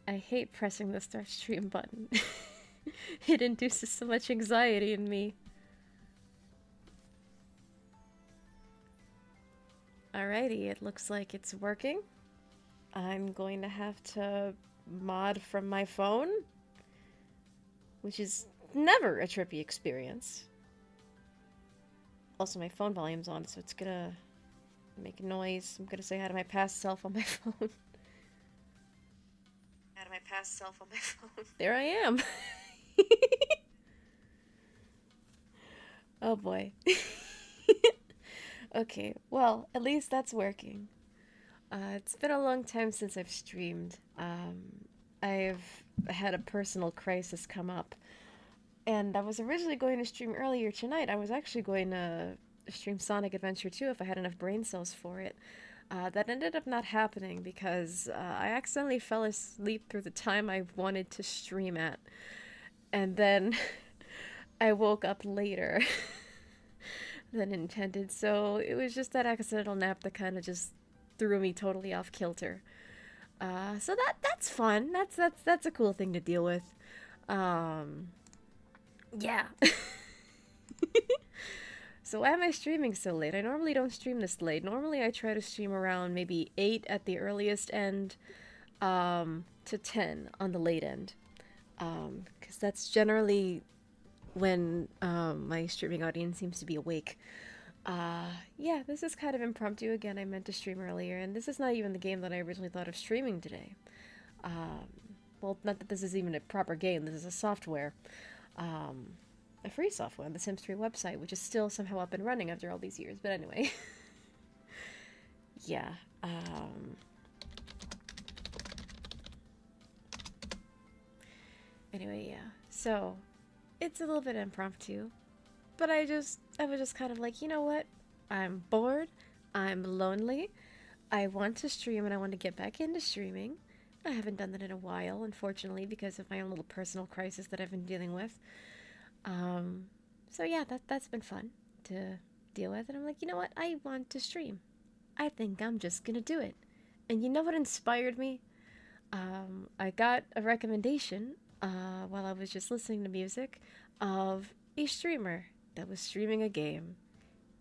I hate pressing the start stream button. It induces so much anxiety in me. Alrighty, it looks like it's working. I'm going to have to mod from my phone, which is never a trippy experience. Also, my phone volume's on, so it's gonna make a noise. I'm gonna say hi to my past self on my phone. Hi to my past self on my phone. There I am. Oh boy. Okay, well, at least that's working. It's been a long time since I've streamed. I've had a personal crisis come up, and I was originally going to stream earlier tonight. I was actually going to stream Sonic Adventure 2 if I had enough brain cells for it. That ended up not happening because I accidentally fell asleep through the time I wanted to stream at. And then I woke up later than intended, so it was just that accidental nap that kind of just threw me totally off kilter. So that's fun. That's a cool thing to deal with. Um, yeah. So why am I streaming so late? I normally don't stream this late. Normally I try to stream around maybe 8 at the earliest end, to 10 on the late end. Because that's generally when my streaming audience seems to be awake. Yeah, this is kind of impromptu again. I meant to stream earlier, and this is not even the game that I originally thought of streaming today. Um, well, not that this is even a proper game, this is a software. Um, a free software on the Sims 3 website, which is still somehow up and running after all these years, but anyway. Yeah, anyway, yeah. So, it's a little bit impromptu, but I was just kind of like, you know what? I'm bored, I'm lonely, I want to stream and I want to get back into streaming. I haven't done that in a while, unfortunately, because of my own little personal crisis that I've been dealing with. Um, so yeah, that's been fun to deal with, and I'm like, you know what? I want to stream. I think I'm just gonna do it. And you know what inspired me? I got a recommendation while I was just listening to music of a streamer that was streaming a game.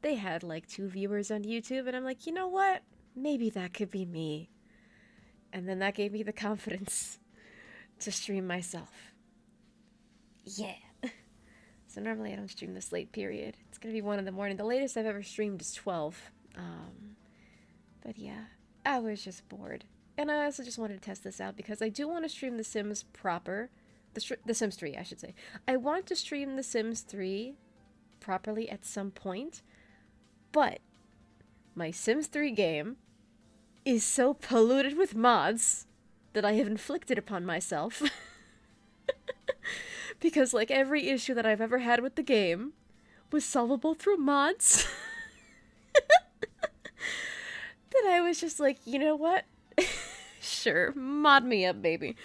They had like 2 viewers on YouTube, and I'm like, you know what? Maybe that could be me. And then that gave me the confidence to stream myself. Yeah. So normally I don't stream this late period. It's gonna be 1 in the morning. The latest I've ever streamed is 12. But yeah, I was just bored. And I also just wanted to test this out because I do want to stream The Sims proper. The Sims 3, I should say. I want to stream The Sims 3 properly at some point, but my Sims 3 game is so polluted with mods that I have inflicted upon myself. Because, like, every issue that I've ever had with the game was solvable through mods. That I was just like, you know what? Sure, mod me up, baby.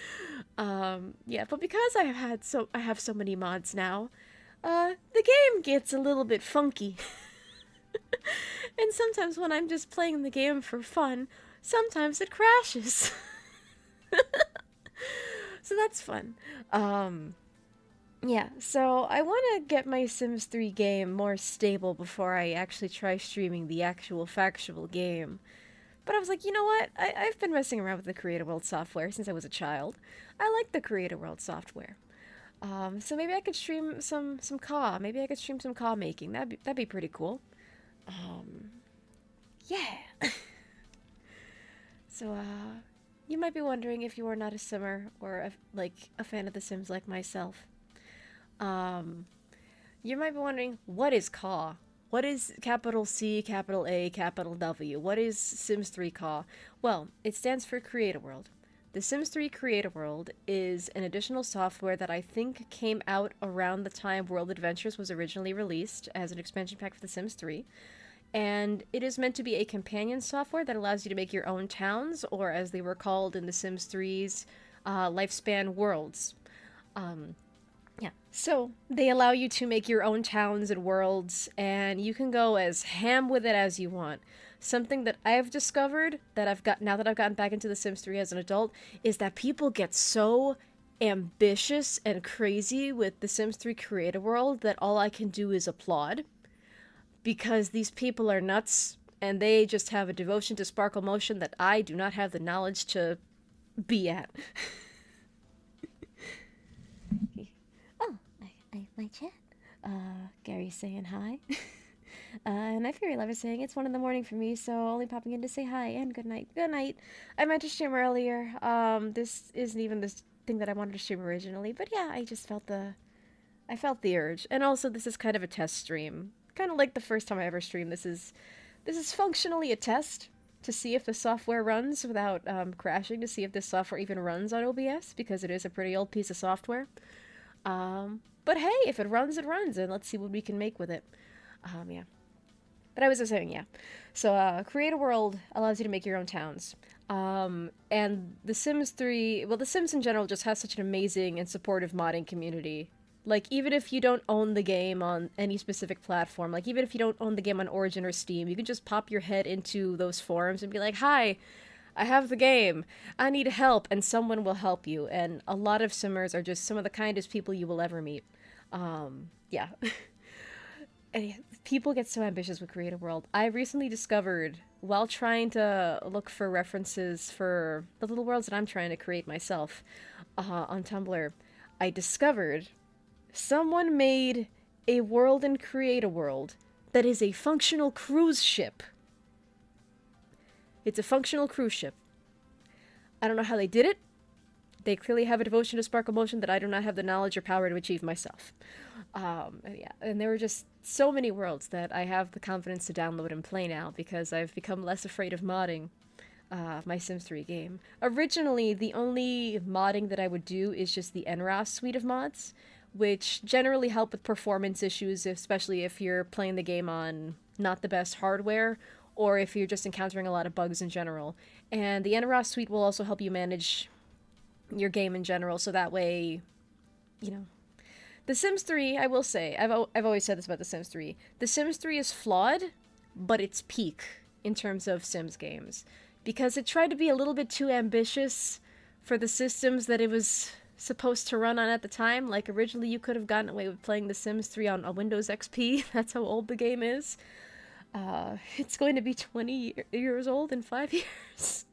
Yeah, but because I have so many mods now, the game gets a little bit funky. And sometimes when I'm just playing the game for fun, sometimes it crashes. So that's fun. Yeah, so I want to get my Sims 3 game more stable before I actually try streaming the actual factual game. But I was like, you know what? I've been messing around with the Creator World software since I was a child. I like the Creator World software. So maybe I could stream some CAW. Maybe I could stream some CAW making. That'd be pretty cool. Um, yeah. So you might be wondering if you are not a simmer or like a fan of The Sims like myself. Um, you might be wondering, what is CAW? What is capital C, capital A, capital W? What is Sims 3 CAW? Well, it stands for Create a World. The Sims 3 Create a World is an additional software that I think came out around the time World Adventures was originally released as an expansion pack for The Sims 3. And it is meant to be a companion software that allows you to make your own towns, or as they were called in The Sims 3's lifespan, worlds. Um, yeah. So they allow you to make your own towns and worlds, and you can go as ham with it as you want. something that I've discovered that I've got now that I've gotten back into The Sims 3 as an adult is that people get so ambitious and crazy with The Sims 3 creator world that all I can do is applaud, because these people are nuts and they just have a devotion to sparkle motion that I do not have the knowledge to be at. Oh, my chat. Gary's saying hi. And I Fairy Lover saying it's 1 in the morning for me, so only popping in to say hi and good night. Good night. I meant to stream earlier. This isn't even this thing that I wanted to stream originally, but yeah, I felt the urge. And also, this is kind of a test stream. Kind of like the first time I ever streamed. This is functionally a test to see if the software runs without crashing, to see if this software even runs on OBS, because it is a pretty old piece of software. But hey, if it runs, and let's see what we can make with it. Yeah. But I was just saying, yeah. So, Create a World allows you to make your own towns. And The Sims 3, well, The Sims in general just has such an amazing and supportive modding community. Like, even if you don't own the game on any specific platform, like, even if you don't own the game on Origin or Steam, you can just pop your head into those forums and be like, hi, I have the game, I need help, and someone will help you. And a lot of Simmers are just some of the kindest people you will ever meet. Yeah. And yeah, people get so ambitious with Create a World. I recently discovered, while trying to look for references for the little worlds that I'm trying to create myself on Tumblr, I discovered someone made a world in Create a World that is a functional cruise ship. It's a functional cruise ship. I don't know how they did it. They clearly have a devotion to sparkle motion that I do not have the knowledge or power to achieve myself. Yeah, and there were just so many worlds that I have the confidence to download and play now because I've become less afraid of modding my Sims 3 game. Originally, the only modding that I would do is just the NRAS suite of mods, which generally help with performance issues, especially if you're playing the game on not the best hardware, or if you're just encountering a lot of bugs in general. And the NRAS suite will also help you manage your game in general, so that way, you know. The Sims 3, I will say, I've always said this about The Sims 3. The Sims 3 is flawed, but it's peak in terms of Sims games. Because it tried to be a little bit too ambitious for the systems that it was supposed to run on at the time. Like, originally you could have gotten away with playing The Sims 3 on a Windows XP. That's how old the game is. It's going to be 20 years old in 5 years.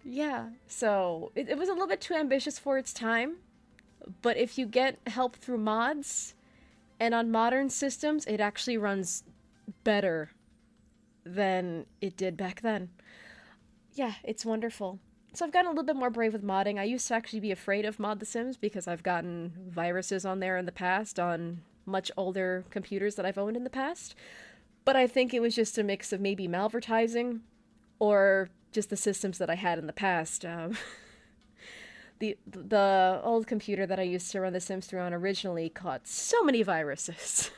Yeah, so it was a little bit too ambitious for its time, but if you get help through mods, and on modern systems, it actually runs better than it did back then. Yeah, it's wonderful. So I've gotten a little bit more brave with modding. I used to actually be afraid of Mod The Sims because I've gotten viruses on there in the past on much older computers that I've owned in the past, but I think it was just a mix of maybe malvertising or just the systems that I had in the past. The old computer that I used to run The Sims 3 on originally caught so many viruses.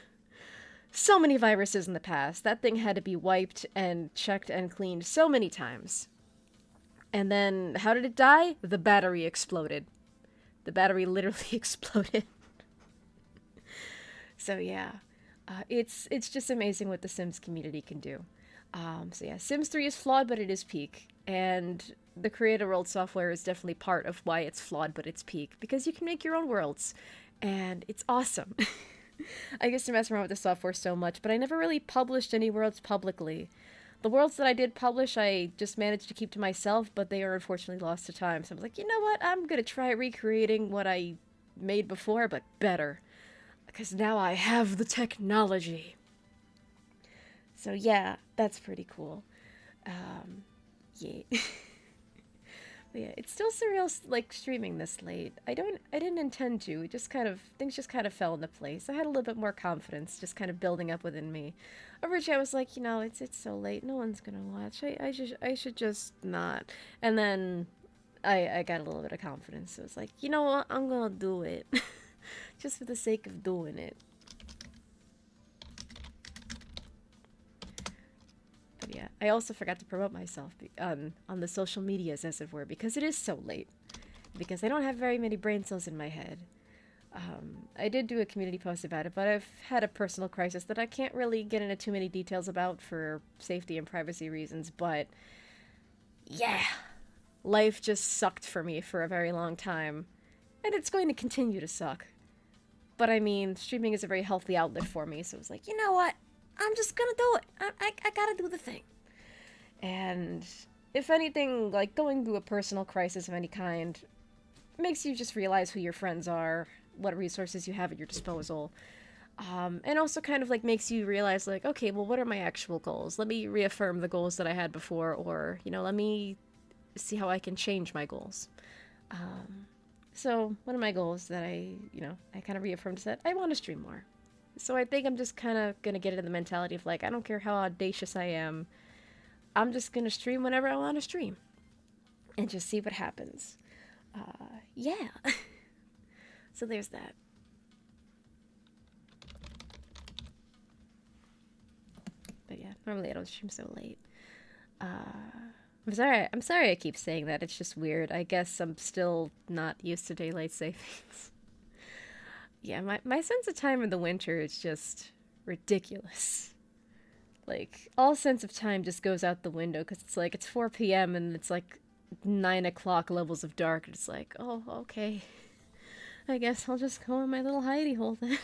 So many viruses in the past. That thing had to be wiped and checked and cleaned so many times. And then, how did it die? The battery exploded. The battery literally exploded. So yeah, it's just amazing what the Sims community can do. So yeah, Sims 3 is flawed, but it is peak. And the Create a World software is definitely part of why it's flawed, but it's peak. Because you can make your own worlds. And it's awesome. I used to mess around with the software so much, but I never really published any worlds publicly. The worlds that I did publish, I just managed to keep to myself, but they are unfortunately lost to time. So I was like, you know what? I'm gonna try recreating what I made before, but better. Because now I have the technology. So yeah, that's pretty cool. Yeah. But yeah, it's still surreal, like, streaming this late. I didn't intend to. It just kind of, things just kind of fell into place. I had a little bit more confidence just kind of building up within me. Originally I was like, you know, it's so late, no one's gonna watch. I should just not. And then I got a little bit of confidence. So it's like, you know what, I'm gonna do it. Just for the sake of doing it. But yeah, I also forgot to promote myself on the social medias, as it were, because it is so late. Because I don't have very many brain cells in my head. I did do a community post about it, but I've had a personal crisis that I can't really get into too many details about for safety and privacy reasons, but yeah, life just sucked for me for a very long time, and it's going to continue to suck. But I mean, streaming is a very healthy outlet for me, so it's like, you know what? I'm just gonna do it. I gotta do the thing. And if anything, like going through a personal crisis of any kind makes you just realize who your friends are, what resources you have at your disposal, and also kind of like makes you realize like, okay, well, what are my actual goals? Let me reaffirm the goals that I had before, or let me see how I can change my goals. So one of my goals that I kind of reaffirmed is that I want to stream more. So I think I'm just kind of gonna get into the mentality of like, I don't care how audacious I am, I'm just gonna stream whenever I want to stream, and just see what happens. Yeah. So there's that. But yeah, normally I don't stream so late. I'm sorry I keep saying that. It's just weird. I guess I'm still not used to daylight savings. Yeah, my sense of time in the winter is just ridiculous. Like, all sense of time just goes out the window because it's like, it's 4 p.m. and it's like 9 o'clock levels of dark. It's like, oh, okay. I guess I'll just go in my little hidey hole then.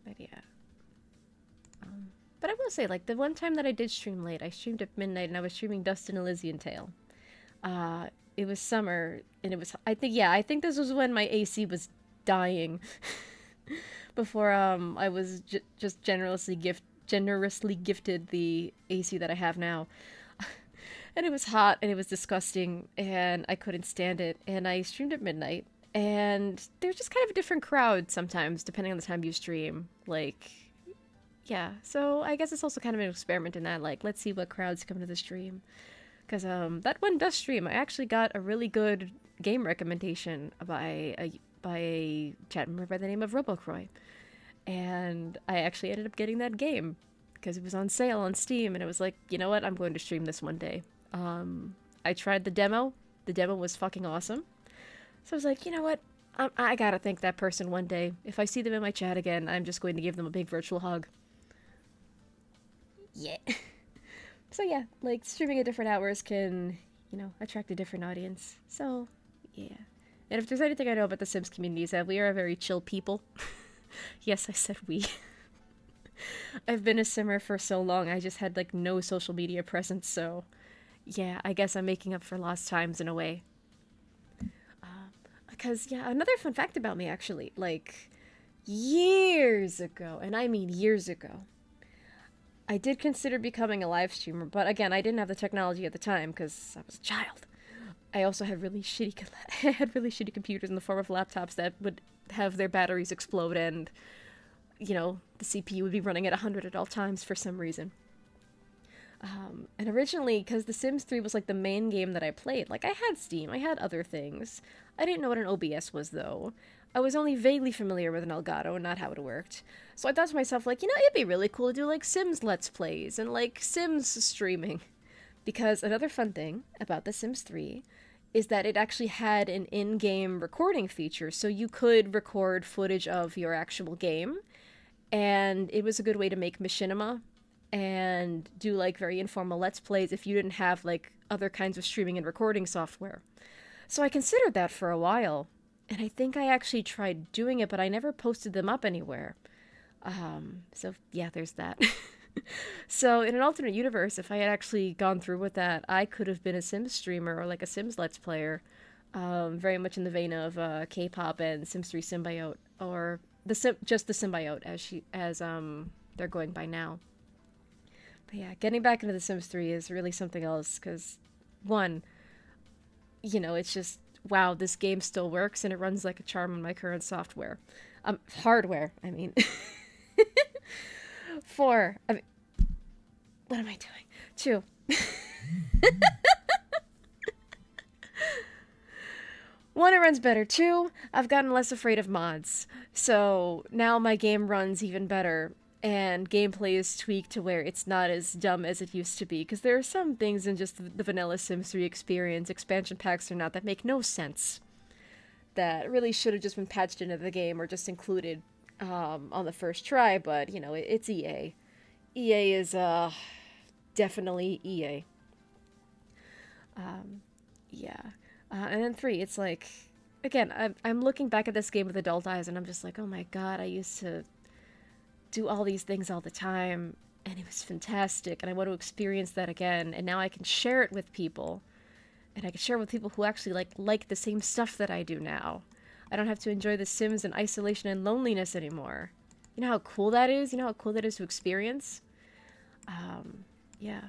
But yeah. But I will say, like, the one time that I did stream late, I streamed at midnight and I was streaming Dust and Elysian Tale. It was summer, and it was, I think this was when my AC was dying. Before, I was just generously gifted the AC that I have now. And it was hot, and it was disgusting, and I couldn't stand it, and I streamed at midnight, and there's just kind of a different crowd sometimes, depending on the time you stream, like, yeah, so I guess it's also kind of an experiment in that, like, let's see what crowds come to the stream, because, that one does stream. I actually got a really good game recommendation by a chat member by the name of Robocroy, and I actually ended up getting that game, because it was on sale on Steam, and it was like, you know what, I'm going to stream this one day. I tried the demo. The demo was fucking awesome. So I was like, you know what? I gotta thank that person one day. If I see them in my chat again, I'm just going to give them a big virtual hug. Yeah. So yeah, like, streaming at different hours can, attract a different audience. So, yeah. And if there's anything I know about the Sims community is that we are a very chill people. Yes, I said we. I've been a simmer for so long, I just had, like, no social media presence, so... Yeah, I guess I'm making up for lost times in a way. Because, yeah, another fun fact about me, actually, like, years ago, and I mean years ago, I did consider becoming a live streamer, but again, I didn't have the technology at the time, because I was a child. I also had really shitty computers in the form of laptops that would have their batteries explode, and, the CPU would be running at 100 at all times for some reason. And originally, because The Sims 3 was, like, the main game that I played, like, I had Steam, I had other things. I didn't know what an OBS was, though. I was only vaguely familiar with an Elgato and not how it worked. So I thought to myself, like, it'd be really cool to do, like, Sims Let's Plays and, like, Sims streaming. Because another fun thing about The Sims 3 is that it actually had an in-game recording feature, so you could record footage of your actual game, and it was a good way to make machinima and do, like, very informal Let's Plays if you didn't have, like, other kinds of streaming and recording software. So I considered that for a while, and I think I actually tried doing it, but I never posted them up anywhere. So yeah, there's that. So in an alternate universe, if I had actually gone through with that, I could have been a Sims streamer or, like, a Sims Let's Player, very much in the vein of K-pop and Sims 3 Symbiote, or just the Symbiote as they're going by now. But yeah, getting back into The Sims 3 is really something else, because, one, it's just, wow, this game still works, and it runs like a charm on my current software. Hardware, I mean. 4, I mean, what am I doing? 2. 1, it runs better. 2, I've gotten less afraid of mods. So now my game runs even better. and gameplay is tweaked to where it's not as dumb as it used to be. Because there are some things in just the vanilla Sims 3 experience, expansion packs or not, that make no sense. That really should have just been patched into the game or just included on the first try. But, you know, it's EA. EA is definitely EA. Yeah. And then 3, it's like, again, I'm looking back at this game with adult eyes and I'm just like, oh my god, I used to do all these things all the time and it was fantastic and I want to experience that again, and now I can share it with people, and I can share it with people who actually like the same stuff that I do now. I don't have to enjoy The Sims in isolation and loneliness anymore. You know how cool that is? You know how cool that is to experience? Yeah.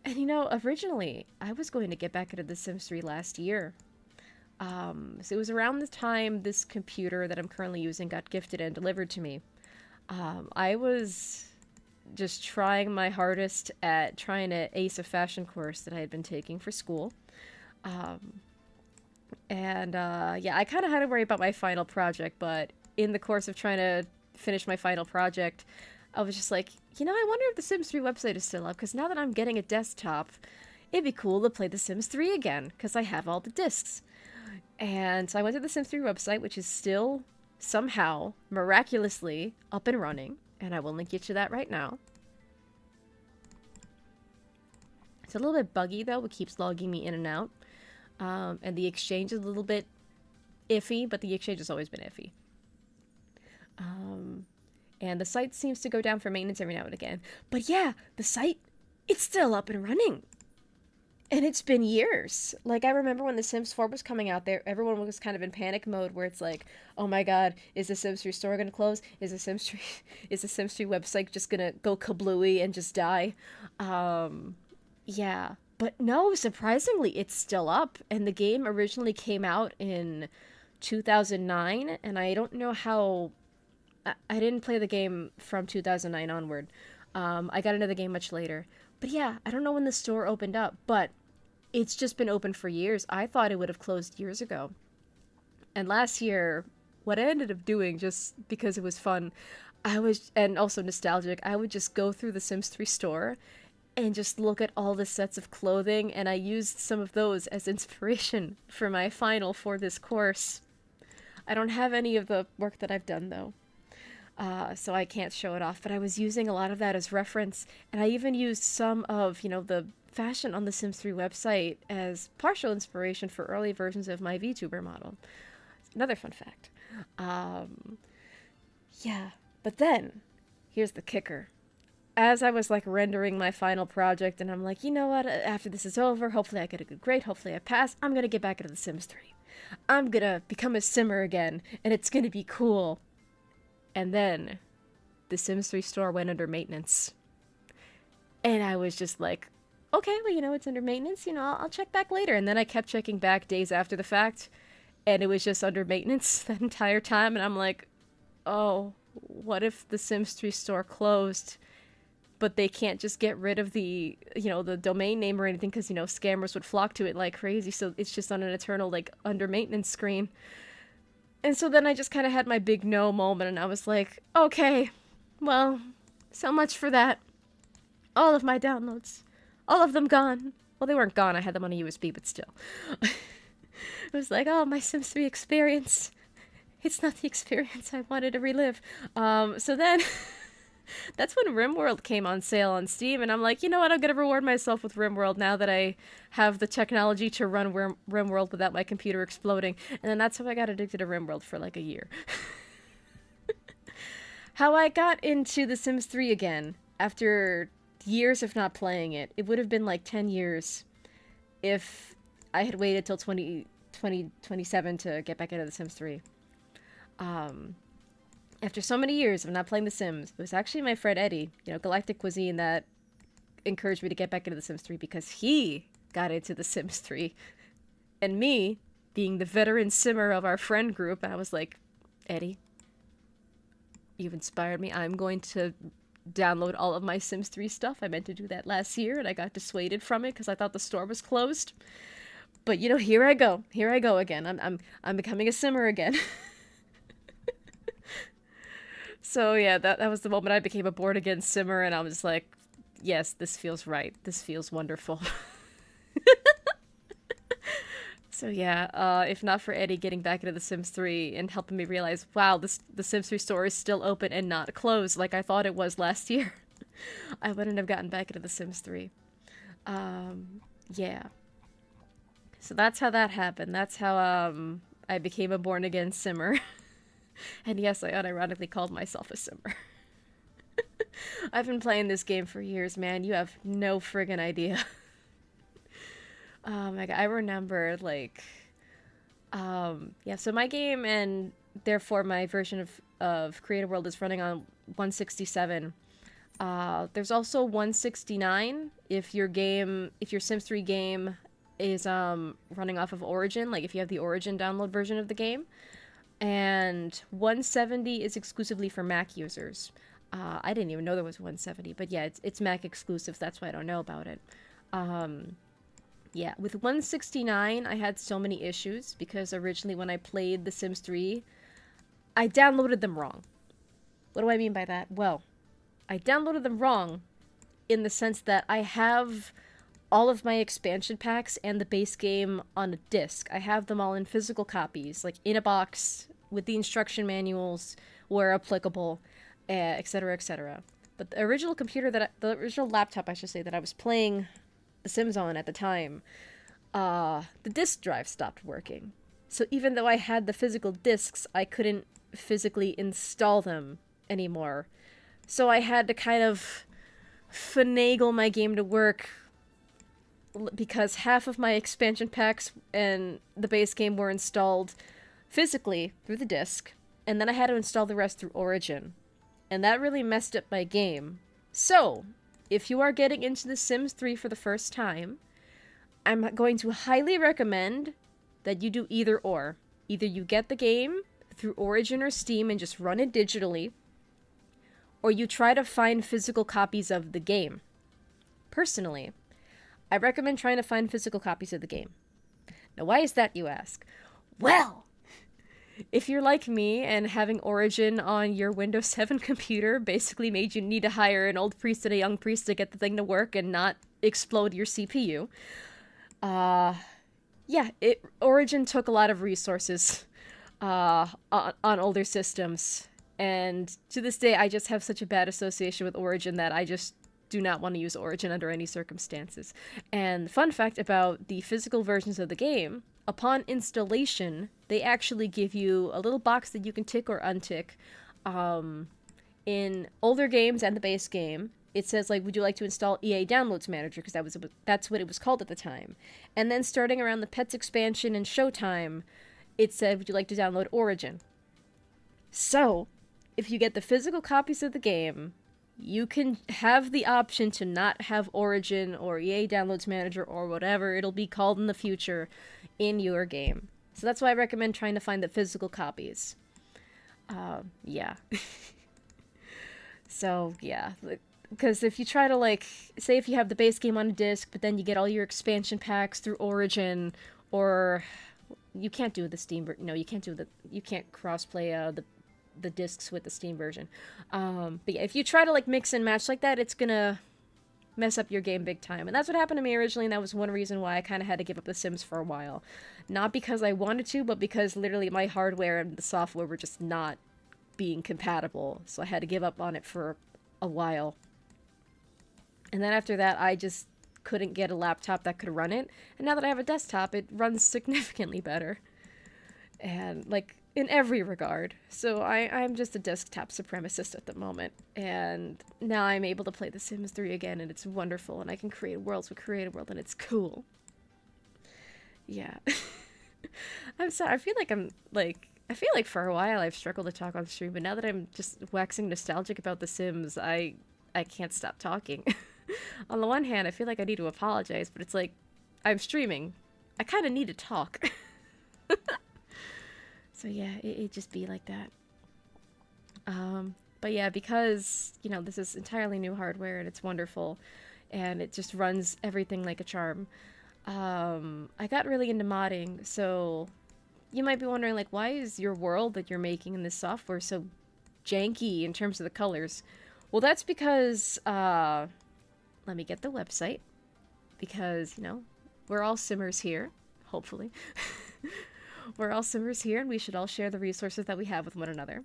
And you know, originally, I was going to get back into The Sims 3 last year. So it was around the time this computer that I'm currently using got gifted and delivered to me. I was just trying my hardest at trying to ace a fashion course that I had been taking for school. Yeah, I kind of had to worry about my final project, but in the course of trying to finish my final project, I was just like, you know, I wonder if the Sims 3 website is still up, because now that I'm getting a desktop, it'd be cool to play The Sims 3 again, because I have all the discs. And so I went to the Sims 3 website, which is still somehow, miraculously, up and running, and I will link you to that right now. It's a little bit buggy, though. It keeps logging me in and out. And the exchange is a little bit iffy, but the exchange has always been iffy. And the site seems to go down for maintenance every now and again. But yeah, the site, it's still up and running. And it's been years. Like, I remember when The Sims 4 was coming out there, everyone was kind of in panic mode where it's like, oh my god, is the Sims 3 store gonna close? Is the Sims 3, is the Sims 3 website just gonna go kablooey and just die? Yeah. But no, surprisingly, it's still up. And the game originally came out in 2009, and I don't know how... I didn't play the game from 2009 onward. I got into the game much later. But yeah, I don't know when the store opened up, but it's just been open for years. I thought it would have closed years ago. And last year, what I ended up doing, just because it was fun, and also nostalgic, I would just go through the Sims 3 store and just look at all the sets of clothing, and I used some of those as inspiration for my final for this course. I don't have any of the work that I've done, though. So I can't show it off, but I was using a lot of that as reference, and I even used some of, you know, the fashion on the Sims 3 website as partial inspiration for early versions of my VTuber model. Another fun fact. Yeah, but then, here's the kicker. As I was, like, rendering my final project, and I'm like, you know what, after this is over, hopefully I get a good grade, hopefully I pass, I'm gonna get back into the Sims 3. I'm gonna become a Simmer again, and it's gonna be cool. And then, the Sims 3 store went under maintenance. And I was just like, okay, well, you know, it's under maintenance, you know, I'll check back later. And then I kept checking back days after the fact, and it was just under maintenance that entire time. And I'm like, oh, what if the Sims 3 store closed, but they can't just get rid of the, you know, the domain name or anything, because, you know, scammers would flock to it like crazy. So it's just on an eternal, like, under maintenance screen. And so then I just kind of had my big no moment, and I was like, okay, well, so much for that. All of my downloads, all of them gone. Well, they weren't gone, I had them on a USB, but still. It was like, oh, my Sims 3 experience. It's not the experience I wanted to relive. So then... That's when RimWorld came on sale on Steam, and I'm like, you know what, I'm gonna reward myself with RimWorld now that I have the technology to run RimWorld without my computer exploding. And then that's how I got addicted to RimWorld for like a year. How I got into The Sims 3 again, after years of not playing it, it would have been like 10 years if I had waited till 2027 to get back into The Sims 3. After so many years of not playing The Sims, it was actually my friend Eddie, you know, Galactic Cuisine, that encouraged me to get back into The Sims 3, because he got into The Sims 3. And me, being the veteran simmer of our friend group, I was like, Eddie, you've inspired me. I'm going to download all of my Sims 3 stuff. I meant to do that last year, and I got dissuaded from it because I thought the store was closed. But, you know, here I go. Here I go again. I'm becoming a simmer again. So yeah, that was the moment I became a born again simmer, and I was like, yes, this feels right. This feels wonderful. So yeah, if not for Eddie getting back into The Sims 3 and helping me realize, wow, the Sims 3 store is still open and not closed like I thought it was last year, I wouldn't have gotten back into The Sims 3. Yeah. So that's how that happened. That's how I became a born again simmer. And yes, I unironically called myself a simmer. I've been playing this game for years, man. You have no friggin' idea. Oh my god, I remember like yeah, so my game and therefore my version of Creative World is running on 167. There's also 169 if your Sims 3 game is running off of Origin, like if you have the Origin download version of the game. And 170 is exclusively for Mac users. I didn't even know there was 170, but yeah, it's Mac exclusive, that's why I don't know about it. Yeah, with 169, I had so many issues because originally when I played The Sims 3, I downloaded them wrong. What do I mean by that? Well, I downloaded them wrong in the sense that I have all of my expansion packs and the base game on a disc. I have them all in physical copies, like in a box with the instruction manuals where applicable, etc., etc. But the original the original laptop, I should say, that I was playing The Sims on at the time, the disk drive stopped working. So even though I had the physical discs, I couldn't physically install them anymore. So I had to kind of finagle my game to work because half of my expansion packs and the base game were installed physically through the disc, and then I had to install the rest through Origin. And that really messed up my game. So, if you are getting into The Sims 3 for the first time, I'm going to highly recommend that you do either or. Either you get the game through Origin or Steam and just run it digitally, or you try to find physical copies of the game. Personally, I recommend trying to find physical copies of the game. Now, why is that, you ask? Well, if you're like me and having Origin on your Windows 7 computer basically made you need to hire an old priest and a young priest to get the thing to work and not explode your CPU, yeah, Origin took a lot of resources on older systems, and to this day I just have such a bad association with Origin that I just do not want to use Origin under any circumstances. And fun fact about the physical versions of the game, upon installation, they actually give you a little box that you can tick or untick. In older games and the base game, it says, like, would you like to install EA Downloads Manager? Because that's what it was called at the time. And then starting around the Pets expansion and Showtime, it said, would you like to download Origin? So, if you get the physical copies of the game, you can have the option to not have Origin or EA Downloads Manager or whatever it'll be called in the future in your game. So that's why I recommend trying to find the physical copies. Yeah. So, yeah. Because if you try to, like, say if you have the base game on a disc, but then you get all your expansion packs through Origin, or you can't do the Steam, no, you can't crossplay the discs with the Steam version. But yeah, if you try to, like, mix and match like that, it's gonna mess up your game big time. And that's what happened to me originally, and that was one reason why I kind of had to give up The Sims for a while. Not because I wanted to, but because literally my hardware and the software were just not being compatible. So I had to give up on it for a while. And then after that, I just couldn't get a laptop that could run it. And now that I have a desktop, it runs significantly better. And, like, in every regard. So I'm just a desktop supremacist at the moment. And now I'm able to play The Sims 3 again, and it's wonderful. And I can create worlds with Creative World, and it's cool. Yeah. I'm sorry. I feel like for a while I've struggled to talk on stream, but now that I'm just waxing nostalgic about The Sims, I can't stop talking. On the one hand, I feel like I need to apologize, but it's like, I'm streaming. I kind of need to talk. So yeah, it just be like that. But yeah, because, you know, this is entirely new hardware and it's wonderful, and it just runs everything like a charm. I got really into modding, so you might be wondering, like, why is your world that you're making in this software so janky in terms of the colors. Well, that's because, let me get the website, because, you know, we're all simmers here, hopefully. We're all simmers here, and we should all share the resources that we have with one another.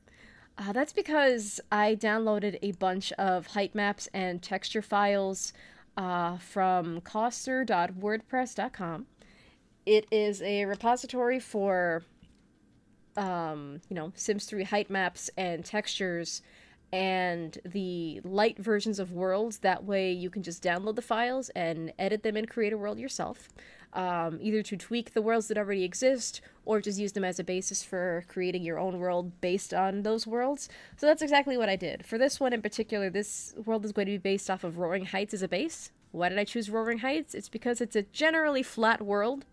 That's because I downloaded a bunch of height maps and texture files from coster.wordpress.com. It is a repository for, you know, Sims 3 height maps and textures and the light versions of worlds. That way you can just download the files and edit them and create a world yourself. Either to tweak the worlds that already exist, or just use them as a basis for creating your own world based on those worlds. So that's exactly what I did. For this one in particular, this world is going to be based off of Roaring Heights as a base. Why did I choose Roaring Heights? It's because it's a generally flat world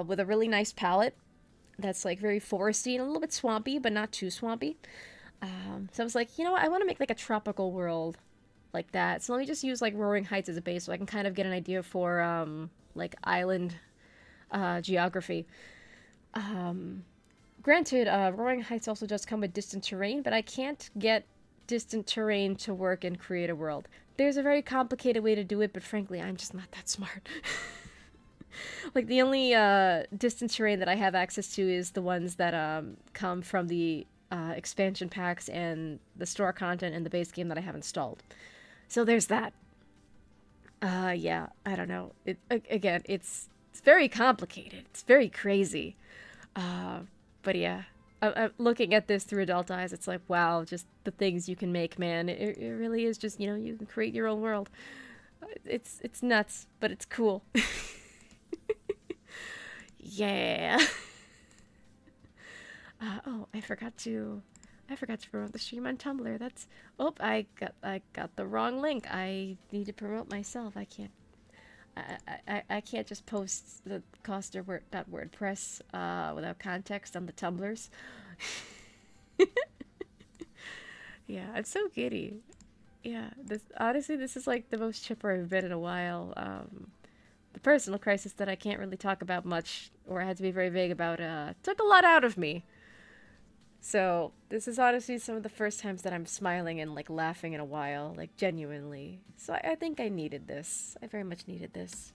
with a really nice palette that's like very foresty and a little bit swampy, but not too swampy. So I was like, you know what, I want to make like a tropical world like that. So let me just use like Roaring Heights as a base so I can kind of get an idea for like island geography. Granted, Roaring Heights also does come with distant terrain, but I can't get distant terrain to work and create a world. There's a very complicated way to do it, but frankly, I'm just not that smart. Like, the only distant terrain that I have access to is the ones that come from the expansion packs and the store content in the base game that I have installed. So there's that. Yeah, I don't know. Again, it's very complicated. It's very crazy. But yeah, I'm looking at this through adult eyes. It's like, wow, just the things you can make, man. It really is just, you know, you can create your own world. It's nuts, but it's cool. Yeah. Oh, I forgot to promote the stream on Tumblr. That's, oh, I got the wrong link. I need to promote myself. I can't just post the coster.wordpress without context on the Tumblrs. Yeah, I'm so giddy. Yeah, honestly, this is like the most chipper I've been in a while. The personal crisis that I can't really talk about much, or I had to be very vague about, took a lot out of me. So, this is honestly some of the first times that I'm smiling and, like, laughing in a while, like, genuinely. So I think I needed this. I very much needed this.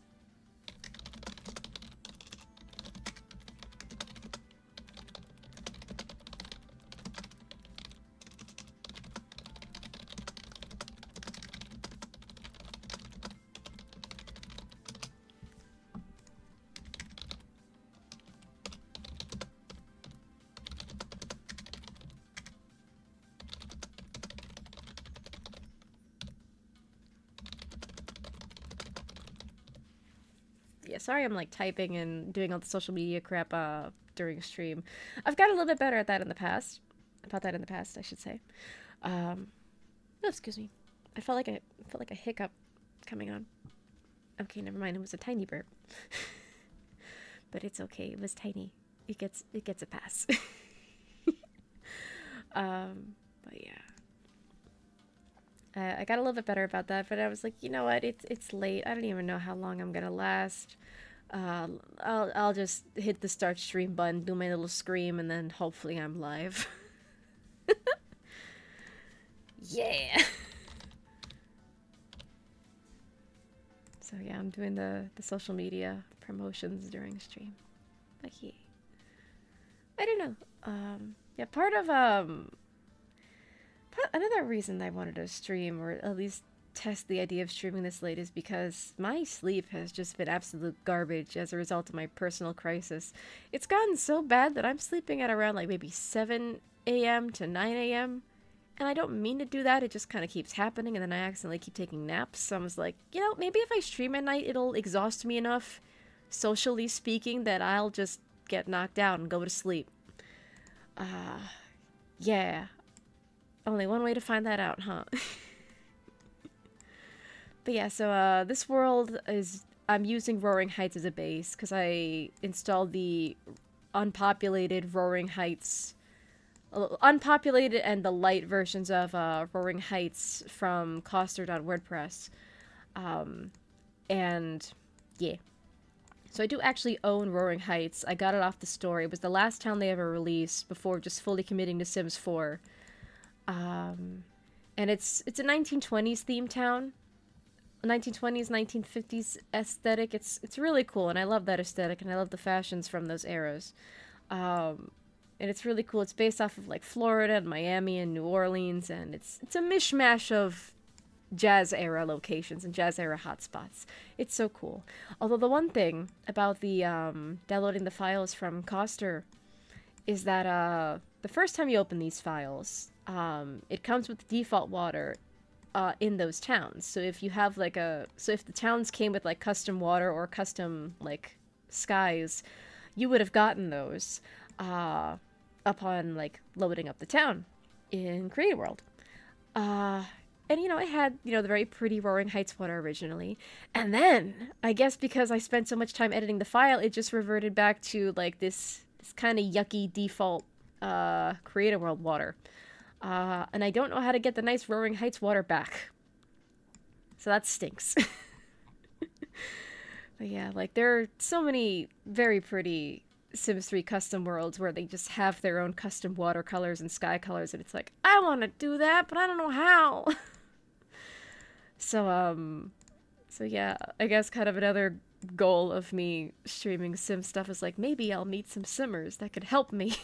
Yeah, sorry I'm like typing and doing all the social media crap during stream. I've got a little bit better at that in the past. About that in the past, I should say. Oh, excuse me. I felt like a hiccup coming on. Okay, never mind. It was a tiny burp. But it's okay. It was tiny. It gets a pass. But yeah. I got a little bit better about that, but I was like, you know what? It's late. I don't even know how long I'm gonna last. I'll just hit the start stream button, do my little scream, and then hopefully I'm live. Yeah. So yeah, I'm doing the social media promotions during stream. But yeah. I don't know. Yeah, part of another reason I wanted to stream, or at least test the idea of streaming this late, is because my sleep has just been absolute garbage as a result of my personal crisis. It's gotten so bad that I'm sleeping at around like maybe 7 a.m. to 9 a.m. And I don't mean to do that, it just kind of keeps happening, and then I accidentally keep taking naps. So I was like, you know, maybe if I stream at night, it'll exhaust me enough, socially speaking, that I'll just get knocked out and go to sleep. Yeah. Only one way to find that out, huh? But yeah, so this world is, I'm using Roaring Heights as a base because I installed the unpopulated Roaring Heights, unpopulated and the light versions of Roaring Heights from coster.wordpress. And yeah. So I do actually own Roaring Heights. I got it off the store. It was the last town they ever released before just fully committing to Sims 4. And it's a 1920s theme town. 1920s, 1950s aesthetic. It's really cool, and I love that aesthetic, and I love the fashions from those eras. And it's really cool. It's based off of like Florida and Miami and New Orleans, and it's a mishmash of jazz era locations and jazz era hotspots. It's so cool. Although the one thing about the downloading the files from Coster is that the first time you open these files, it comes with the default water in those towns. So if you have like if the towns came with like custom water or custom like skies, you would have gotten those upon like loading up the town in Creative World. And you know, it had, you know, the very pretty Roaring Heights water originally. And then, I guess because I spent so much time editing the file, it just reverted back to like this kind of yucky default Creative World water. And I don't know how to get the nice Roaring Heights water back. So that stinks. But yeah, like there are so many very pretty Sims 3 custom worlds where they just have their own custom watercolors and sky colors, and it's like, I want to do that, but I don't know how. So yeah, I guess kind of another goal of me streaming Sim stuff is like, maybe I'll meet some Simmers that could help me.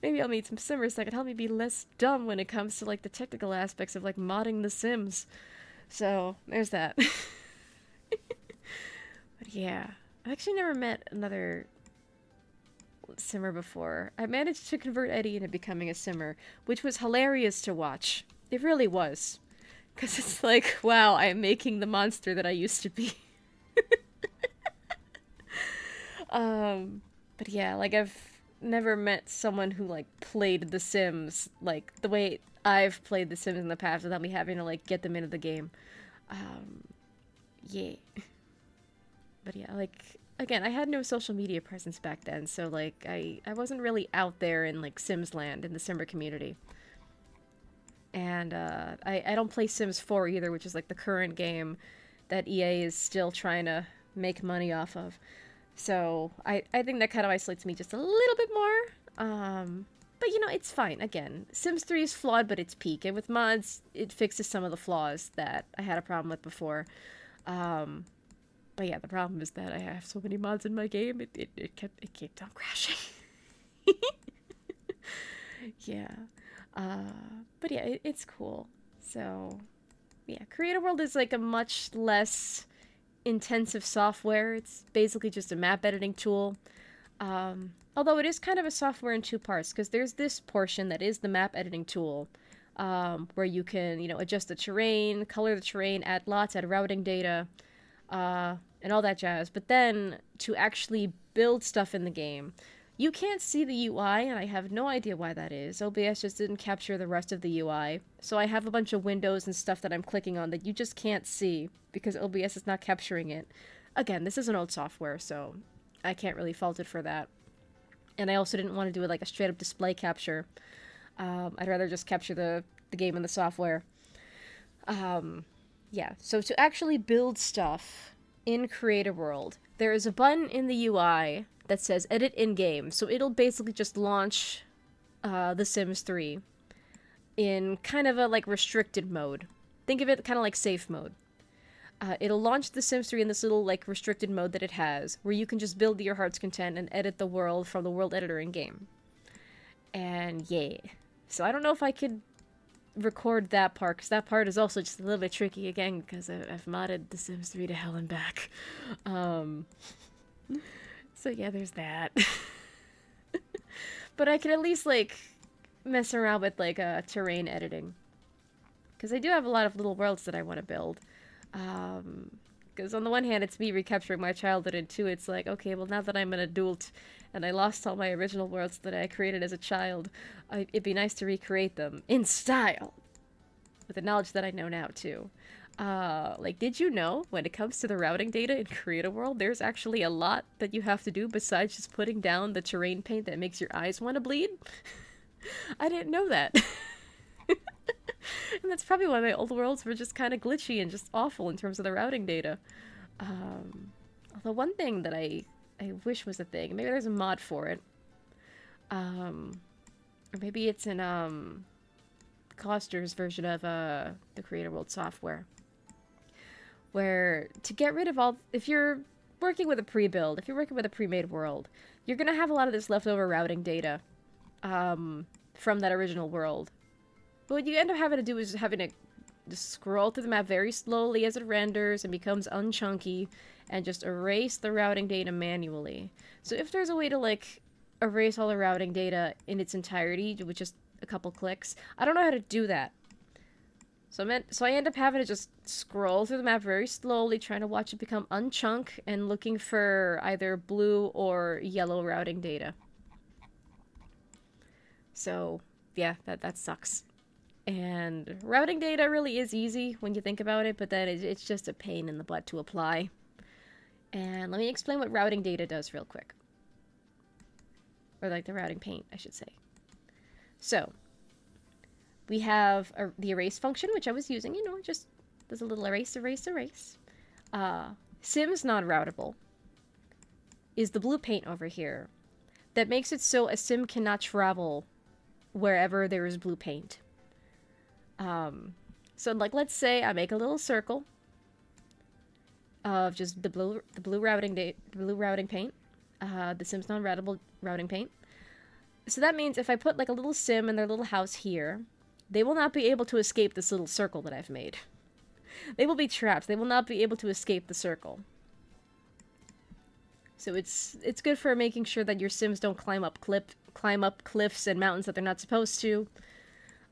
Maybe I'll meet some Simmers that could help me be less dumb when it comes to like the technical aspects of like modding the Sims. So there's that. But yeah, I've actually never met another Simmer before. I managed to convert Eddie into becoming a Simmer, which was hilarious to watch. It really was. Because it's like, wow, I'm making the monster that I used to be. But yeah, like I've never met someone who like played The Sims like the way I've played The Sims in the past without me having to like get them into the game. Yeah. But yeah, like again, I had no social media presence back then, so like I wasn't really out there in like Sims land in the Simmer community. And I don't play Sims 4 either, which is like the current game that EA is still trying to make money off of. So I think that kind of isolates me just a little bit more. But you know, it's fine. Again, Sims 3 is flawed, but it's peak. And with mods, it fixes some of the flaws that I had a problem with before. But yeah, the problem is that I have so many mods in my game, it kept on crashing. Yeah. But yeah, it's cool. So, yeah, Creative World is like a much less intensive software. It's basically just a map editing tool. Although it is kind of a software in two parts, because there's this portion that is the map editing tool, where you can, you know, adjust the terrain, color the terrain, add lots, add routing data, and all that jazz. But then, to actually build stuff in the game, you can't see the UI, and I have no idea why that is. OBS just didn't capture the rest of the UI. So I have a bunch of windows and stuff that I'm clicking on that you just can't see, because OBS is not capturing it. Again, this is an old software, so I can't really fault it for that. And I also didn't want to do it like a straight-up display capture. I'd rather just capture the game in the software. Yeah, so to actually build stuff in Creative World, there is a button in the UI that says Edit in-game, so it'll basically just launch The Sims 3 in kind of a like restricted mode. Think of it kind of like safe mode. It'll launch The Sims 3 in this little like restricted mode that it has, where you can just build to your heart's content and edit the world from the world editor in-game. And yeah. So I don't know if I could record that part, because that part is also just a little bit tricky again, because I've modded The Sims 3 to hell and back. So yeah, there's that. But I can at least like mess around with like terrain editing, because I do have a lot of little worlds that I want to build. Because on the one hand, it's me recapturing my childhood, and two, it's like, okay, well, now that I'm an adult and I lost all my original worlds that I created as a child, it'd be nice to recreate them in style, with the knowledge that I know now too. Like, did you know when it comes to the routing data in Creative World, there's actually a lot that you have to do besides just putting down the terrain paint that makes your eyes want to bleed? I didn't know that. And that's probably why my old worlds were just kind of glitchy and just awful in terms of the routing data. Although one thing that I wish was a thing, maybe there's a mod for it, or maybe it's in Coster's version of the Creator World software, where to get rid of all, if you're working with a pre-build, if you're working with a pre-made world, you're gonna have a lot of this leftover routing data from that original world. But what you end up having to do is having to just scroll through the map very slowly as it renders and becomes unchunky, and just erase the routing data manually. So if there's a way to, like, erase all the routing data in its entirety with just a couple clicks, I don't know how to do that. So I end up having to just scroll through the map very slowly, trying to watch it become unchunk, and looking for either blue or yellow routing data. So, yeah, that sucks. And routing data really is easy when you think about it, but then it's just a pain in the butt to apply. And let me explain what routing data does real quick. Or like the routing paint, I should say. So, we have the erase function, which I was using, you know, just does a little erase, erase, erase. Sims non-routable is the blue paint over here that makes it so a sim cannot travel wherever there is blue paint. So like, let's say I make a little circle of just the blue routing paint, the Sims non-routable routing paint. So that means if I put like a little sim in their little house here, they will not be able to escape this little circle that I've made. They will be trapped. They will not be able to escape the circle. So it's good for making sure that your Sims don't climb up cliffs and mountains that they're not supposed to.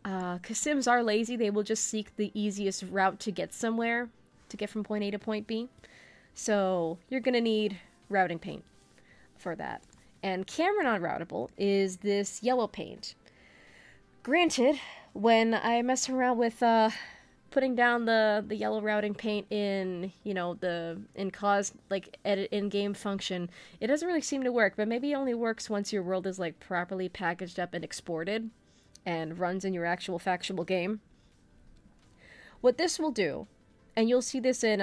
Because Sims are lazy, they will just seek the easiest route to get somewhere, to get from point A to point B. So you're going to need routing paint for that. And camera non-routable is this yellow paint. Granted, when I mess around with putting down the yellow routing paint in, you know, in CAW's like edit in-game function, it doesn't really seem to work, but maybe it only works once your world is like properly packaged up and exported and runs in your actual factual game. What this will do, and you'll see this in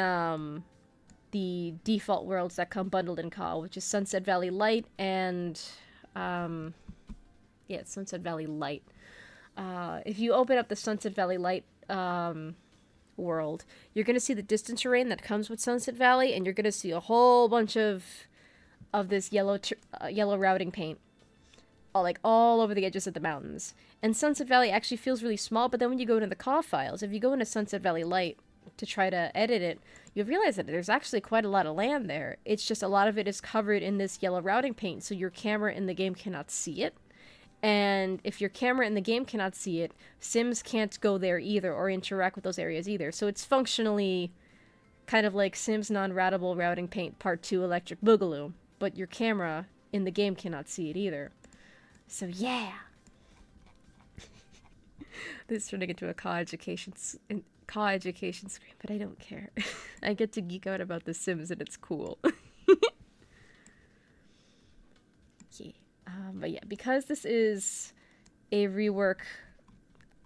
the default worlds that come bundled in CAW, which is Sunset Valley Light and it's Sunset Valley Light. If you open up the Sunset Valley Light world, you're going to see the distance terrain that comes with Sunset Valley, and you're going to see a whole bunch of this yellow routing paint, all over the edges of the mountains. And Sunset Valley actually feels really small, but then when you go into the CAW files, if you go into Sunset Valley Light to try to edit it, you'll realize that there's actually quite a lot of land there. It's just a lot of it is covered in this yellow routing paint, so your camera in the game cannot see it. And if your camera in the game cannot see it, Sims can't go there either or interact with those areas either. So it's functionally kind of like Sims non-routable routing paint part 2 Electric Boogaloo, but your camera in the game cannot see it either. So yeah! This is turning into a CAW education screen, but I don't care. I get to geek out about The Sims and it's cool. Yeah. But yeah, because this is a rework,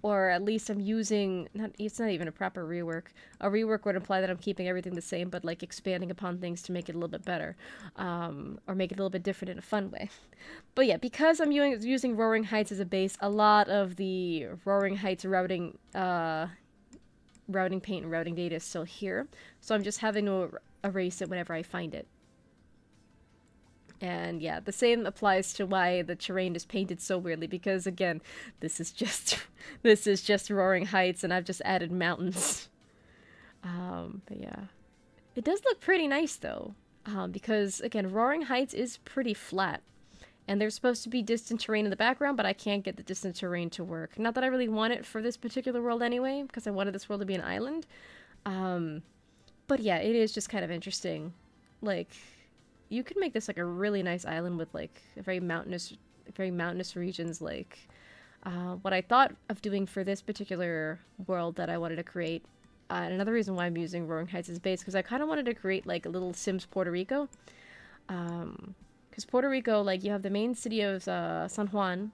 or at least I'm using, it's not even a proper rework. A rework would imply that I'm keeping everything the same, but like expanding upon things to make it a little bit better, or make it a little bit different in a fun way. But yeah, because I'm using Roaring Heights as a base, a lot of the Roaring Heights routing paint and routing data is still here, so I'm just having to erase it whenever I find it. And yeah, the same applies to why the terrain is painted so weirdly, because again, this is just Roaring Heights, and I've just added mountains. But yeah, it does look pretty nice though, because again, Roaring Heights is pretty flat, and there's supposed to be distant terrain in the background, but I can't get the distant terrain to work. Not that I really want it for this particular world anyway, because I wanted this world to be an island. But yeah, it is just kind of interesting, like. You could make this like a really nice island with like very mountainous regions. Like what I thought of doing for this particular world that I wanted to create. And another reason why I'm using Roaring Heights as base, because I kind of wanted to create like a little Sims Puerto Rico. Because Puerto Rico, like you have the main city of San Juan,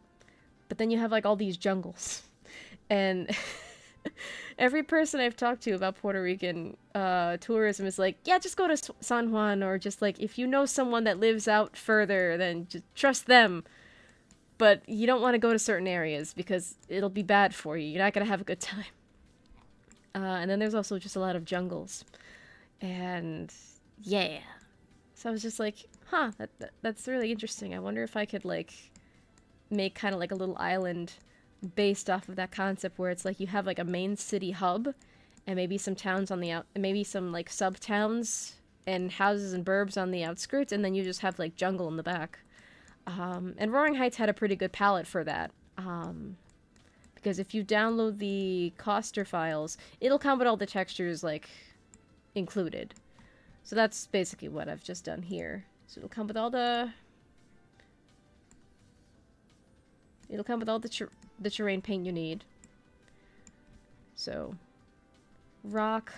but then you have like all these jungles, and Every person I've talked to about Puerto Rican tourism is like, yeah, just go to San Juan, or just like, if you know someone that lives out further, then just trust them. But you don't want to go to certain areas because it'll be bad for you. You're not going to have a good time. And then there's also just a lot of jungles. And yeah. So I was just like, huh, that's really interesting. I wonder if I could, like, make kind of like a little island based off of that concept where it's like you have like a main city hub and maybe some towns on the maybe some like sub towns and houses and burbs on the outskirts, and then you just have like jungle in the back. And Roaring Heights had a pretty good palette for that. Because if you download the Coster files, it'll come with all the textures like included. So that's basically what I've just done here. So it'll come with all the the terrain paint you need. So, rock,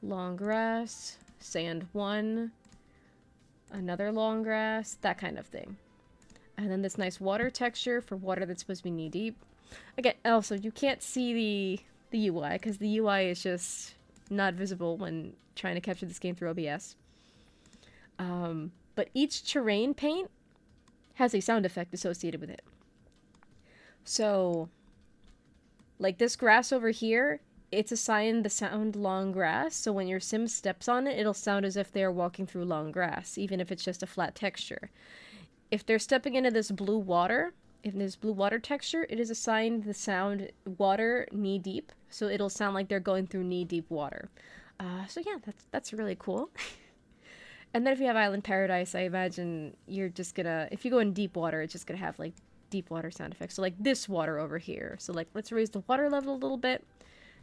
long grass, sand 1, another long grass, that kind of thing. And then this nice water texture for water that's supposed to be knee deep. Again, also, you can't see the UI, because the UI is just not visible when trying to capture this game through OBS. But each terrain paint has a sound effect associated with it. So, like this grass over here, it's assigned the sound long grass, so when your sim steps on it, it'll sound as if they're walking through long grass, even if it's just a flat texture. If they're stepping into this blue water, in this blue water texture, it is assigned the sound water knee deep, so it'll sound like they're going through knee deep water. So yeah, that's really cool. And then if you have Island Paradise, I imagine you're just gonna, if you go in deep water, it's just gonna have like deep water sound effects. So like this water over here. So like, let's raise the water level a little bit.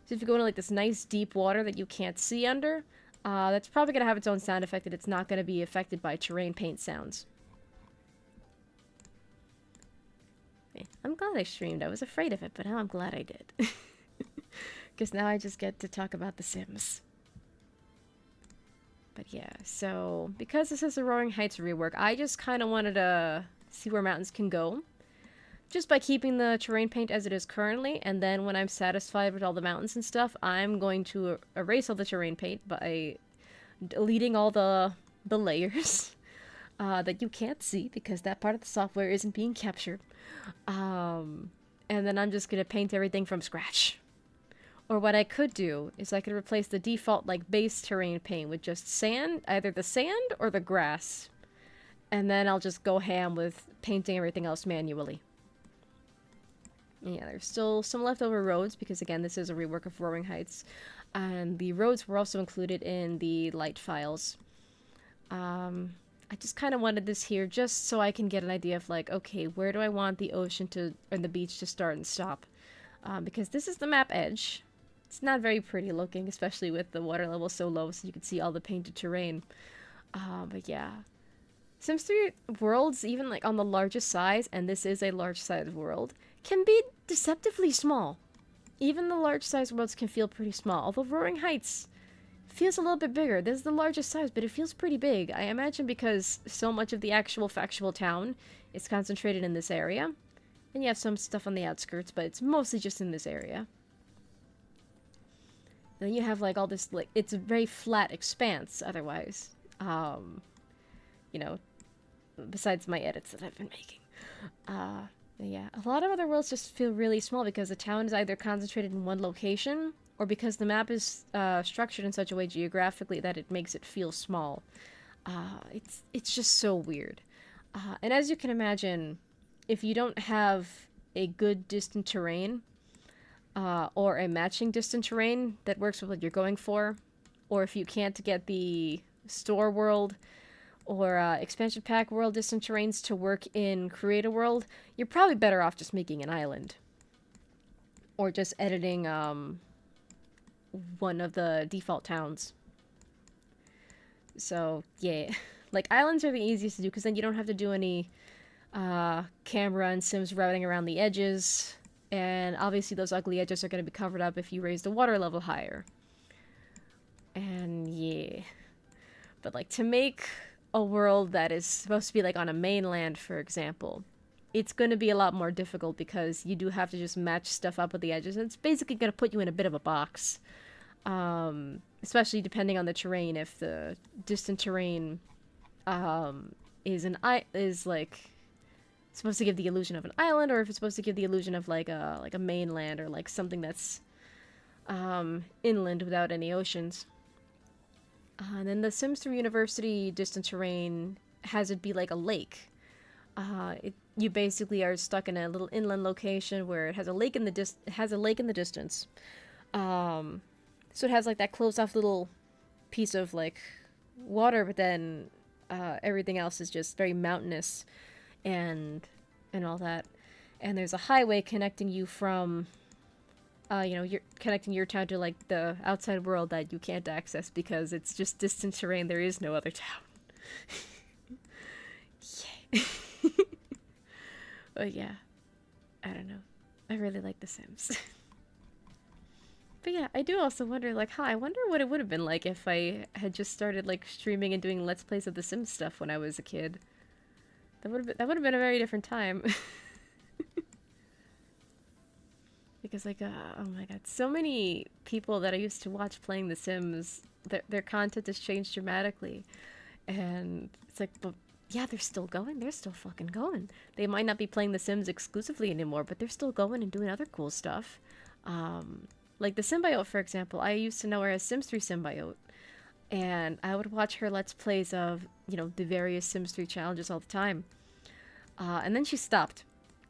So if you go into like this nice deep water that you can't see under, that's probably gonna have its own sound effect, that it's not gonna be affected by terrain paint sounds. I'm glad I streamed. I was afraid of it, but now I'm glad I did. Because now I just get to talk about The Sims. But yeah, so because this is a Roaring Heights rework, I just kind of wanted to see where mountains can go. Just by keeping the terrain paint as it is currently, and then when I'm satisfied with all the mountains and stuff, I'm going to erase all the terrain paint by deleting all the layers that you can't see because that part of the software isn't being captured. And then I'm just going to paint everything from scratch. Or what I could do is I could replace the default like base terrain paint with just sand, either the sand or the grass. And then I'll just go ham with painting everything else manually. Yeah, there's still some leftover roads because, again, this is a rework of Roaring Heights. And the roads were also included in the light files. I just kind of wanted this here just so I can get an idea of, like, okay, where do I want the ocean to, or the beach to start and stop? Because this is the map edge. It's not very pretty looking, especially with the water level so low so you can see all the painted terrain. But yeah. Sims 3 worlds, even like on the largest size, and this is a large size world, can be deceptively small. Even the large size worlds can feel pretty small, although Roaring Heights feels a little bit bigger. This is the largest size, but it feels pretty big. I imagine because so much of the actual factual town is concentrated in this area. And you have some stuff on the outskirts, but it's mostly just in this area. Then you have like all this, like, it's a very flat expanse otherwise. You know, besides my edits that I've been making. Yeah, a lot of other worlds just feel really small because the town is either concentrated in one location or because the map is structured in such a way geographically that it makes it feel small. It's just so weird. And as you can imagine, if you don't have a good distant terrain, or a matching distant terrain that works with what you're going for, or if you can't get the store world or expansion pack world distant terrains to work in Create a World, you're probably better off just making an island. Or just editing one of the default towns. So, yeah. Like, islands are the easiest to do because then you don't have to do any camera and Sims routing around the edges. And obviously those ugly edges are going to be covered up if you raise the water level higher. And yeah. But like, to make a world that is supposed to be like on a mainland, for example, it's going to be a lot more difficult because you do have to just match stuff up with the edges. And it's basically going to put you in a bit of a box, especially depending on the terrain. If the distant terrain is like supposed to give the illusion of an island, or if it's supposed to give the illusion of like a mainland, or like something that's inland without any oceans. And then the Sims 3 University distant terrain has it be like a lake. You basically are stuck in a little inland location where it has a lake in the distance. So it has like that closed off little piece of like water, but then everything else is just very mountainous and all that. And there's a highway connecting you from you're connecting your town to like the outside world that you can't access because it's just distant terrain. There is no other town. Yeah. But yeah, I don't know. I really like The Sims. But yeah, I do also wonder, like, I wonder what it would have been like if I had just started like streaming and doing Let's Plays of The Sims stuff when I was a kid. That would have been a very different time. Because like, oh my god, so many people that I used to watch playing The Sims, their content has changed dramatically. And it's like, but yeah, they're still going. They're still fucking going. They might not be playing The Sims exclusively anymore, but they're still going and doing other cool stuff. Like the Symbiote, for example. I used to know her as Sims 3 Symbiote. And I would watch her Let's Plays of, the various Sims 3 challenges all the time. And then she stopped.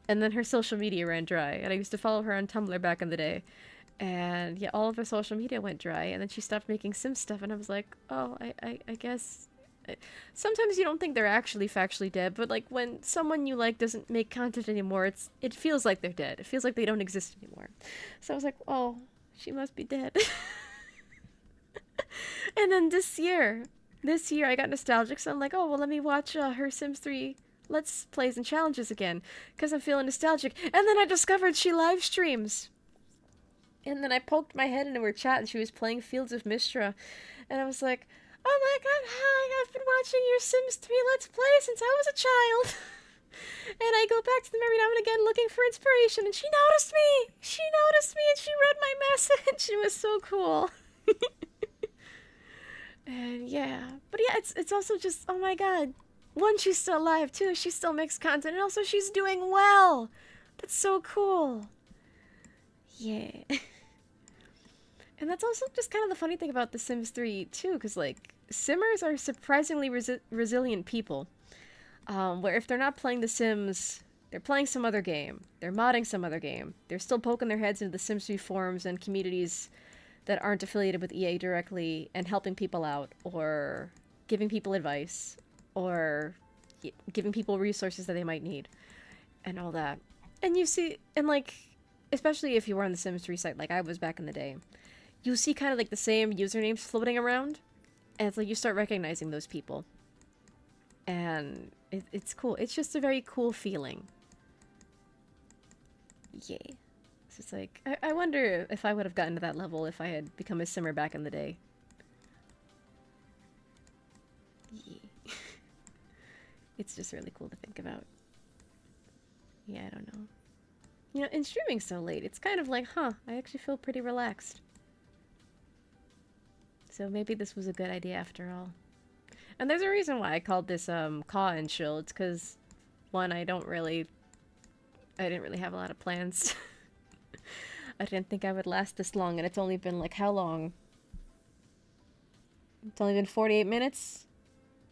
And then her social media ran dry. And I used to follow her on Tumblr back in the day. And yeah, all of her social media went dry. And then she stopped making Sims stuff. And I was like, oh, I guess... Sometimes you don't think they're actually factually dead. But like when someone you like doesn't make content anymore, it feels like they're dead. It feels like they don't exist anymore. So I was like, oh, she must be dead. And then this year I got nostalgic. So I'm like, oh, well, let me watch her Sims 3 Let's Plays and challenges again, because I'm feeling nostalgic. And then I discovered she live streams. And then I poked my head into her chat and she was playing Fields of Mistra. And I was like, oh my god, hi, I've been watching your Sims 3 Let's Play since I was a child. And I go back to them every now and again looking for inspiration. And she noticed me. She noticed me and she read my message. It was so cool. And yeah. But yeah, it's also just, oh my god. One, she's still alive. Two, she still makes content. And also she's doing well. That's so cool. Yeah. And that's also just kind of the funny thing about The Sims 3, too. Because, like, Simmers are surprisingly resilient people. Where if they're not playing The Sims, they're playing some other game. They're modding some other game. They're still poking their heads into the Sims 3 forums and communities that aren't affiliated with EA directly and helping people out. Or giving people advice. Or giving people resources that they might need. And all that. And you see, and like, especially if you were on the Sims 3 site like I was back in the day, you see kind of like the same usernames floating around. And it's like you start recognizing those people. And it's cool. It's just a very cool feeling. Yeah. So it's like, I wonder if I would have gotten to that level if I had become a simmer back in the day. Yeah. It's just really cool to think about. Yeah, I don't know. In streaming so late, it's kind of like, I actually feel pretty relaxed. So maybe this was a good idea after all. And there's a reason why I called this, CAW and chill. It's because, one, I didn't really have a lot of plans. I didn't think I would last this long, and it's only been, like, how long? It's only been 48 minutes,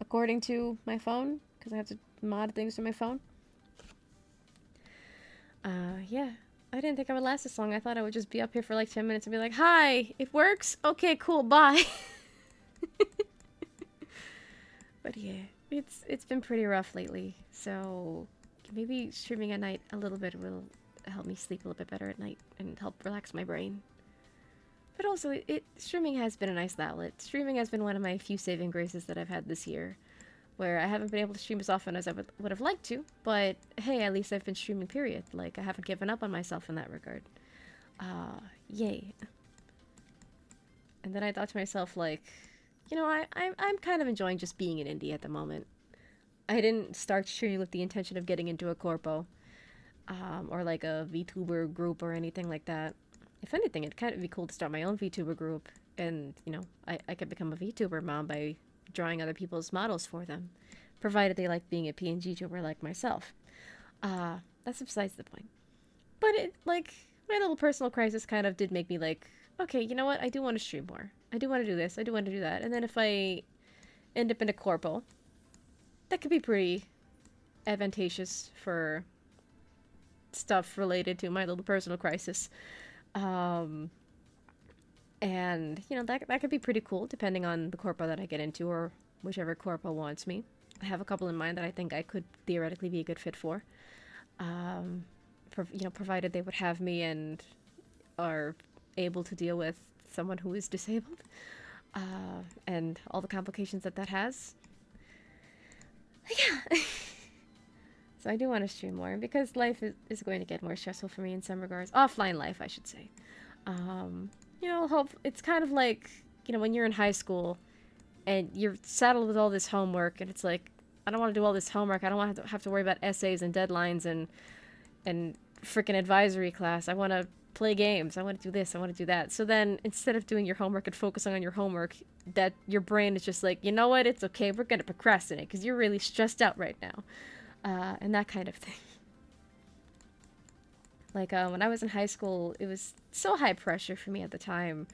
according to my phone, because I have to mod things to my phone. Yeah. I didn't think I would last this long. I thought I would just be up here for like 10 minutes and be like, hi, it works? Okay, cool, bye. But yeah, it's been pretty rough lately. So maybe streaming at night a little bit will help me sleep a little bit better at night and help relax my brain. But also, streaming has been a nice outlet. Streaming has been one of my few saving graces that I've had this year, where I haven't been able to stream as often as I would have liked to, but hey, at least I've been streaming, period. Like, I haven't given up on myself in that regard. Yay. And then I thought to myself, like, I'm kind of enjoying just being in indie at the moment. I didn't start streaming with the intention of getting into a corpo, or like a VTuber group or anything like that. If anything, it'd kind of be cool to start my own VTuber group, and I could become a VTuber mom by drawing other people's models for them, provided they like being a PNG tuber like myself. That's besides the point. But it, like, my little personal crisis kind of did make me like, okay, you know what? I do want to stream more. I do want to do this. I do want to do that. And then if I end up in a corpo, that could be pretty advantageous for stuff related to my little personal crisis. Um, and, that could be pretty cool depending on the corpo that I get into or whichever corpo wants me. I have a couple in mind that I think I could theoretically be a good fit for. Provided they would have me and are able to deal with someone who is disabled, and all the complications that has. Yeah. So I do want to stream more because life is going to get more stressful for me in some regards. Offline life, I should say. Hope it's kind of like, when you're in high school and you're saddled with all this homework and it's like, I don't want to do all this homework. I don't want to have to worry about essays and deadlines and freaking advisory class. I want to play games. I want to do this. I want to do that. So then instead of doing your homework and focusing on your homework, that your brain is just like, you know what? It's okay. We're going to procrastinate because you're really stressed out right now. And that kind of thing. Like, when I was in high school, it was so high pressure for me at the time.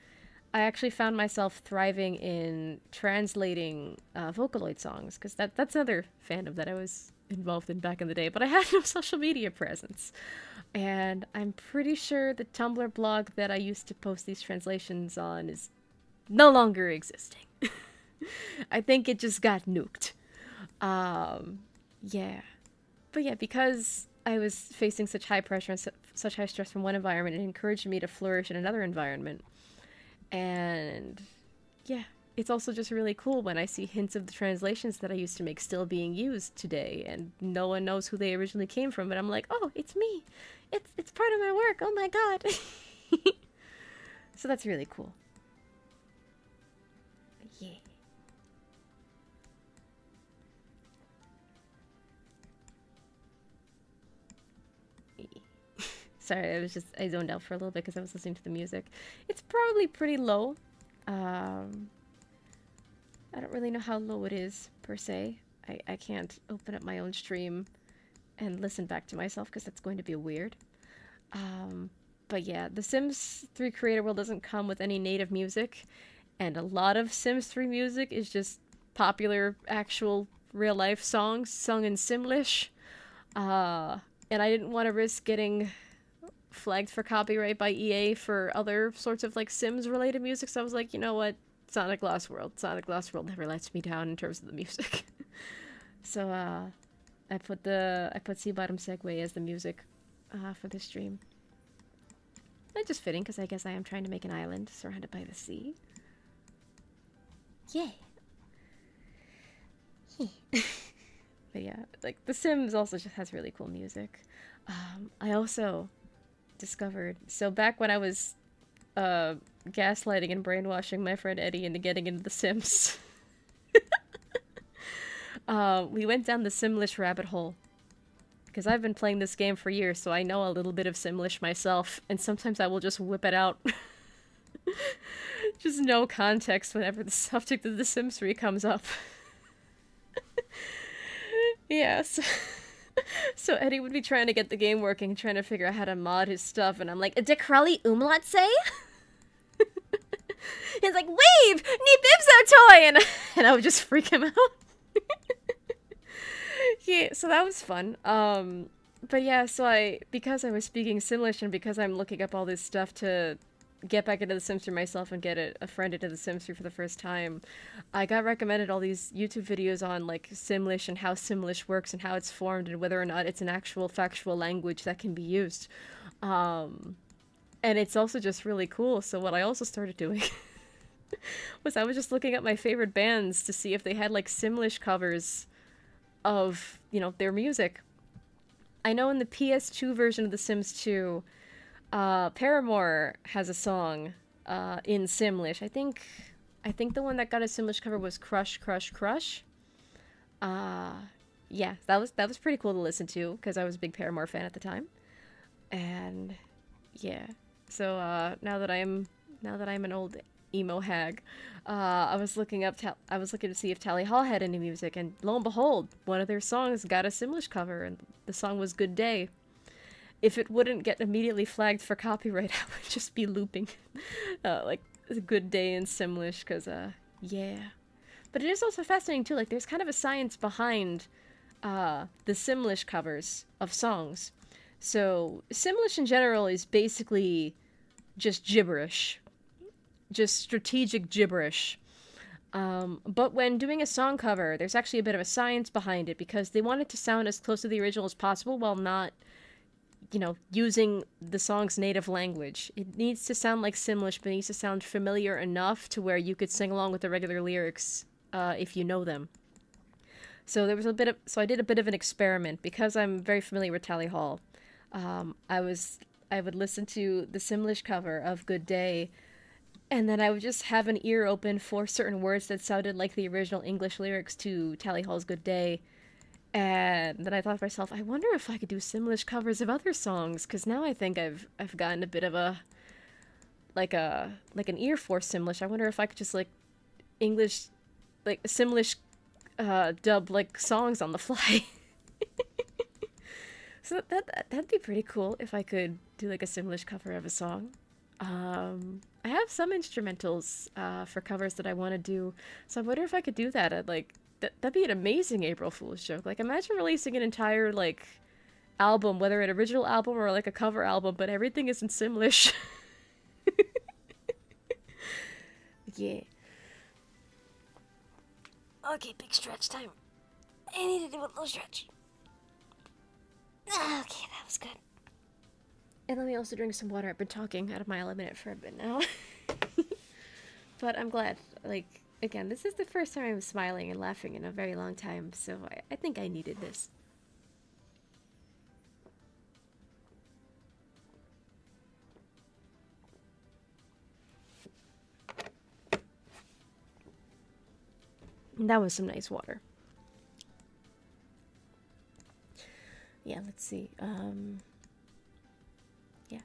I actually found myself thriving in translating Vocaloid songs, because that's another fandom that I was involved in back in the day, but I had no social media presence. And I'm pretty sure the Tumblr blog that I used to post these translations on is no longer existing. I think it just got nuked. Yeah. But yeah, because I was facing such high pressure and such high stress from one environment, it encouraged me to flourish in another environment. And yeah, it's also just really cool when I see hints of the translations that I used to make still being used today, and no one knows who they originally came from, but I'm like, oh, it's me. It's part of my work. Oh my god. So that's really cool. Yeah. Sorry, I zoned out for a little bit because I was listening to the music. It's probably pretty low. I don't really know how low it is, per se. I can't open up my own stream and listen back to myself because that's going to be weird. But yeah, the Sims 3 Creator World doesn't come with any native music, and a lot of Sims 3 music is just popular, actual, real-life songs sung in Simlish. And I didn't want to risk getting flagged for copyright by EA for other sorts of, like, Sims-related music, so I was like, you know what? Sonic Lost World never lets me down in terms of the music. So, I put Sea Bottom Segway as the music for the stream. That's just fitting, because I guess I am trying to make an island surrounded by the sea. Yeah. But yeah, like, The Sims also just has really cool music. I also discovered, so back when I was gaslighting and brainwashing my friend Eddie into getting into The Sims, we went down the Simlish rabbit hole. Because I've been playing this game for years, so I know a little bit of Simlish myself, and sometimes I will just whip it out. Just no context whenever the subject of The Sims 3 comes up. Yes. So Eddie would be trying to get the game working, trying to figure out how to mod his stuff, and I'm like, "De Crowley umlaut say?" He's like, "Weave! Nee Bibso toy!" And I would just freak him out. Yeah, so that was fun. But yeah, so because I was speaking Simlish and because I'm looking up all this stuff to get back into The Sims 3 myself and get a friend into The Sims 3 for the first time, I got recommended all these YouTube videos on, like, Simlish and how Simlish works and how it's formed and whether or not it's an actual factual language that can be used. And it's also just really cool. So what I also started doing was I was just looking at my favorite bands to see if they had, like, Simlish covers of, their music. I know in the PS2 version of The Sims 2, Paramore has a song in Simlish. I think the one that got a Simlish cover was Crush, Crush, Crush. yeah, that was pretty cool to listen to because I was a big Paramore fan at the time. And yeah, so now that I'm an old emo hag, I was looking to see if Tally Hall had any music, and lo and behold, one of their songs got a Simlish cover, and the song was "Good Day." If it wouldn't get immediately flagged for copyright, I would just be looping, like "Good Day" in Simlish, because yeah. But it is also fascinating too. Like, there's kind of a science behind the Simlish covers of songs. So Simlish in general is basically just gibberish, just strategic gibberish. But when doing a song cover, there's actually a bit of a science behind it because they want it to sound as close to the original as possible while not, using the song's native language. It needs to sound like Simlish, but it needs to sound familiar enough to where you could sing along with the regular lyrics if you know them. So I did a bit of an experiment because I'm very familiar with Tally Hall. I would listen to the Simlish cover of "Good Day," and then I would just have an ear open for certain words that sounded like the original English lyrics to Tally Hall's "Good Day." And then I thought to myself, I wonder if I could do Simlish covers of other songs, because now I think I've gotten a bit of a like an ear for Simlish. I wonder if I could just like English like Simlish dub like songs on the fly. So that'd be pretty cool if I could do like a Simlish cover of a song. I have some instrumentals for covers that I want to do, so I wonder if I could do that. That'd be an amazing April Fool's joke. Like, imagine releasing an entire like album, whether an original album or like a cover album, but everything is in Simlish. Yeah. Okay, big stretch time. I need to do a little stretch. Okay, that was good. And let me also drink some water. I've been talking out of my element for a bit now. But I'm glad. Like, again, this is the first time I'm smiling and laughing in a very long time, so I think I needed this. And that was some nice water. Yeah, let's see. Yeah.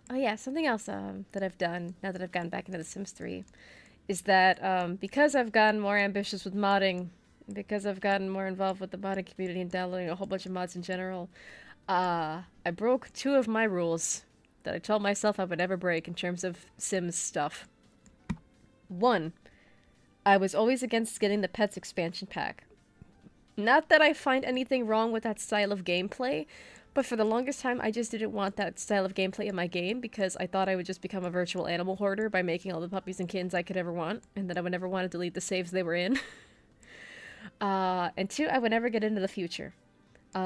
Oh yeah, something else that I've done now that I've gotten back into The Sims 3 is that because I've gotten more ambitious with modding, because I've gotten more involved with the modding community and downloading a whole bunch of mods in general, I broke two of my rules that I told myself I would never break in terms of Sims stuff. One, I was always against getting the Pets expansion pack. Not that I find anything wrong with that style of gameplay, but for the longest time, I just didn't want that style of gameplay in my game because I thought I would just become a virtual animal hoarder by making all the puppies and kittens I could ever want, and that I would never want to delete the saves they were in. And two, I would never get into the future.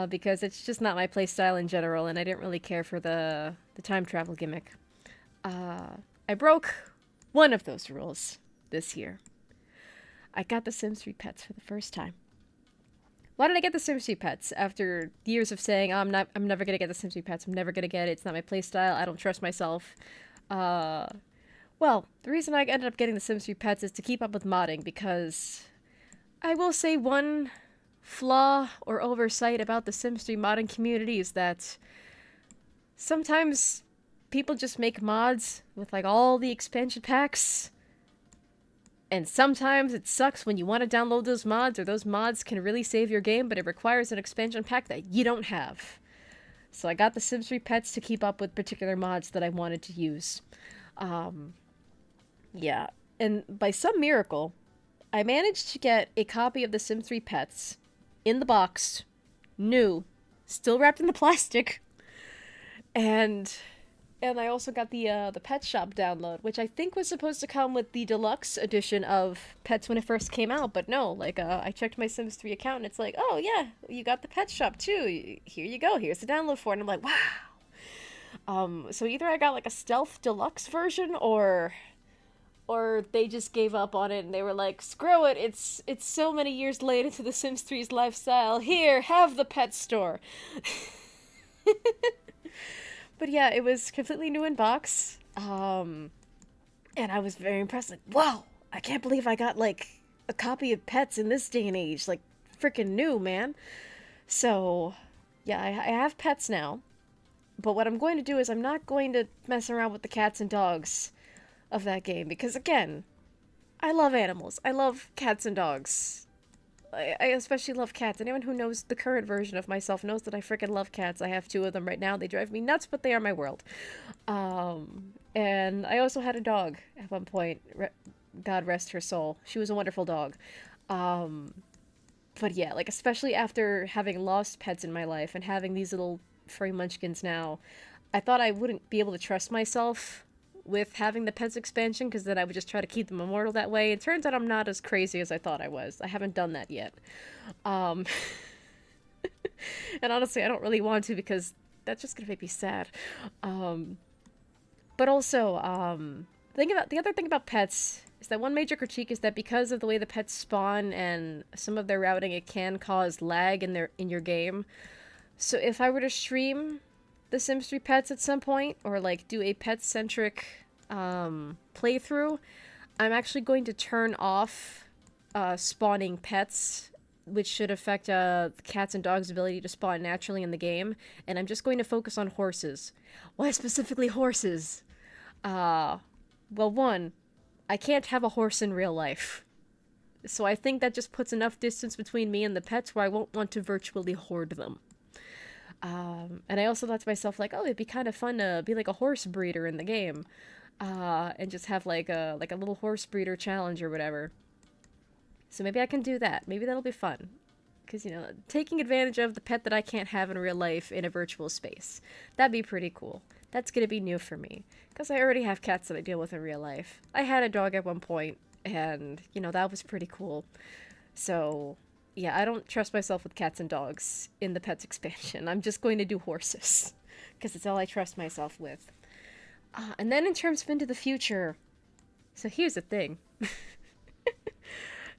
Because it's just not my playstyle in general, and I didn't really care for the time travel gimmick. I broke one of those rules this year. I got the Sims 3 pets for the first time. Why did I get the Sims 3 pets? After years of saying, oh, I'm never gonna get the Sims 3 pets, I'm never gonna get it, it's not my playstyle, I don't trust myself. Well, the reason I ended up getting the Sims 3 pets is to keep up with modding, because I will say one flaw or oversight about the Sims 3 modding community is that sometimes people just make mods with like all the expansion packs, and sometimes it sucks when you want to download those mods, or those mods can really save your game, but it requires an expansion pack that you don't have. So I got the Sims 3 pets to keep up with particular mods that I wanted to use. Yeah, and by some miracle, I managed to get a copy of the Sims 3 pets in the box, new, still wrapped in the plastic, and I also got the Pet Shop download, which I think was supposed to come with the deluxe edition of Pets when it first came out, but no, like, I checked my Sims 3 account, and it's like, oh yeah, you got the Pet Shop too, here you go, here's the download for it, and I'm like, wow! So either I got like a stealth deluxe version, or they just gave up on it and they were like, screw it, it's so many years late into the Sims 3's lifestyle, here, have the pet store. But yeah, it was completely new in box, and I was very impressed, like, wow, I can't believe I got like a copy of Pets in this day and age, like, freaking new, man. So, yeah, I have pets now. But what I'm going to do is I'm not going to mess around with the cats and dogs of that game because, again, I love animals. I love cats and dogs. I especially love cats. Anyone who knows the current version of myself knows that I freaking love cats. I have two of them right now. They drive me nuts, but they are my world. And I also had a dog at one point. God rest her soul. She was a wonderful dog. Um, but yeah, like especially after having lost pets in my life and having these little furry munchkins now, I thought I wouldn't be able to trust myself with having the pets expansion because then I would just try to keep them immortal that way. It turns out I'm not as crazy as I thought I was. I haven't done that yet. Um, and honestly, I don't really want to because that's just gonna make me sad. Um, but also, the other thing about pets is that one major critique is that because of the way the pets spawn and some of their routing, it can cause lag in your game. So if I were to stream The Sims 3 Pets at some point, or like do a pet centric playthrough, I'm actually going to turn off spawning pets, which should affect cats and dogs' ability to spawn naturally in the game, and I'm just going to focus on horses. Why specifically horses? Well, one, I can't have a horse in real life. So I think that just puts enough distance between me and the pets where I won't want to virtually hoard them. And I also thought to myself, like, oh, it'd be kind of fun to be like a horse breeder in the game, and just have like a little horse breeder challenge or whatever. So maybe I can do that. Maybe that'll be fun, because taking advantage of the pet that I can't have in real life in a virtual space, that'd be pretty cool. That's gonna be new for me, because I already have cats that I deal with in real life. I had a dog at one point, and that was pretty cool. So yeah, I don't trust myself with cats and dogs in the pets expansion. I'm just going to do horses because it's all I trust myself with. And then in terms of into the future, so here's the thing.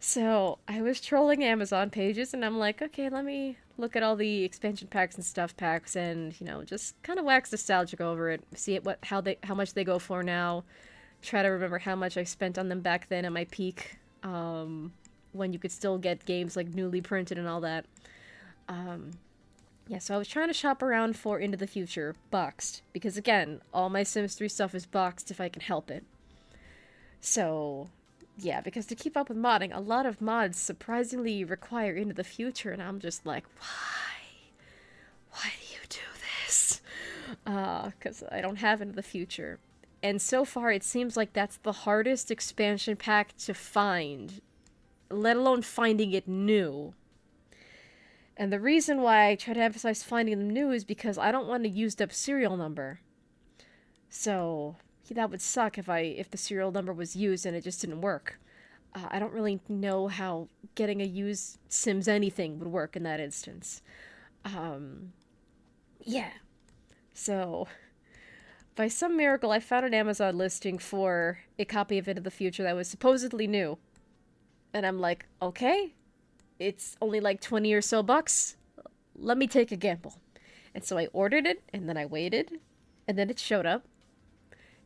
So I was trolling Amazon pages and I'm like, okay, let me look at all the expansion packs and stuff packs and just kind of wax nostalgic over it, see how much they go for now, try to remember how much I spent on them back then at my peak. When you could still get games like newly printed and all that. Yeah, so I was trying to shop around for Into the Future, boxed, because again, all my Sims 3 stuff is boxed if I can help it. So, yeah, because to keep up with modding, a lot of mods surprisingly require Into the Future, and I'm just like, why? Why do you do this? Because I don't have Into the Future. And so far, it seems like that's the hardest expansion pack to find, let alone finding it new. And the reason why I try to emphasize finding them new is because I don't want a used up serial number. So that would suck if the serial number was used and it just didn't work. I don't really know how getting a used Sims anything would work in that instance. Yeah. So by some miracle, I found an Amazon listing for a copy of Into the Future that was supposedly new. And I'm like, okay, it's only like 20 or so bucks. Let me take a gamble. And so I ordered it, and then I waited, and then it showed up.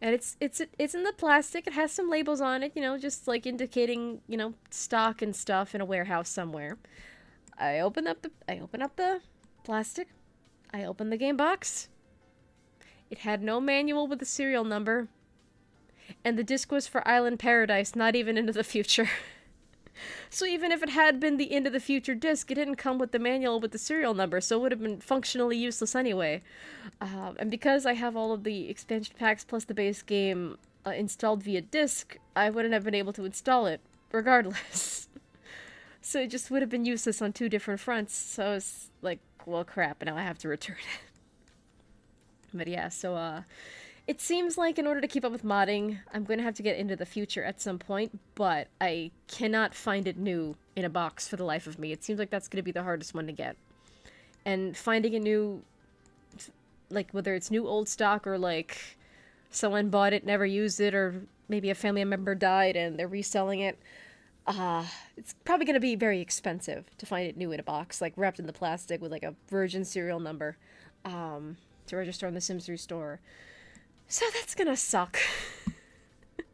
And it's in the plastic. It has some labels on it, just like indicating, stock and stuff in a warehouse somewhere. I open up the plastic. I open the game box. It had no manual with the serial number. And the disc was for Island Paradise, not even Into the Future. So even if it had been the Into the Future disc, it didn't come with the manual with the serial number, so it would have been functionally useless anyway. And because I have all of the expansion packs plus the base game installed via disc, I wouldn't have been able to install it, regardless. So it just would have been useless on two different fronts, so it's like, well, crap, now I have to return it. But yeah, so, it seems like in order to keep up with modding, I'm going to have to get Into the Future at some point, but I cannot find it new in a box for the life of me. It seems like that's going to be the hardest one to get. And finding a new, like, whether it's new old stock or, like, someone bought it, never used it, or maybe a family member died and they're reselling it, it's probably going to be very expensive to find it new in a box, like, wrapped in the plastic with, like, a virgin serial number, to register on the Sims 3 store. So that's gonna suck. And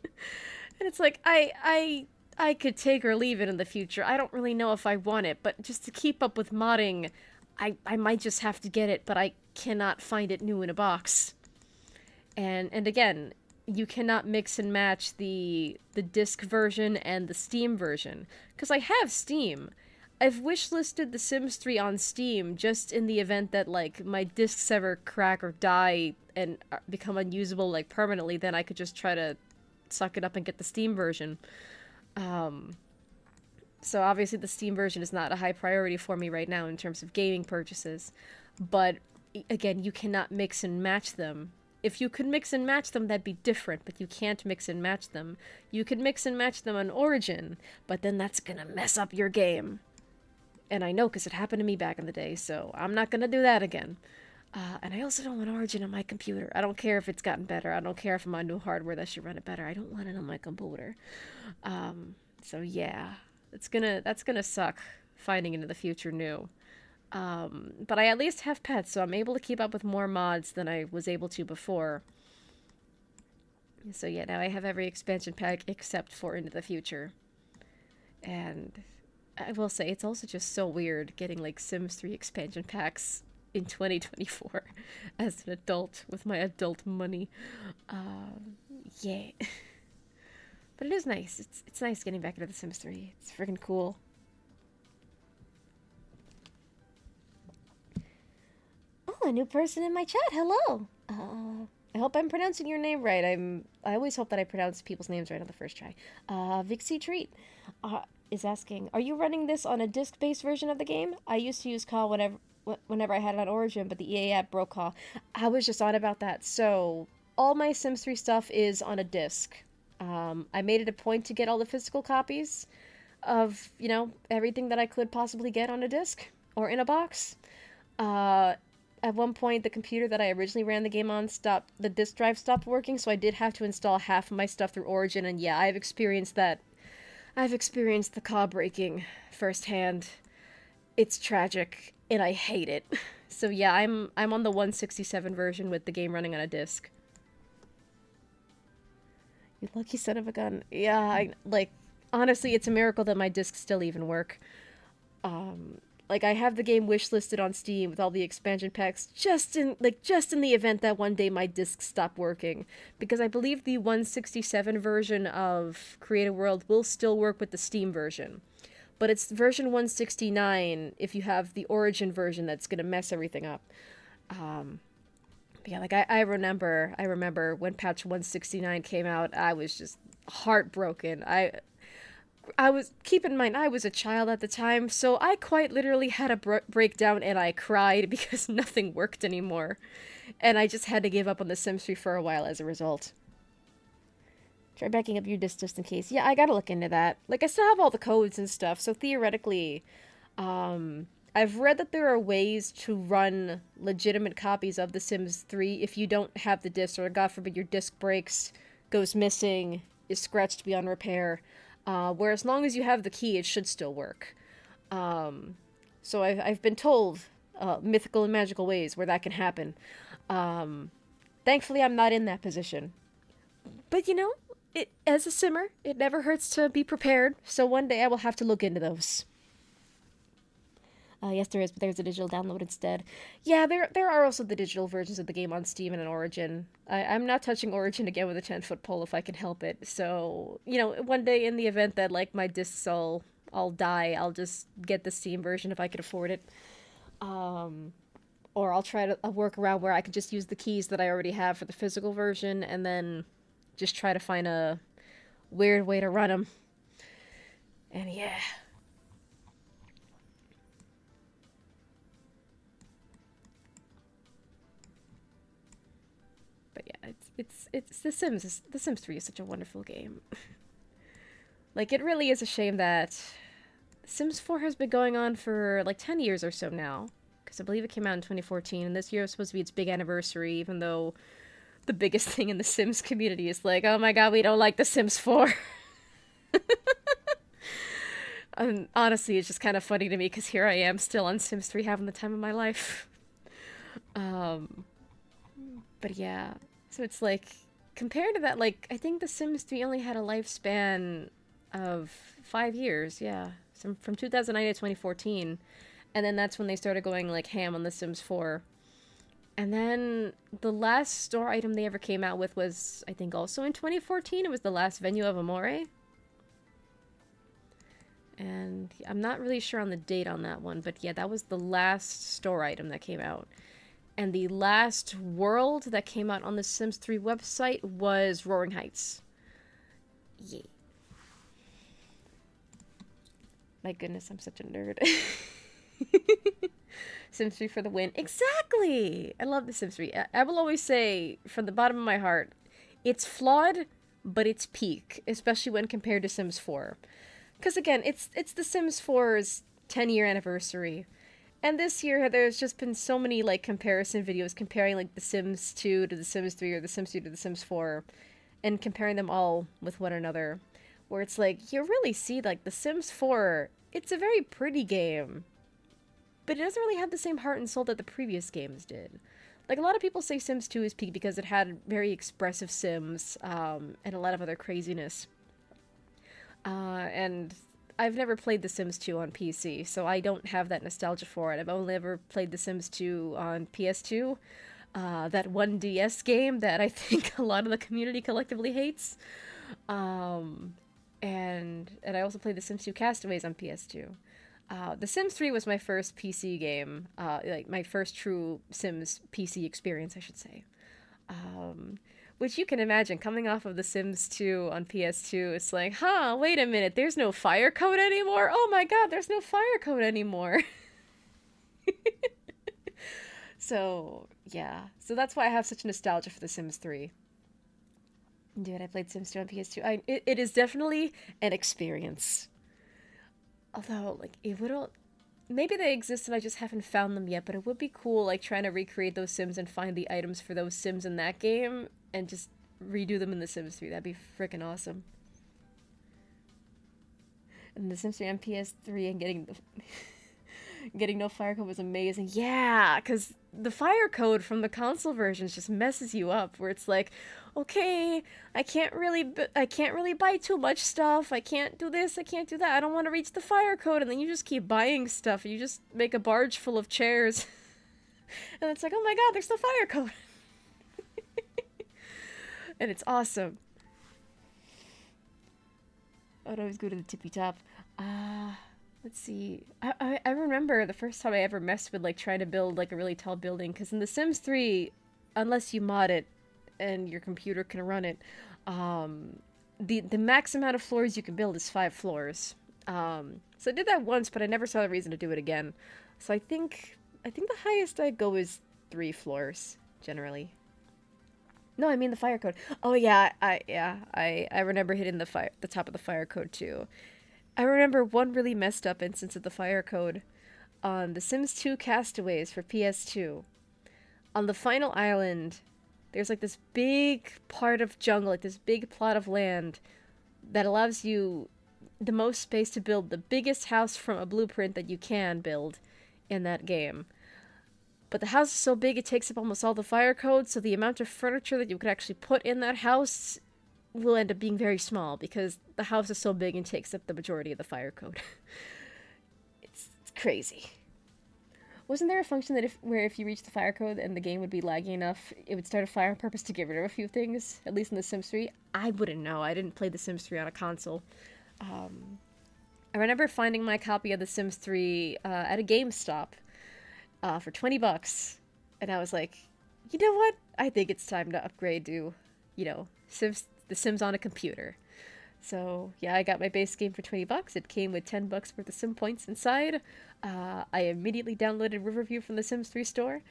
it's like, I could take or leave it in the future. I don't really know if I want it, but just to keep up with modding, I might just have to get it, but I cannot find it new in a box. And again, you cannot mix and match the disc version and the Steam version, because I have Steam. I've wishlisted The Sims 3 on Steam just in the event that like my discs ever crack or die and become unusable like permanently, then I could just try to suck it up and get the Steam version. So obviously the Steam version is not a high priority for me right now in terms of gaming purchases. But again, you cannot mix and match them. If you could mix and match them, that'd be different, but you can't mix and match them. You could mix and match them on Origin, but then that's gonna mess up your game. And I know because it happened to me back in the day, so I'm not gonna do that again. And I also don't want Origin on my computer. I don't care if it's gotten better. I don't care if I'm on new hardware that should run it better. I don't want it on my computer. So yeah, that's gonna suck finding into the future new. But I at least have pets, so I'm able to keep up with more mods than I was able to before. So yeah, now I have every expansion pack except for Into the Future. And I will say, it's also just so weird getting like Sims 3 expansion packs in 2024 as an adult with my adult money. Yeah. But it is nice. It's nice getting back into The Sims 3. It's freaking cool. Oh, a new person in my chat. Hello. I hope I'm pronouncing your name right. I always hope that I pronounce people's names right on the first try. Vixie Treat is asking, are you running this on a disc-based version of the game? I used to use CAW whenever I had it on Origin, but the EA app broke CAW. I was just on about that. So all my Sims 3 stuff is on a disc. I made it a point to get all the physical copies of, you know, everything that I could possibly get on a disc or in a box. At one point, the computer that I originally ran the game on the disk drive stopped working, so I did have to install half of my stuff through Origin, and yeah, I've experienced that. I've experienced the CAW breaking firsthand. It's tragic, and I hate it. So yeah, I'm on the 167 version with the game running on a disc. You lucky son of a gun. Yeah, honestly, it's a miracle that my discs still even work. Like, I have the game wishlisted on Steam with all the expansion packs just in the event that one day my discs stop working. Because I believe the 167 version of Create a World will still work with the Steam version. But it's version 169 if you have the Origin version that's gonna mess everything up. Yeah, like, I remember when patch 169 came out, I was just heartbroken. I was, keep in mind, I was a child at the time, so I quite literally had a breakdown and I cried because nothing worked anymore. And I just had to give up on The Sims 3 for a while as a result. Try backing up your disk just in case. Yeah, I gotta look into that. Like, I still have all the codes and stuff, so theoretically, I've read that there are ways to run legitimate copies of The Sims 3 if you don't have the disc, or God forbid your disc breaks, goes missing, is scratched beyond repair. Where as long as you have the key, it should still work. So I've been told mythical and magical ways where that can happen. Thankfully, I'm not in that position. But, you know, as a simmer, it never hurts to be prepared, so one day I will have to look into those. Yes, there is, but there's a digital download instead. Yeah, there are also the digital versions of the game on Steam and on Origin. I'm not touching Origin again with a 10-foot pole if I can help it. So, you know, one day in the event that, like, my discs all die, I'll just get the Steam version if I can afford it. Or I'll try to work around where I can just use the keys that I already have for the physical version, and then just try to find a weird way to run them. And yeah. But yeah, it's The Sims. The Sims 3 is such a wonderful game. Like, it really is a shame that Sims 4 has been going on for like 10 years or so now. Because I believe it came out in 2014, and this year was supposed to be its big anniversary, even though the biggest thing in the Sims community is like, oh my god, we don't like The Sims 4. And honestly, it's just kind of funny to me, because here I am still on Sims 3 having the time of my life. But yeah, so it's like, compared to that, like, I think The Sims 3 only had a lifespan of 5 years, yeah. So from 2009 to 2014. And then that's when they started going like ham on The Sims 4. And then the last store item they ever came out with was, I think, also in 2014. It was the last Venue of Amore. And I'm not really sure on the date on that one, but yeah, that was the last store item that came out. And the last world that came out on the Sims 3 website was Roaring Heights. Yeah. My goodness, I'm such a nerd. Sims 3 for the win. Exactly! I love the Sims 3. I will always say, from the bottom of my heart, it's flawed, but it's peak, especially when compared to Sims 4. Because again, it's the Sims 4's 10-year anniversary. And this year, there's just been so many, like, comparison videos comparing, like, the Sims 2 to the Sims 3 or the Sims 2 to the Sims 4, and comparing them all with one another. Where it's like, you really see, like, the Sims 4, it's a very pretty game, but it doesn't really have the same heart and soul that the previous games did. Like, a lot of people say Sims 2 is peak because it had very expressive Sims, and a lot of other craziness. And I've never played The Sims 2 on PC, so I don't have that nostalgia for it. I've only ever played The Sims 2 on PS2, that one DS game that I think a lot of the community collectively hates. And I also played The Sims 2 Castaways on PS2. The Sims 3 was my first PC game, like my first true Sims PC experience, I should say. Which you can imagine, coming off of The Sims 2 on PS2, it's like, huh, wait a minute, there's no fire code anymore? Oh my god, there's no fire code anymore. So, yeah. So that's why I have such nostalgia for The Sims 3. Dude, I played Sims 2 on PS2. It is definitely an experience. Although, like, it would all... Maybe they exist and I just haven't found them yet, but it would be cool, like, trying to recreate those Sims and find the items for those Sims in that game and just redo them in The Sims 3. That'd be freaking awesome. And The Sims 3 on PS3 and getting no fire code was amazing. Yeah, because the fire code from the console versions just messes you up, where it's like, okay, I can't really buy too much stuff. I can't do this. I can't do that. I don't want to reach the fire code, and then you just keep buying stuff. You just make a barge full of chairs, and it's like, oh my god, there's no fire code, and it's awesome. I'd always go to the tippy top. Let's see. I remember the first time I ever messed with, like, trying to build, like, a really tall building, because in The Sims 3, unless you mod it and your computer can run it, the max amount of floors you can build is 5 floors. So I did that once, but I never saw a reason to do it again. So I think the highest I go is 3 floors, generally. No, I mean the fire code. Oh yeah, I remember hitting the top of the fire code too. I remember one really messed up instance of the fire code on The Sims 2 Castaways for PS2. On the final island, there's like this big part of jungle, like this big plot of land that allows you the most space to build the biggest house from a blueprint that you can build in that game. But the house is so big it takes up almost all the fire code, so the amount of furniture that you could actually put in that house will end up being very small because the house is so big and takes up the majority of the fire code. It's crazy. Wasn't there a function that where if you reach the fire code and the game would be laggy enough, it would start a fire on purpose to get rid of a few things? At least in The Sims 3? I wouldn't know. I didn't play The Sims 3 on a console. I remember finding my copy of The Sims 3 at a GameStop for $20. And I was like, you know what? I think it's time to upgrade to, you know, The Sims on a computer. So, yeah, I got my base game for $20. It came with $10 worth of sim points inside. I immediately downloaded Riverview from the Sims 3 store.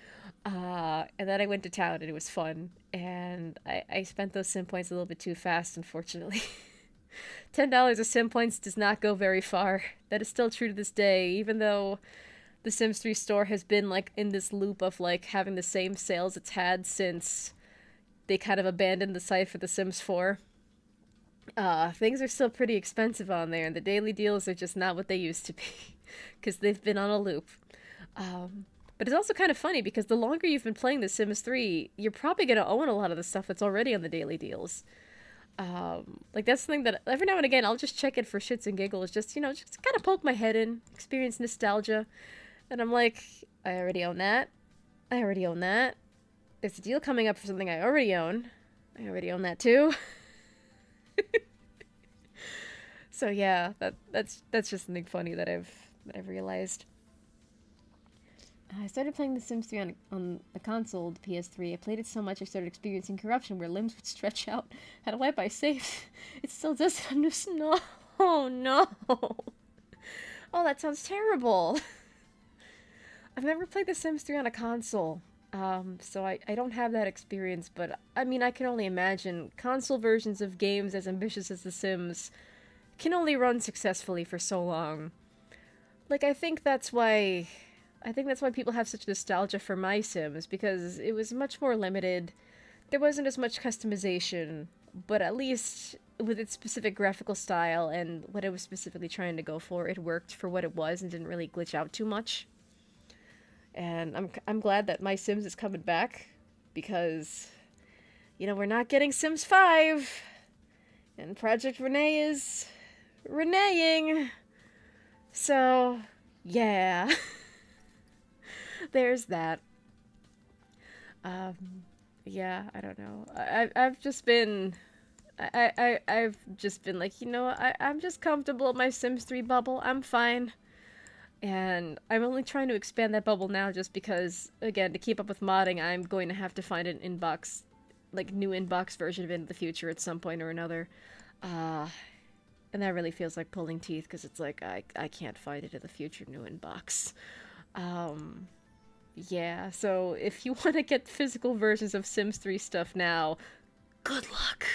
And then I went to town, and it was fun. And I spent those sim points a little bit too fast, unfortunately. $10 of sim points does not go very far. That is still true to this day, even though the Sims 3 store has been, like, in this loop of, like, having the same sales it's had since they kind of abandoned the site for The Sims 4. Things are still pretty expensive on there, and the daily deals are just not what they used to be, because they've been on a loop. But it's also kind of funny, because the longer you've been playing The Sims 3, you're probably going to own a lot of the stuff that's already on the daily deals. Like, that's something that every now and again I'll just check it for shits and giggles, just, you know, just kind of poke my head in, experience nostalgia. And I'm like, I already own that. I already own that. There's a deal coming up for something I already own. I already own that too. So yeah, that's just something funny that I've realized. I started playing The Sims 3 on the console, the PS3. I played it so much I started experiencing corruption where limbs would stretch out. How do I buy safe? It still does it. I'm just no. Oh no. Oh, that sounds terrible. I've never played The Sims 3 on a console. So I don't have that experience, but I mean, I can only imagine console versions of games as ambitious as The Sims can only run successfully for so long. Like, I think that's why people have such nostalgia for My Sims, because it was much more limited. There wasn't as much customization, but at least with its specific graphical style and what it was specifically trying to go for, it worked for what it was and didn't really glitch out too much. And I'm glad that My Sims is coming back, because we're not getting Sims 5, and Project Renee is reneging. So, yeah. There's that. Um, yeah, I don't know. I've just been I've just been like, I'm just comfortable in my Sims 3 bubble. I'm fine. And I'm only trying to expand that bubble now just because, again, to keep up with modding, I'm going to have to find an inbox, like, new inbox version of it in the future at some point or another. Uh, and that really feels like pulling teeth, because it's like, I can't find it in the future new inbox. Um, yeah, so if you want to get physical versions of Sims 3 stuff now, good luck!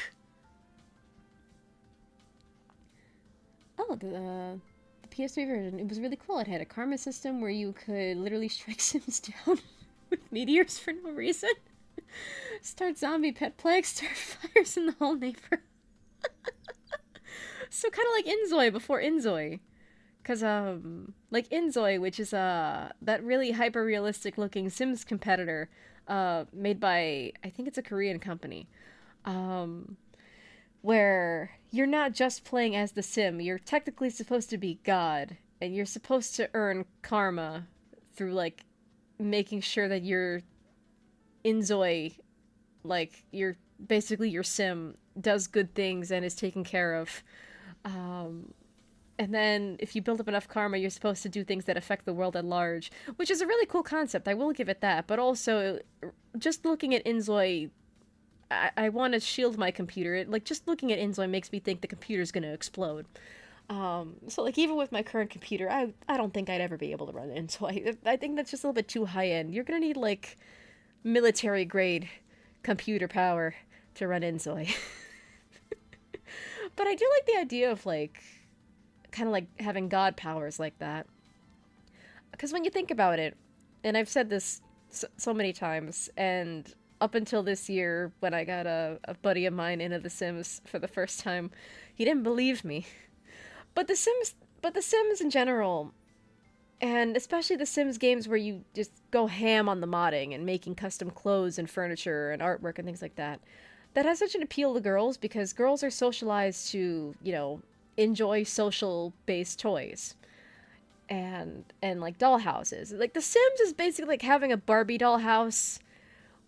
Oh, the PS3 version, it was really cool. It had a karma system where you could literally strike Sims down with meteors for no reason. Start zombie pet plagues, start fires in the whole neighborhood. So kind of like Inzoi before Inzoi. Because, like Inzoi, which is, that really hyper-realistic looking Sims competitor, made by, I think it's a Korean company, um, where you're not just playing as the Sim, you're technically supposed to be God, and you're supposed to earn karma through, like, making sure that your Inzoi, like, basically your Sim, does good things and is taken care of. Um, and then if you build up enough karma, you're supposed to do things that affect the world at large, which is a really cool concept. I will give it that. But also, just looking at Inzoi, I want to shield my computer. Like, just looking at Inzoi makes me think the computer's going to explode. So, like, even with my current computer, I don't think I'd ever be able to run Inzoi. I think that's just a little bit too high end. You're going to need, like, military grade computer power to run Inzoi. But I do like the idea of, like, kind of like having god powers like that. Because when you think about it, and I've said this so many times, and up until this year when I got a buddy of mine into The Sims for the first time, he didn't believe me. But the Sims in general, and especially the Sims games where you just go ham on the modding and making custom clothes and furniture and artwork and things like that, that has such an appeal to girls, because girls are socialized to, enjoy social based toys and like dollhouses. Like The Sims is basically like having a Barbie doll house,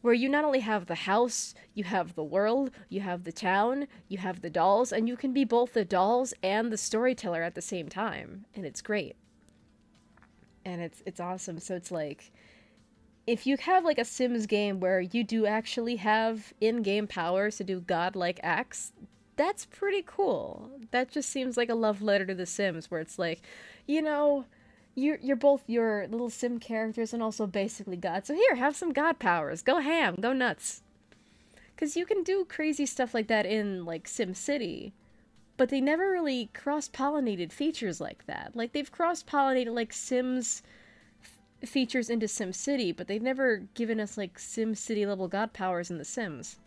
where you not only have the house, you have the world, you have the town, you have the dolls, and you can be both the dolls and the storyteller at the same time, and it's great. And it's awesome. So it's like, if you have like a Sims game where you do actually have in-game powers to do godlike acts, that's pretty cool. That just seems like a love letter to The Sims, where it's like, you're both your little Sim characters and also basically God. So here, have some God powers. Go ham, go nuts. Because you can do crazy stuff like that in like Sim City, but they never really cross-pollinated features like that. Like, they've cross-pollinated like Sims features into Sim City, but they've never given us like Sim City level God powers in The Sims.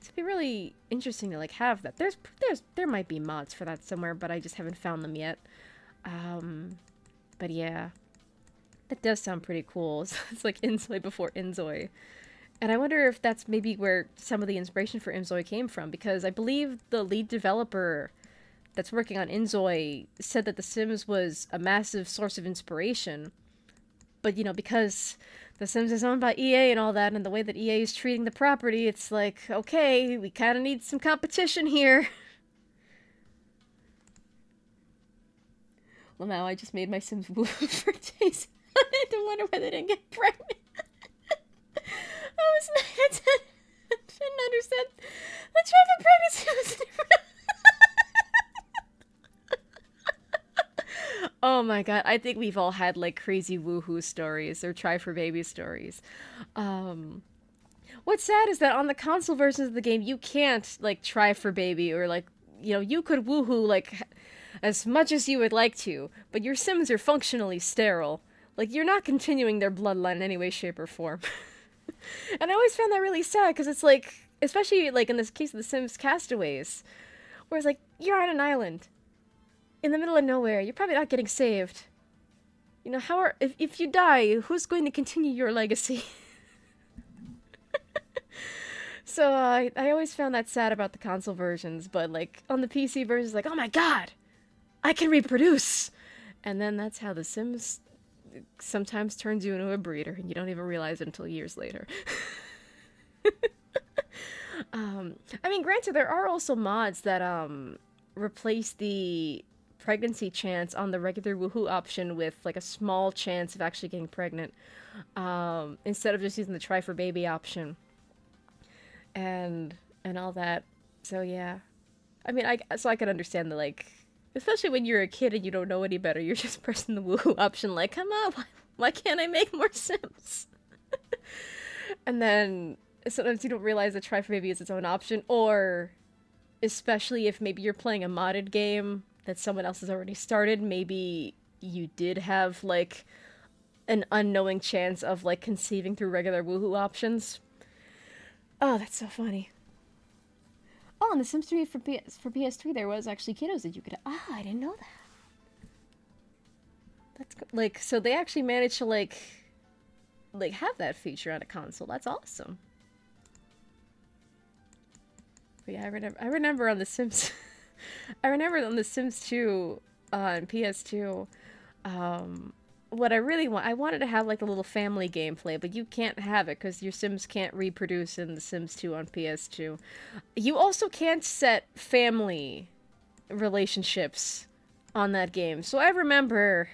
It'd be really interesting to like have that. There might be mods for that somewhere, but I just haven't found them yet. But yeah, that does sound pretty cool. It's like Inzoi before Inzoi. And I wonder if that's maybe where some of the inspiration for Inzoi came from, because I believe the lead developer that's working on Inzoi said that The Sims was a massive source of inspiration. But, you know, because The Sims is owned by EA and all that, and the way that EA is treating the property, it's like, okay, we kind of need some competition here. Well, now I just made my Sims woo for days. I had to wonder why they didn't get pregnant. I didn't understand. The try for pregnancy was different. Oh my god, I think we've all had like crazy woohoo stories or try for baby stories. What's sad is that on the console versions of the game, you can't like try for baby or like, you know, you could woohoo like as much as you would like to, but your Sims are functionally sterile. Like, you're not continuing their bloodline in any way, shape, or form. And I always found that really sad, because it's like, especially like in this case of the Sims Castaways, where it's like, you're on an island, in the middle of nowhere, you're probably not getting saved. You know, if you die, who's going to continue your legacy? So, I always found that sad about the console versions, but like, on the PC versions, like, oh my god! I can reproduce! And then that's how The Sims sometimes turns you into a breeder, and you don't even realize it until years later. I mean, granted, there are also mods that replace the pregnancy chance on the regular woohoo option with like a small chance of actually getting pregnant, instead of just using the try for baby option and all that. So yeah, I mean, I can understand the like, especially when you're a kid and you don't know any better, you're just pressing the woohoo option like, come on, why can't I make more Sims? And then sometimes you don't realize that try for baby is its own option, or especially if maybe you're playing a modded game that someone else has already started, maybe you did have like an unknowing chance of like conceiving through regular woohoo options. Oh, that's so funny. Oh, in The Sims 3 for PS3, there was actually kiddos that you could... Ah, I didn't know that. That's good. Like, so they actually managed to, like, have that feature on a console. That's awesome. But yeah, I remember on The Sims... I remember on The Sims 2 on PS2, what I really want... I wanted to have, like, a little family gameplay, but you can't have it because your Sims can't reproduce in The Sims 2 on PS2. You also can't set family relationships on that game. So I remember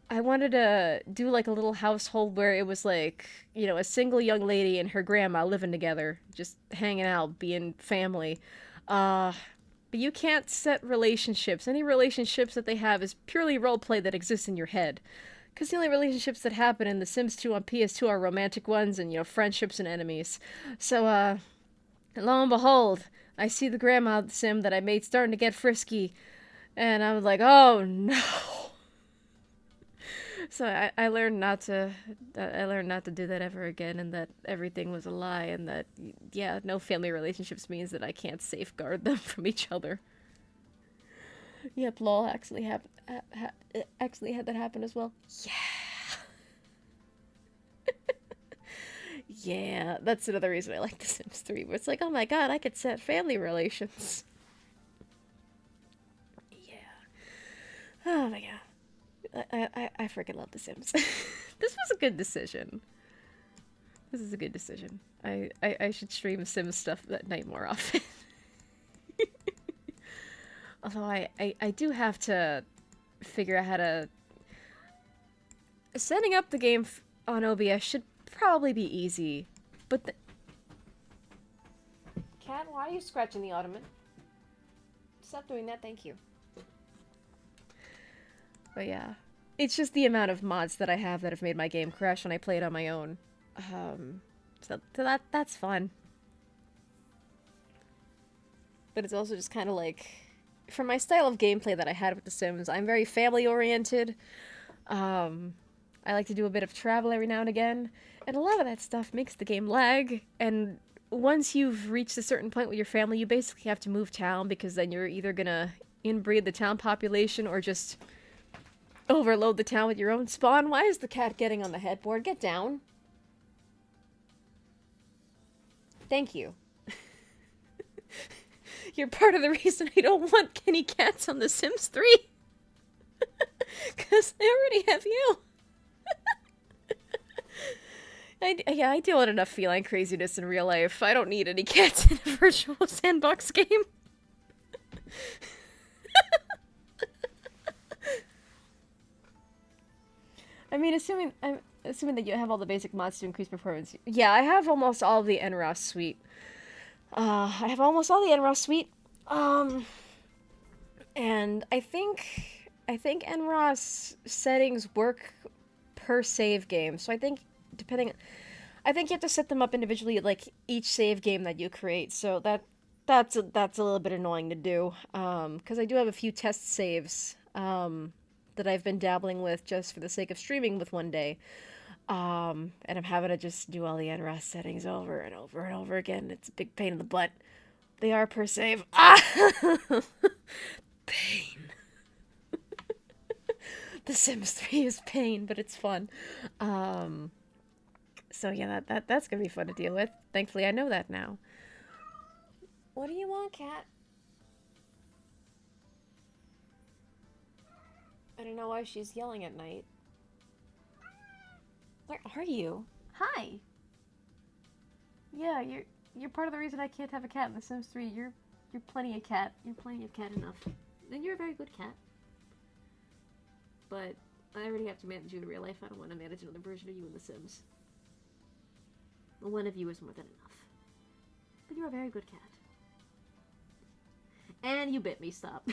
I wanted to do, like, a little household where it was, like, you know, a single young lady and her grandma living together, just hanging out, being family. But you can't set relationships. Any relationships that they have is purely roleplay that exists in your head. Because the only relationships that happen in The Sims 2 on PS2 are romantic ones and, you know, friendships and enemies. So, lo and behold, I see the grandma Sim that I made starting to get frisky. And I was like, oh no. So I learned not to do that ever again, and that everything was a lie, and that, yeah, no family relationships means that I can't safeguard them from each other. Yep, lol, actually had that happen as well. Yeah. Yeah, that's another reason I like The Sims 3, where it's like, oh my god, I could set family relations. Yeah. Oh my god. I freaking love The Sims. This was a good decision. This is a good decision. I should stream Sims stuff at night more often. Although I do have to figure out how to... Setting up the game on OBS should probably be easy, but the... Cat, why are you scratching the ottoman? Stop doing that, thank you. But yeah, it's just the amount of mods that I have that have made my game crash when I play it on my own. So that's fun. But it's also just kind of like, for my style of gameplay that I had with The Sims, I'm very family-oriented. I like to do a bit of travel every now and again, and a lot of that stuff makes the game lag, and once you've reached a certain point with your family, you basically have to move town, because then you're either gonna inbreed the town population or just overload the town with your own spawn. Why is the cat getting on the headboard? Get down. Thank you. You're part of the reason I don't want kitty cats on The Sims 3. Because I already have you. Yeah, I deal with enough feline craziness in real life. I don't need any cats in a virtual sandbox game. I mean, I'm assuming that you have all the basic mods to increase performance. Yeah, I have almost all of the NROS suite. I have almost all the NROS suite. And I think NROS settings work per save game. So I think I think you have to set them up individually, like each save game that you create. So that's a little bit annoying to do. Because I do have a few test saves. That I've been dabbling with just for the sake of streaming with one day. And I'm having to just do all the NROS settings over and over and over again. It's a big pain in the butt. They are per save. Ah! Pain. The Sims 3 is pain, but it's fun. So yeah, that's gonna be fun to deal with. Thankfully, I know that now. What do you want, cat? I don't know why she's yelling at night. Where are you? Hi. Yeah, you're part of the reason I can't have a cat in The Sims 3. You're plenty of cat. You're plenty of cat enough. And you're a very good cat. But I already have to manage you in real life. I don't want to manage another version of you in The Sims. One of you is more than enough. But you're a very good cat. And you bit me, stop.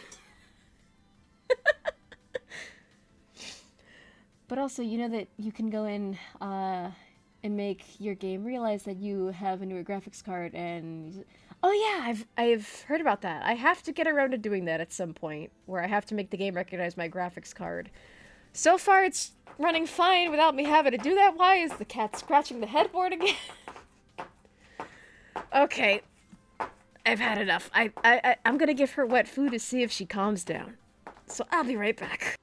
But also, you know that you can go in and make your game realize that you have a newer graphics card and... Oh yeah, I've heard about that. I have to get around to doing that at some point, where I have to make the game recognize my graphics card. So far, it's running fine without me having to do that. Why is the cat scratching the headboard again? Okay, I've had enough. I'm gonna give her wet food to see if she calms down. So I'll be right back.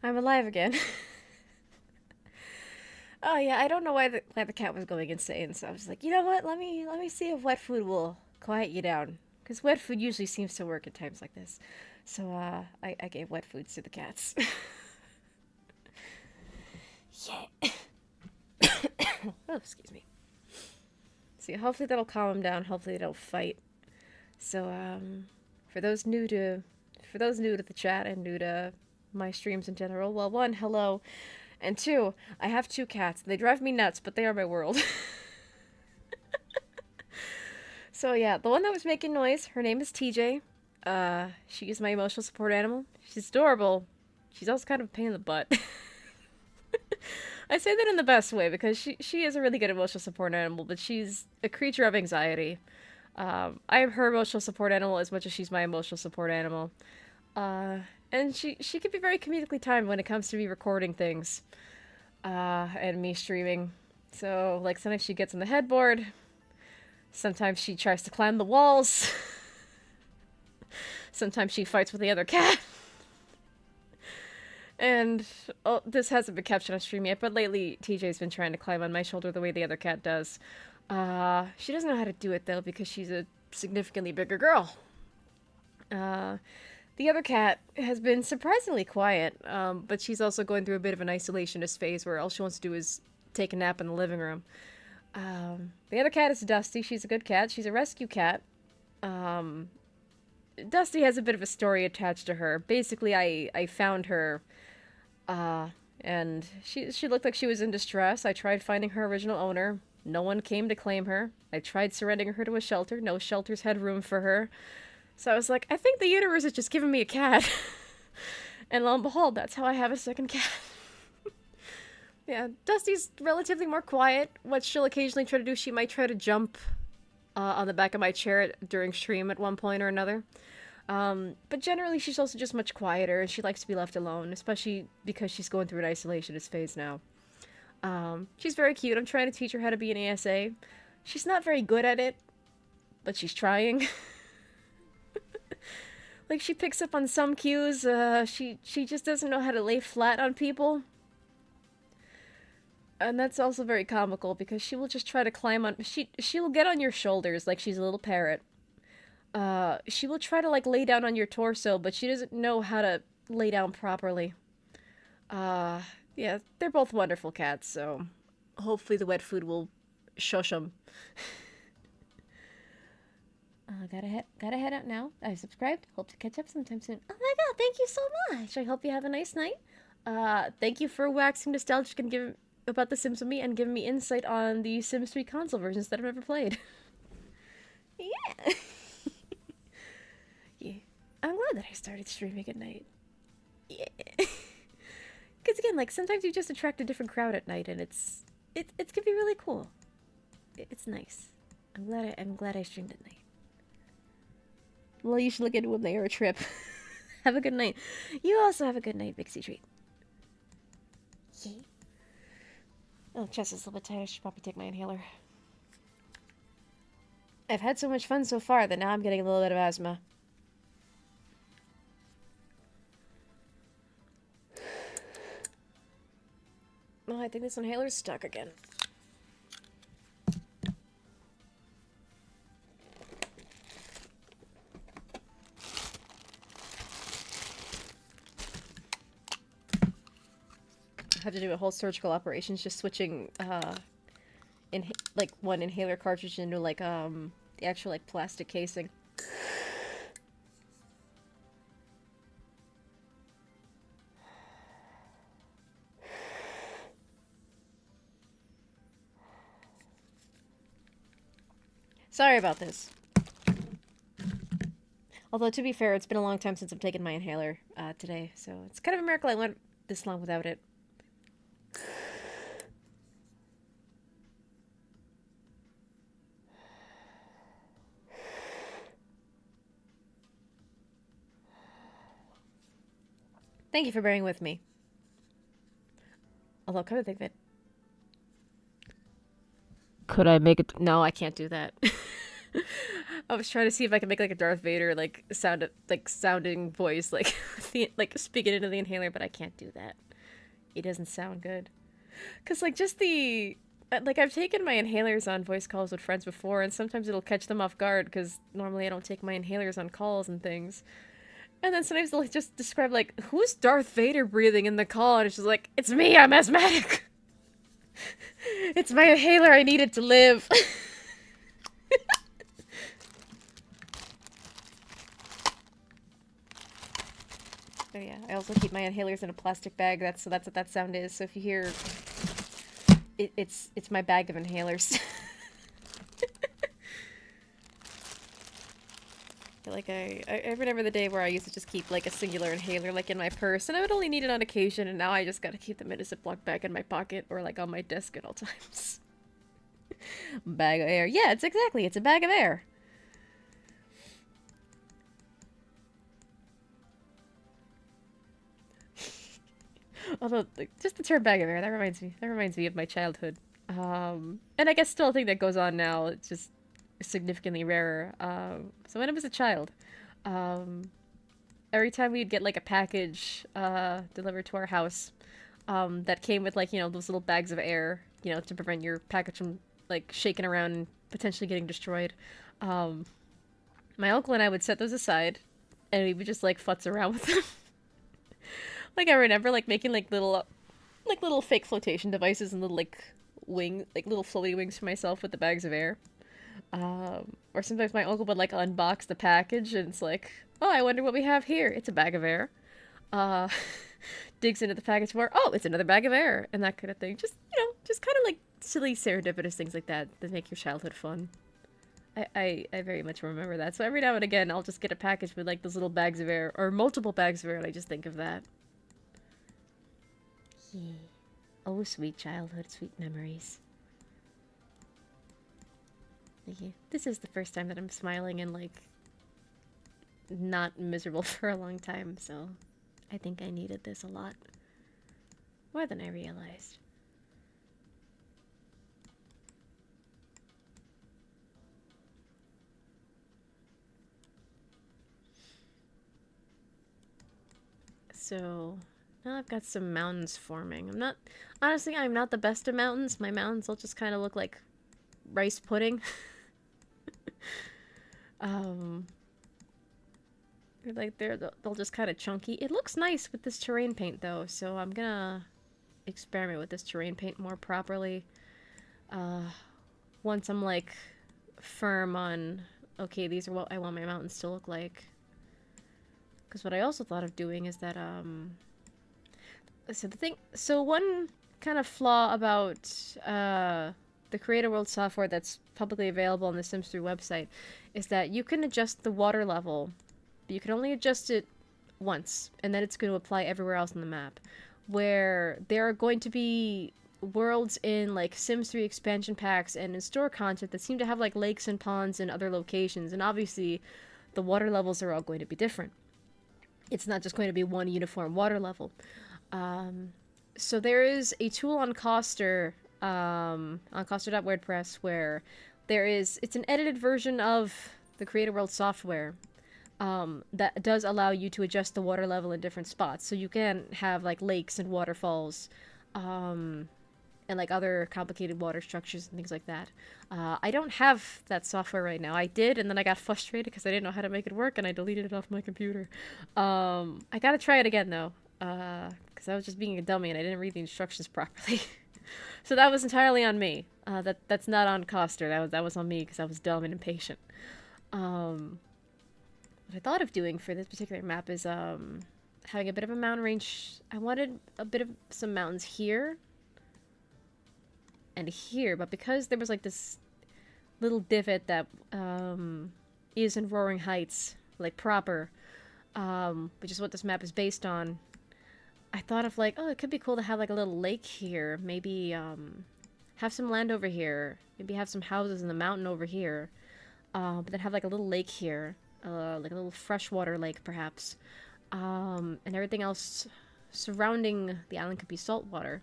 I'm alive again. Oh yeah, I don't know why the cat was going insane, so I was like, you know what? Let me see if wet food will quiet you down, because wet food usually seems to work at times like this. So I gave wet foods to the cats. Yeah. Oh, excuse me. See, hopefully that'll calm them down. Hopefully they don't fight. So for those new to the chat and new to my streams in general, well, one, hello. And two, I have two cats. They drive me nuts, but they are my world. So yeah, the one that was making noise, her name is TJ. She is my emotional support animal. She's adorable. She's also kind of a pain in the butt. I say that in the best way, because she is a really good emotional support animal, but she's a creature of anxiety. I am her emotional support animal as much as she's my emotional support animal. And she can be very comedically timed when it comes to me recording things. And me streaming. So, like, sometimes she gets on the headboard. Sometimes she tries to climb the walls. Sometimes she fights with the other cat. And oh, this hasn't been captured on stream yet, but lately TJ's been trying to climb on my shoulder the way the other cat does. She doesn't know how to do it though because she's a significantly bigger girl. The other cat has been surprisingly quiet, but she's also going through a bit of an isolationist phase where all she wants to do is take a nap in the living room. The other cat is Dusty. She's a good cat. She's a rescue cat. Dusty has a bit of a story attached to her. Basically, I found her, and she looked like she was in distress. I tried finding her original owner. No one came to claim her. I tried surrendering her to a shelter. No shelters had room for her. So I was like, I think the universe is just giving me a cat. And lo and behold, that's how I have a second cat. Yeah, Dusty's relatively more quiet. What she'll occasionally try to do, she might try to jump on the back of my chair during stream at one point or another. But generally, she's also just much quieter, and she likes to be left alone, especially because she's going through an isolationist phase now. She's very cute. I'm trying to teach her how to be an ASA. She's not very good at it, but she's trying. Like, she picks up on some cues, she just doesn't know how to lay flat on people. And that's also very comical, because she will just try to climb on- she will get on your shoulders like she's a little parrot. She will try to, like, lay down on your torso, but she doesn't know how to lay down properly. Yeah, they're both wonderful cats, so hopefully the wet food will shush them. Gotta head out now. I subscribed. Hope to catch up sometime soon. Oh my god, thank you so much. I hope you have a nice night. Thank you for waxing nostalgic and giving about The Sims with me and giving me insight on the Sims 3 console versions that I've never played. Yeah. Yeah. I'm glad that I started streaming at night. Yeah. Because again, like, sometimes you just attract a different crowd at night, and it can be really cool. It's nice. I'm glad I streamed at night. Well, you should look into when they are a trip. Have a good night. You also have a good night, Pixie Treat. Yeah. Oh, chest is a little bit tight. I should probably take my inhaler. I've had so much fun so far that now I'm getting a little bit of asthma. Oh, I think this inhaler's stuck again. I have to do a whole surgical operation, just switching, like, one inhaler cartridge into, like, the actual, like, plastic casing. Sorry about this. Although, to be fair, it's been a long time since I've taken my inhaler, today, so it's kind of a miracle I went this long without it. Thank you for bearing with me. Although, come to think of it, could I make it? No, I can't do that. I was trying to see if I could make, like, a Darth Vader, like, sounding voice, like, like, speaking into the inhaler, but I can't do that. It doesn't sound good. Cause, like, just the... Like, I've taken my inhalers on voice calls with friends before, and sometimes it'll catch them off guard, because normally I don't take my inhalers on calls and things. And then sometimes they'll just describe, like, who's Darth Vader breathing in the call? And it's just like, it's me, I'm asthmatic! It's my inhaler, I need it to live! Oh yeah, I also keep my inhalers in a plastic bag, that's what that sound is, so if you hear... It's my bag of inhalers. Like, I remember the day where I used to just keep, like, a singular inhaler, like, in my purse, and I would only need it on occasion, and now I just gotta keep them in a Ziploc bag in my pocket, or, like, on my desk at all times. Bag of air. Yeah, it's a bag of air. Although, like, just the term bag of air, that reminds me of my childhood. And I guess still a thing that goes on now, it's just significantly rarer. So when I was a child, every time we'd get like a package delivered to our house, that came with like, you know, those little bags of air, you know, to prevent your package from like shaking around and potentially getting destroyed. Um, my uncle and I would set those aside, and we would just like futz around with them. Like I remember like making like little fake flotation devices and little like wing like little floaty wings for myself with the bags of air. Or sometimes my uncle would like unbox the package and it's like, oh, I wonder what we have here. It's a bag of air. Uh, digs into the package more. Oh, it's another bag of air, and that kind of thing. Just, you know, just kind of like silly serendipitous things like that make your childhood fun. I very much remember that. So every now and again, I'll just get a package with like those little bags of air or multiple bags of air, and I just think of that. Yeah. Oh, sweet childhood, sweet memories. Okay. This is the first time that I'm smiling and like not miserable for a long time, so I think I needed this a lot. More than I realized. So now I've got some mountains forming. Honestly, I'm not the best at mountains. My mountains will just kind of look like rice pudding. um, like they'll just kind of chunky. It looks nice with this terrain paint though, so I'm gonna experiment with this terrain paint more properly. Uh, once I'm like firm on, okay, these are what I want my mountains to look like. Because what I also thought of doing is that, so one kind of flaw about, the Creator World software that's publicly available on the Sims 3 website is that you can adjust the water level, but you can only adjust it once, and then it's going to apply everywhere else on the map. Where there are going to be worlds in, like, Sims 3 expansion packs and in store content that seem to have, like, lakes and ponds in other locations, and obviously the water levels are all going to be different. It's not just going to be one uniform water level. So there is a tool on Coster, on Coster.wordpress, where it's an edited version of the Creator World software, that does allow you to adjust the water level in different spots. So you can have, like, lakes and waterfalls, and, like, other complicated water structures and things like that. I don't have that software right now. I did, and then I got frustrated because I didn't know how to make it work, and I deleted it off my computer. I gotta try it again, though, because I was just being a dummy, and I didn't read the instructions properly. So that was entirely on me. That's not on Coster. That was on me, because I was dumb and impatient. What I thought of doing for this particular map is, having a bit of a mountain range. I wanted a bit of some mountains here and here, but because there was like this little divot that is in Roaring Heights, like proper, which is what this map is based on, I thought of like, oh, it could be cool to have like a little lake here, maybe have some land over here, maybe have some houses in the mountain over here, but then have like a little lake here, like a little freshwater lake perhaps, and everything else surrounding the island could be saltwater.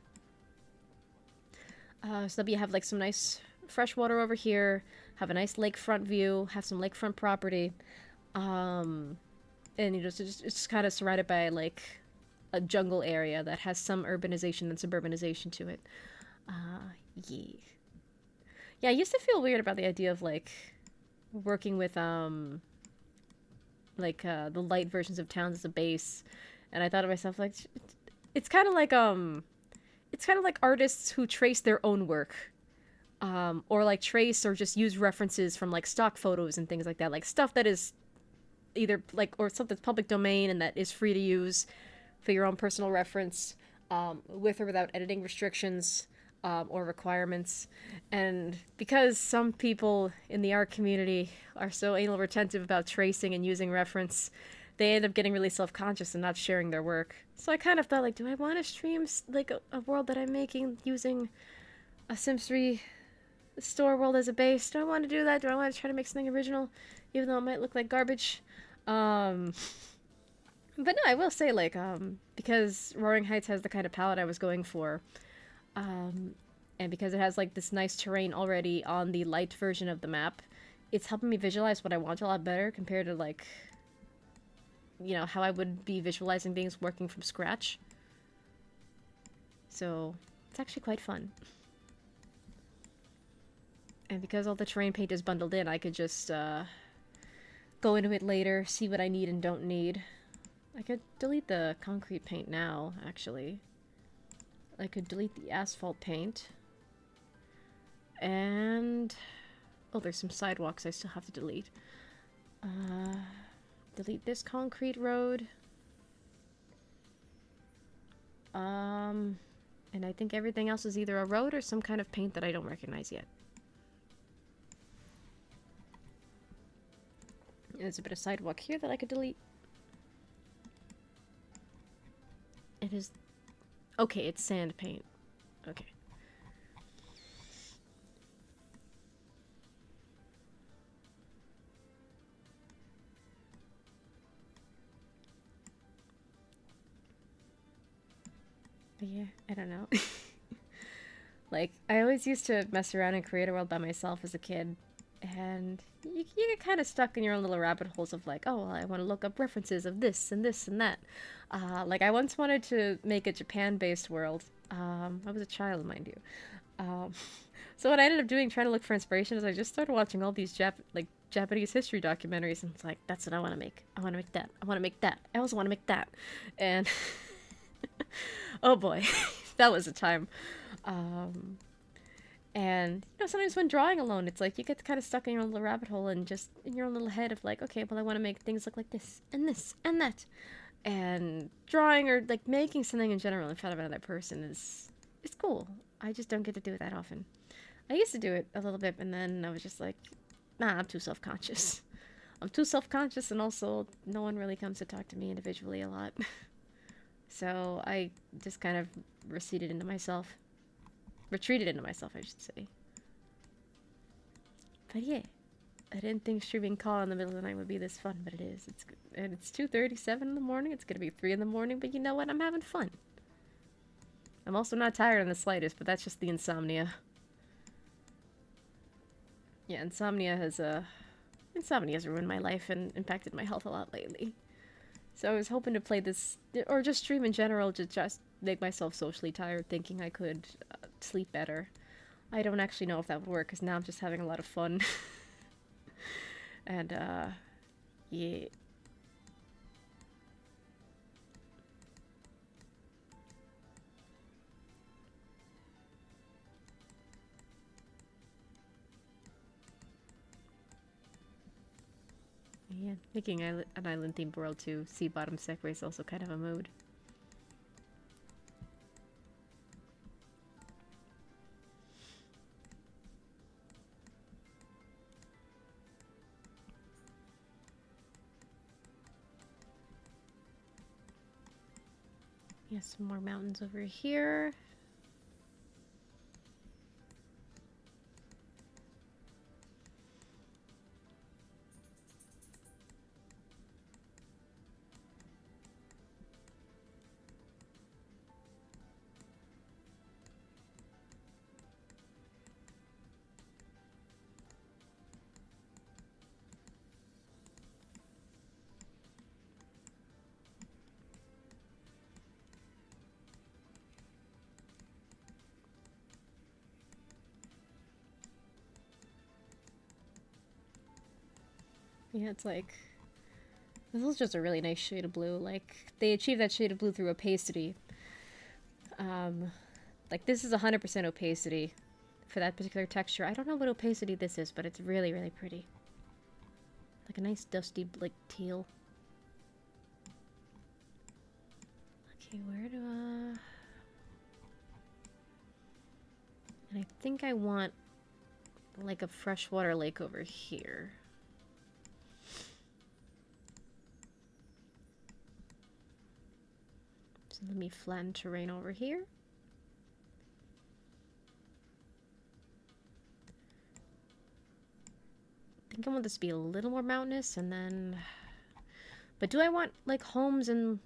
So that you have like some nice fresh water over here, have a nice lakefront view, have some lakefront property, and you know, it's just kind of surrounded by like a jungle area that has some urbanization and suburbanization to it. Yeah. Yeah, I used to feel weird about the idea of like working with the light versions of towns as a base, and I thought to myself like, it's kind of like artists who trace their own work, or like trace or just use references from like stock photos and things like that, like stuff that is either like, or something that's public domain and that is free to use for your own personal reference, with or without editing restrictions, or requirements. And because some people in the art community are so anal retentive about tracing and using reference, they end up getting really self-conscious and not sharing their work. So I kind of thought, like, do I want to stream, like, a world that I'm making using a Sims 3 store world as a base? Do I want to do that? Do I want to try to make something original, even though it might look like garbage? But no, I will say, like, because Roaring Heights has the kind of palette I was going for, and because it has, like, this nice terrain already on the light version of the map, it's helping me visualize what I want a lot better compared to, like, you know, how I would be visualizing things working from scratch. So it's actually quite fun. And because all the terrain paint is bundled in, I could just go into it later, see what I need and don't need. I could delete the concrete paint now, actually. I could delete the asphalt paint. And... oh, there's some sidewalks I still have to delete. Delete this concrete road. And I think everything else is either a road or some kind of paint that I don't recognize yet. There's a bit of sidewalk here that I could delete. It is... okay, it's sand paint. Okay. But yeah, I don't know. Like, I always used to mess around and create a world by myself as a kid. And you get kind of stuck in your own little rabbit holes of like, oh, well, I want to look up references of this and this and that. Like, I once wanted to make a Japan-based world. I was a child, mind you. So what I ended up doing, trying to look for inspiration, is I just started watching all these Japanese history documentaries, and it's like, that's what I want to make. I want to make that. I want to make that. I also want to make that. And oh boy, that was a time. And, you know, sometimes when drawing alone, it's like you get kind of stuck in your own little rabbit hole and just in your own little head of like, okay, well, I want to make things look like this and that. And drawing or like making something in general in front of another person is cool. I just don't get to do it that often. I used to do it a little bit, and then I was just like, nah, I'm too self-conscious. I'm too self-conscious, and also no one really comes to talk to me individually a lot. So I just kind of retreated into myself, I should say. But yeah, I didn't think streaming CAW in the middle of the night would be this fun, but it is. And it's 2:37 in the morning. It's gonna be 3 in the morning, but you know what? I'm having fun. I'm also not tired in the slightest, but that's just the insomnia. Yeah, insomnia has ruined my life and impacted my health a lot lately. So I was hoping to play this, or just stream in general, to just make myself socially tired, thinking I could sleep better. I don't actually know if that would work, because now I'm just having a lot of fun. And, yeah. Yeah, making an island-themed world too. Sea bottom segway is also kind of a mood. Yeah, some more mountains over here. Yeah, it's like, this is just a really nice shade of blue. Like, they achieved that shade of blue through opacity. Like, this is 100% opacity for that particular texture. I don't know what opacity this is, but it's really, really pretty. Like a nice dusty, like, teal. Okay, where do and I think I want, like, a freshwater lake over here. So let me flatten terrain over here. I think I want this to be a little more mountainous, and then... But do I want, like, homes and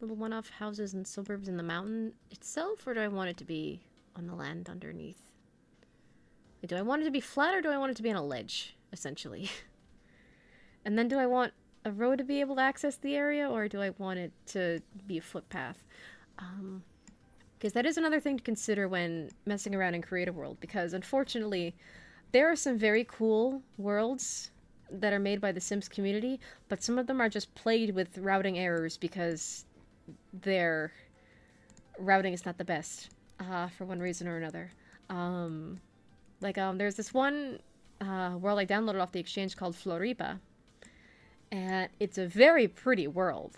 little one-off houses and suburbs in the mountain itself, or do I want it to be on the land underneath? Like, do I want it to be flat, or do I want it to be on a ledge, essentially? And then do I want a road to be able to access the area, or do I want it to be a footpath? Because that is another thing to consider when messing around in Create a World, because unfortunately, there are some very cool worlds that are made by the Sims community, but some of them are just plagued with routing errors because their routing is not the best, for one reason or another. There's this one world I downloaded off the exchange called Floripa, and it's a very pretty world,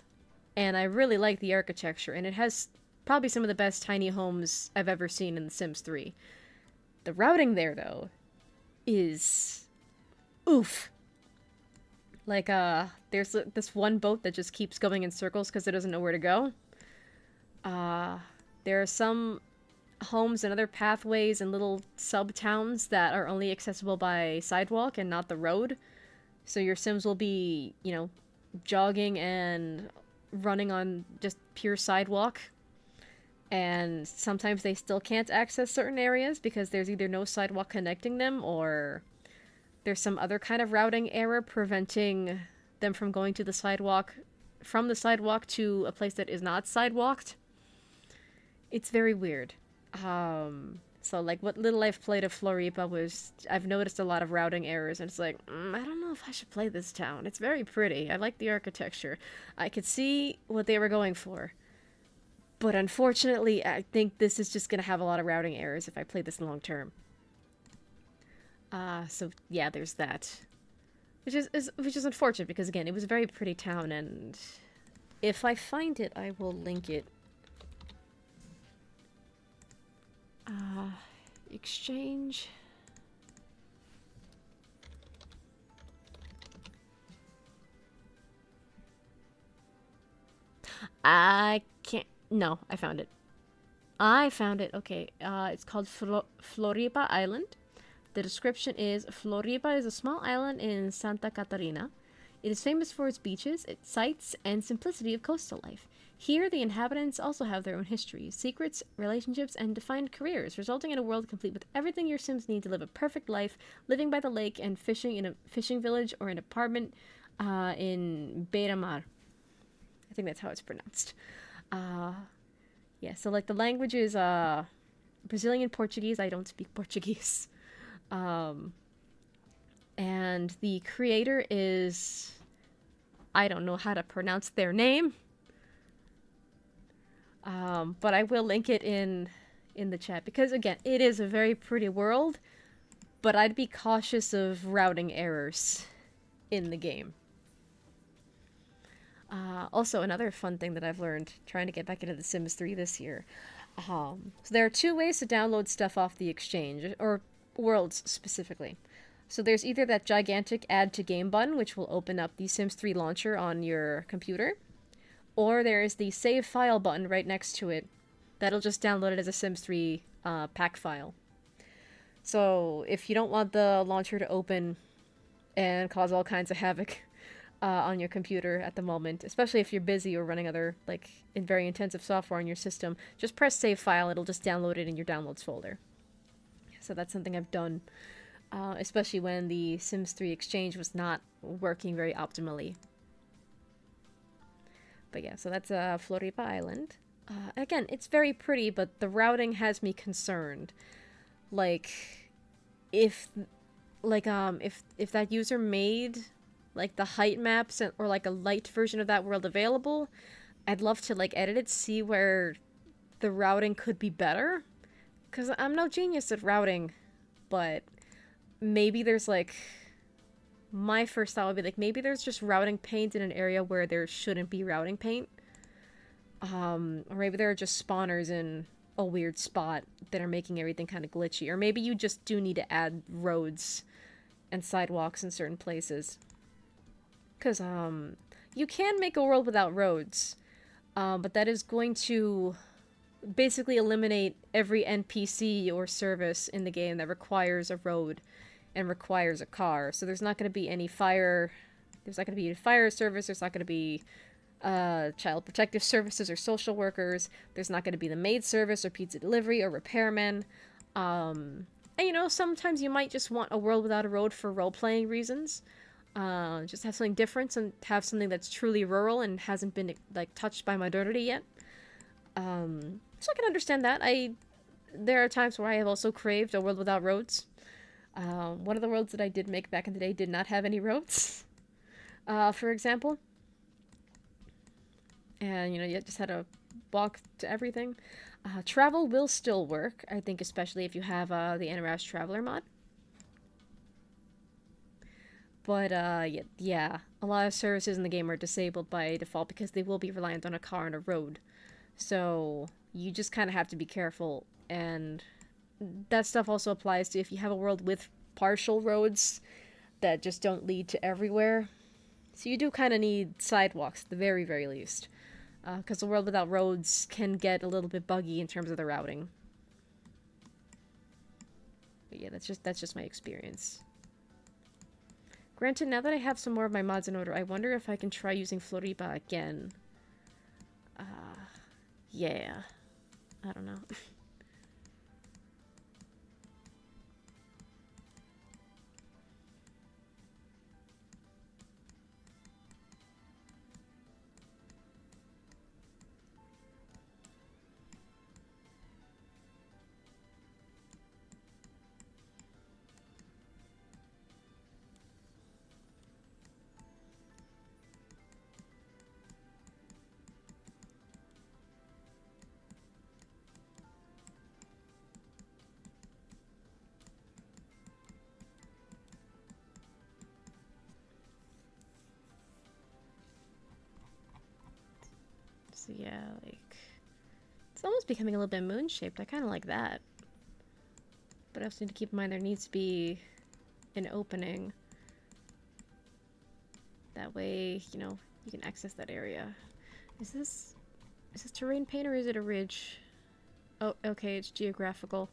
and I really like the architecture, and it has probably some of the best tiny homes I've ever seen in The Sims 3. The routing there, though, is oof. There's this one boat that just keeps going in circles because it doesn't know where to go. There are some homes and other pathways and little sub-towns that are only accessible by sidewalk and not the road. So your Sims will be, jogging and running on just pure sidewalk. And sometimes they still can't access certain areas because there's either no sidewalk connecting them or there's some other kind of routing error preventing them from going to the sidewalk, from the sidewalk to a place that is not sidewalked. It's very weird. So what little I've played of Floripa was, I've noticed a lot of routing errors, and it's like, I don't know if I should play this town. It's very pretty. I like the architecture. I could see what they were going for. But unfortunately, I think this is just going to have a lot of routing errors if I play this long term. So yeah, there's that. Which is unfortunate because, again, it was a very pretty town, and if I find it, I will link it. Exchange. I can't. No, I found it. I found it. Okay. It's called Floripa Island. The description is, Floripa is a small island in Santa Catarina. It is famous for its beaches, its sights, and simplicity of coastal life. Here, the inhabitants also have their own histories, secrets, relationships, and defined careers, resulting in a world complete with everything your Sims need to live a perfect life, living by the lake and fishing in a fishing village or an apartment in Beira-Mar. I think that's how it's pronounced. Yeah, so the language is Brazilian Portuguese. I don't speak Portuguese. And the creator is, I don't know how to pronounce their name. But I will link it in the chat because, again, it is a very pretty world, but I'd be cautious of routing errors in the game. Also, another fun thing that I've learned trying to get back into The Sims 3 this year. So there are two ways to download stuff off the exchange, or worlds specifically. So there's either that gigantic add to game button, which will open up the Sims 3 launcher on your computer, or there is the save file button right next to it. That'll just download it as a Sims 3 pack file. So if you don't want the launcher to open and cause all kinds of havoc on your computer at the moment, especially if you're busy or running other in very intensive software on your system, just press save file. It'll just download it in your downloads folder. So that's something I've done, especially when the Sims 3 Exchange was not working very optimally. But yeah, so that's Floripa Island. Again, it's very pretty, but the routing has me concerned. If that user made the height maps or a light version of that world available, I'd love to edit it, see where the routing could be better. Because I'm no genius at routing, but maybe there's my first thought would be maybe there's just routing paint in an area where there shouldn't be routing paint. Or maybe there are just spawners in a weird spot that are making everything kind of glitchy. Or maybe you just do need to add roads and sidewalks in certain places. Because you can make a world without roads, but that is going to basically eliminate every NPC or service in the game that requires a road and requires a car. So there's not going to be any fire. There's not going to be a fire service. There's not going to be child protective services or social workers. There's not going to be the maid service or pizza delivery or repairmen. And sometimes you might just want a world without a road for role-playing reasons. Just have something different and have something that's truly rural and hasn't been like touched by modernity yet. So I can understand that. There are times where I have also craved a world without roads. One of the worlds that I did make back in the day did not have any roads, for example. And, you know, you just had to walk to everything. Travel will still work, I think, especially if you have the NRS Traveler mod. But, yeah, a lot of services in the game are disabled by default because they will be reliant on a car and a road. So, you just kind of have to be careful, and that stuff also applies to if you have a world with partial roads that just don't lead to everywhere. So you do kind of need sidewalks at the very, very least. Because the world without roads can get a little bit buggy in terms of the routing. But yeah, that's just my experience. Granted, now that I have some more of my mods in order, I wonder if I can try using Floriba again. Yeah. I don't know. So yeah, like... It's almost becoming a little bit moon-shaped. I kind of like that. But I also need to keep in mind there needs to be an opening. That way, you know, you can access that area. Is this terrain paint or is it a ridge? Oh, okay, it's geographical.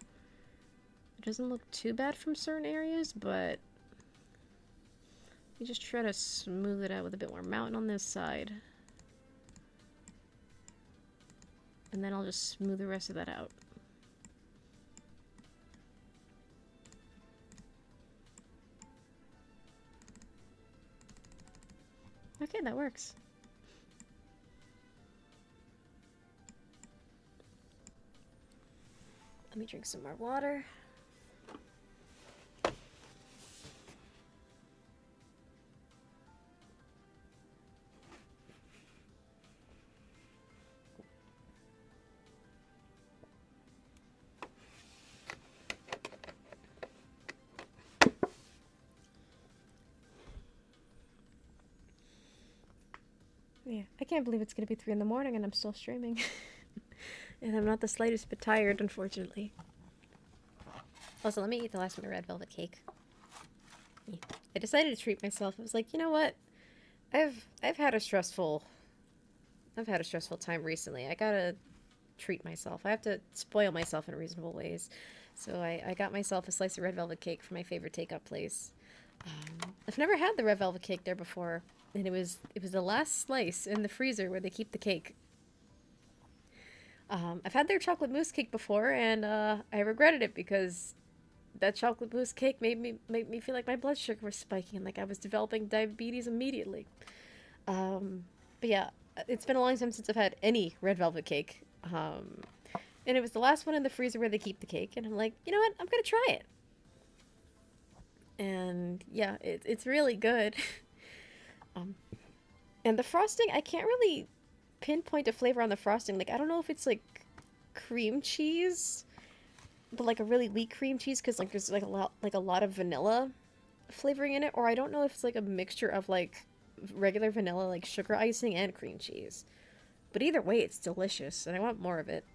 It doesn't look too bad from certain areas, but you just try to smooth it out with a bit more mountain on this side. And then I'll just smooth the rest of that out. Okay, that works. Let me drink some more water. Yeah, I can't believe it's gonna be 3 in the morning and I'm still streaming. And I'm not the slightest bit tired, unfortunately. Also, let me eat the last one of red velvet cake. Yeah. I decided to treat myself. I was like, you know what? I've had a stressful time recently. I gotta treat myself. I have to spoil myself in reasonable ways. So I got myself a slice of red velvet cake from my favorite take-up place. I've never had the red velvet cake there before, and it was the last slice in the freezer where they keep the cake. I've had their chocolate mousse cake before, and I regretted it because that chocolate mousse cake made me feel like my blood sugar was spiking, and like I was developing diabetes immediately. But yeah, it's been a long time since I've had any red velvet cake. And it was the last one in the freezer where they keep the cake, and I'm like, you know what? I'm gonna try it. And yeah, it's really good. And the frosting, I can't really pinpoint a flavor on the frosting. Like, I don't know if it's like cream cheese, but like a really weak cream cheese, because like there's like a lot of vanilla flavoring in it, or I don't know if it's like a mixture of like regular vanilla, like sugar icing and cream cheese. But either way, it's delicious, and I want more of it.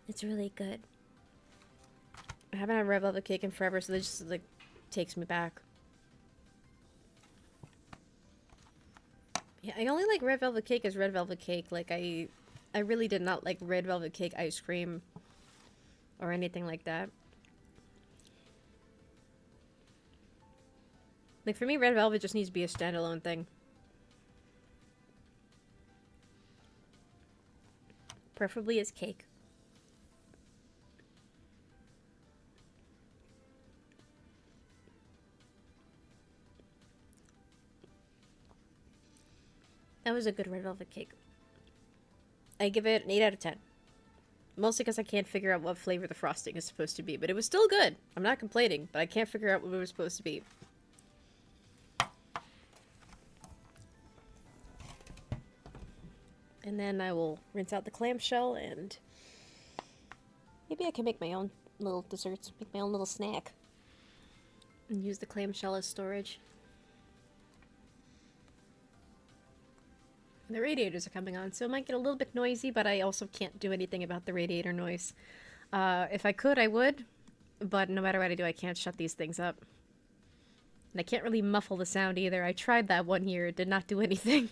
It's really good. I haven't had red velvet cake in forever, so this just like takes me back. Yeah, I only like red velvet cake as red velvet cake. Like I really did not like red velvet cake ice cream or anything like that. Like for me, red velvet just needs to be a standalone thing. Preferably as cake. That was a good red velvet cake. I give it an 8 out of 10. Mostly because I can't figure out what flavor the frosting is supposed to be. But it was still good. I'm not complaining, but I can't figure out what it was supposed to be. And then I will rinse out the clamshell and maybe I can make my own little desserts. Make my own little snack. And use the clamshell as storage. The radiators are coming on, so it might get a little bit noisy, but I also can't do anything about the radiator noise. If I could, I would, but no matter what I do, I can't shut these things up. And I can't really muffle the sound either. I tried that one year, it did not do anything.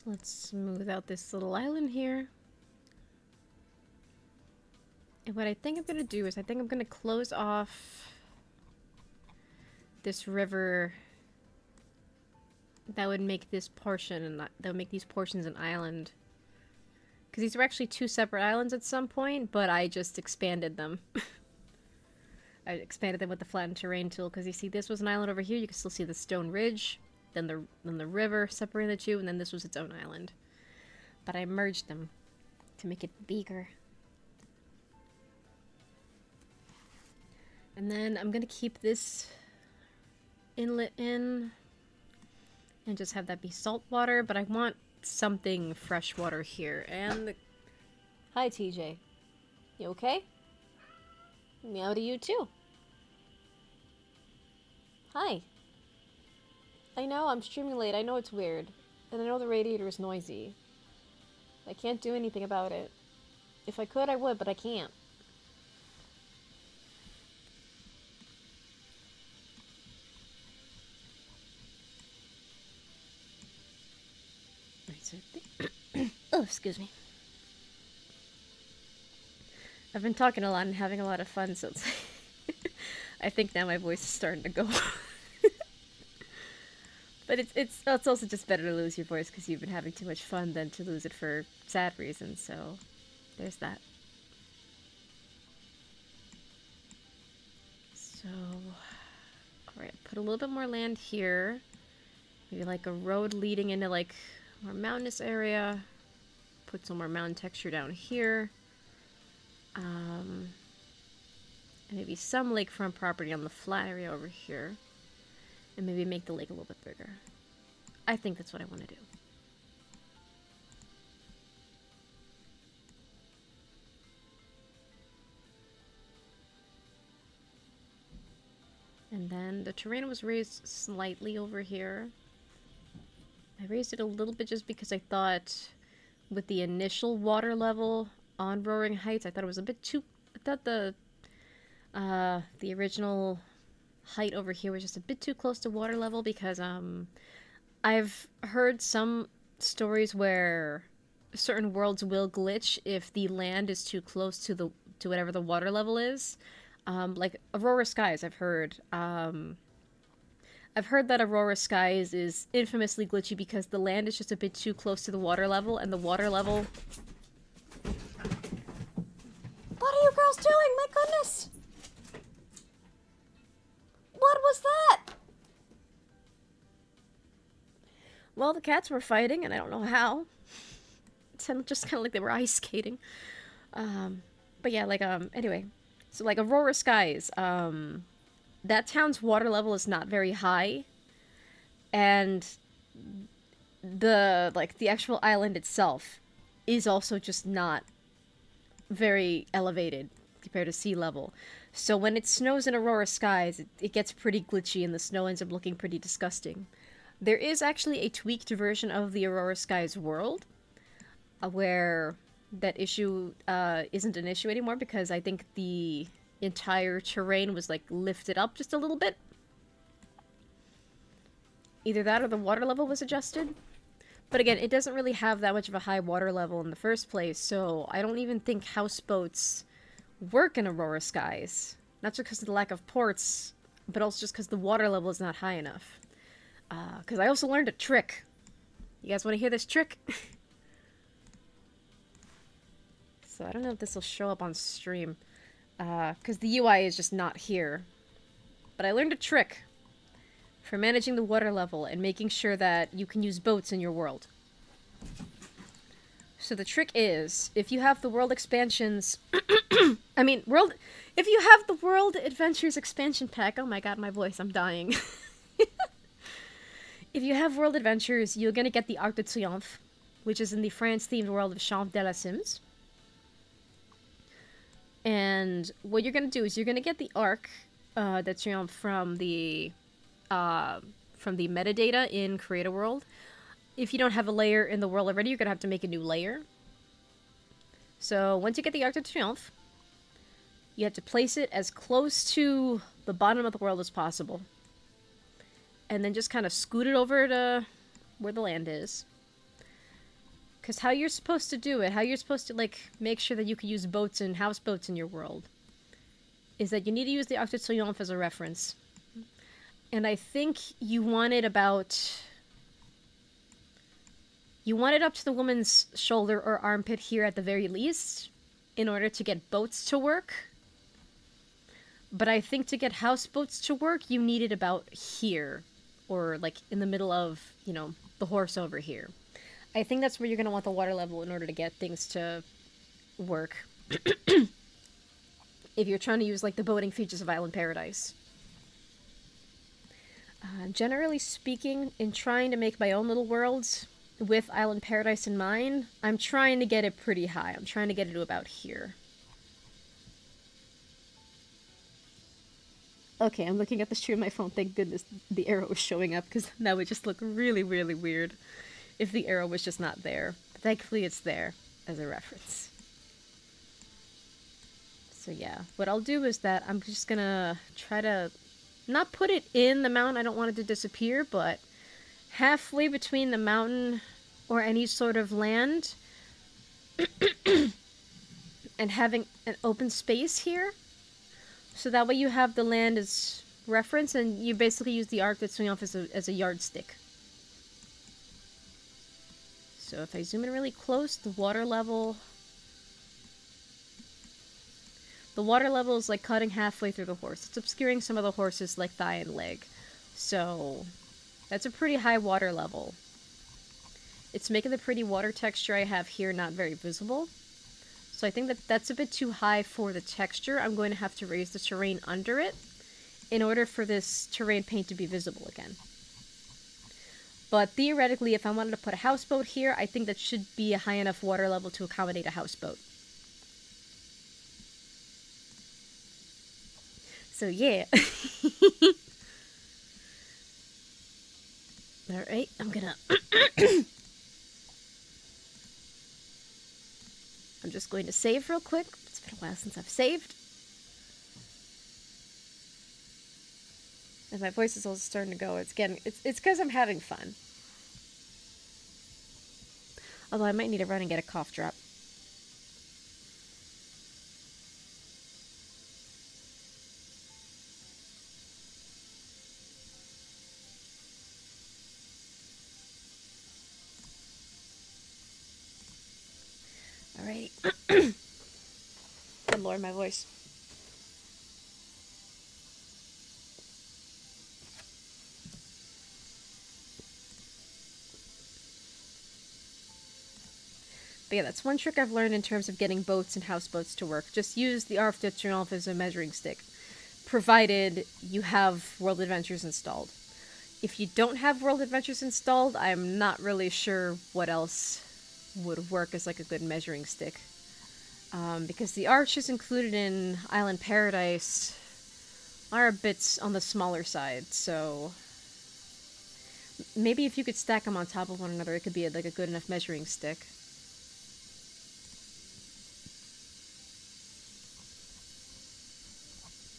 Let's smooth out this little island here. And what I think I'm gonna do is I think I'm gonna close off this river that would make this portion and that would make these portions an island. Because these were actually two separate islands at some point, but I just expanded them. I expanded them with the flattened terrain tool because you see this was an island over here, you can still see the stone ridge. Then the river separating the two, and then this was its own island. But I merged them to make it bigger. And then I'm gonna keep this inlet in and just have that be salt water, but I want something freshwater here. And hi TJ. You okay? Meow to you too. Hi. I know, I'm streaming late. I know it's weird. And I know the radiator is noisy. I can't do anything about it. If I could, I would, but I can't. Oh, excuse me. I've been talking a lot and having a lot of fun, so it's I think now my voice is starting to go. But it's also just better to lose your voice because you've been having too much fun than to lose it for sad reasons, so there's that. So, alright, put a little bit more land here. Maybe like a road leading into like more mountainous area. Put some more mountain texture down here. And maybe some lakefront property on the flat area over here. And maybe make the lake a little bit bigger. I think that's what I want to do. And then the terrain was raised slightly over here. I raised it a little bit just because I thought with the initial water level on Roaring Heights, I thought it was a bit too... I thought the original height over here was just a bit too close to water level because I've heard some stories where certain worlds will glitch if the land is too close to whatever the water level is. Like Aurora Skies, I've heard. I've heard that Aurora Skies is infamously glitchy because the land is just a bit too close to the water level, and the water level... What are you girls doing? My goodness! What was that? Well, the cats were fighting, and I don't know how. It sounded just kind of like they were ice skating. But yeah, like, anyway. So, like, Aurora Skies, that town's water level is not very high. And the actual island itself is also just not very elevated compared to sea level. So when it snows in Aurora Skies, it gets pretty glitchy and the snow ends up looking pretty disgusting. There is actually a tweaked version of the Aurora Skies world where that issue isn't an issue anymore because I think the entire terrain was like lifted up just a little bit. Either that or the water level was adjusted. But again, it doesn't really have that much of a high water level in the first place, so I don't even think houseboats work in Aurora skies. Not just because of the lack of ports, but also just because the water level is not high enough. Because I also learned a trick. You guys want to hear this trick? So I don't know if this will show up on stream. Because the UI is just not here. But I learned a trick for managing the water level and making sure that you can use boats in your world. So the trick is, if you have the world expansions... If you have the World Adventures expansion pack... Oh my god, my voice, I'm dying. If you have World Adventures, you're gonna get the Arc de Triomphe, which is in the France-themed world of Champ de la Sims. And what you're gonna do is you're gonna get the Arc de Triomphe from the metadata in Create a World. If you don't have a layer in the world already, you're gonna have to make a new layer. So once you get the Arc de Triomphe, you have to place it as close to the bottom of the world as possible. And then just kind of scoot it over to where the land is. Because how you're supposed to do it, how you're supposed to, like, make sure that you can use boats and houseboats in your world, is that you need to use the Arc de Triomphe as a reference. And I think you want it about... You want it up to the woman's shoulder or armpit here at the very least, in order to get boats to work. But I think to get houseboats to work, you need it about here. Or, like, in the middle of, you know, the horse over here. I think that's where you're going to want the water level in order to get things to work. If you're trying to use, like, the boating features of Island Paradise. Generally speaking, in trying to make my own little worlds with Island Paradise in mind, I'm trying to get it pretty high. I'm trying to get it to about here. Okay, I'm looking at the stream on my phone. Thank goodness the arrow is showing up, because that would just look really, really weird if the arrow was just not there. But thankfully it's there as a reference. So yeah, what I'll do is that I'm just gonna try to not put it in the mountain. I don't want it to disappear, but halfway between the mountain or any sort of land and having an open space here. So that way you have the land as reference, and you basically use the Arc de Triomphe as a yardstick. So if I zoom in really close, the water level is like cutting halfway through the horse. It's obscuring some of the horse's like thigh and leg. So that's a pretty high water level. It's making the pretty water texture I have here not very visible. So I think that that's a bit too high for the texture. I'm going to have to raise the terrain under it in order for this terrain paint to be visible again. But theoretically, if I wanted to put a houseboat here, I think that should be a high enough water level to accommodate a houseboat. So yeah. Alright, I'm gonna... I'm just going to save real quick. It's been a while since I've saved. And my voice is also starting to go. It's because I'm having fun. Although I might need to run and get a cough drop. Alrighty. Good lord, my voice. But yeah, that's one trick I've learned in terms of getting boats and houseboats to work. Just use the Arc de Triomphe as a measuring stick, provided you have World Adventures installed. If you don't have World Adventures installed, I'm not really sure what else would work as like a good measuring stick. Because the arches included in Island Paradise are a bit on the smaller side, so maybe if you could stack them on top of one another, it could be like a good enough measuring stick.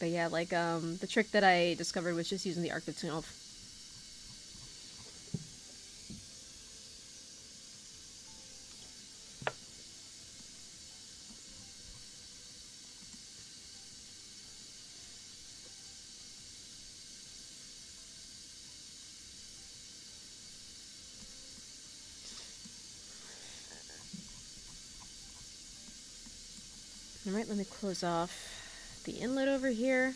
But yeah, like, the trick that I discovered was just using the arc de triomphe. Alright, let me close off the inlet over here.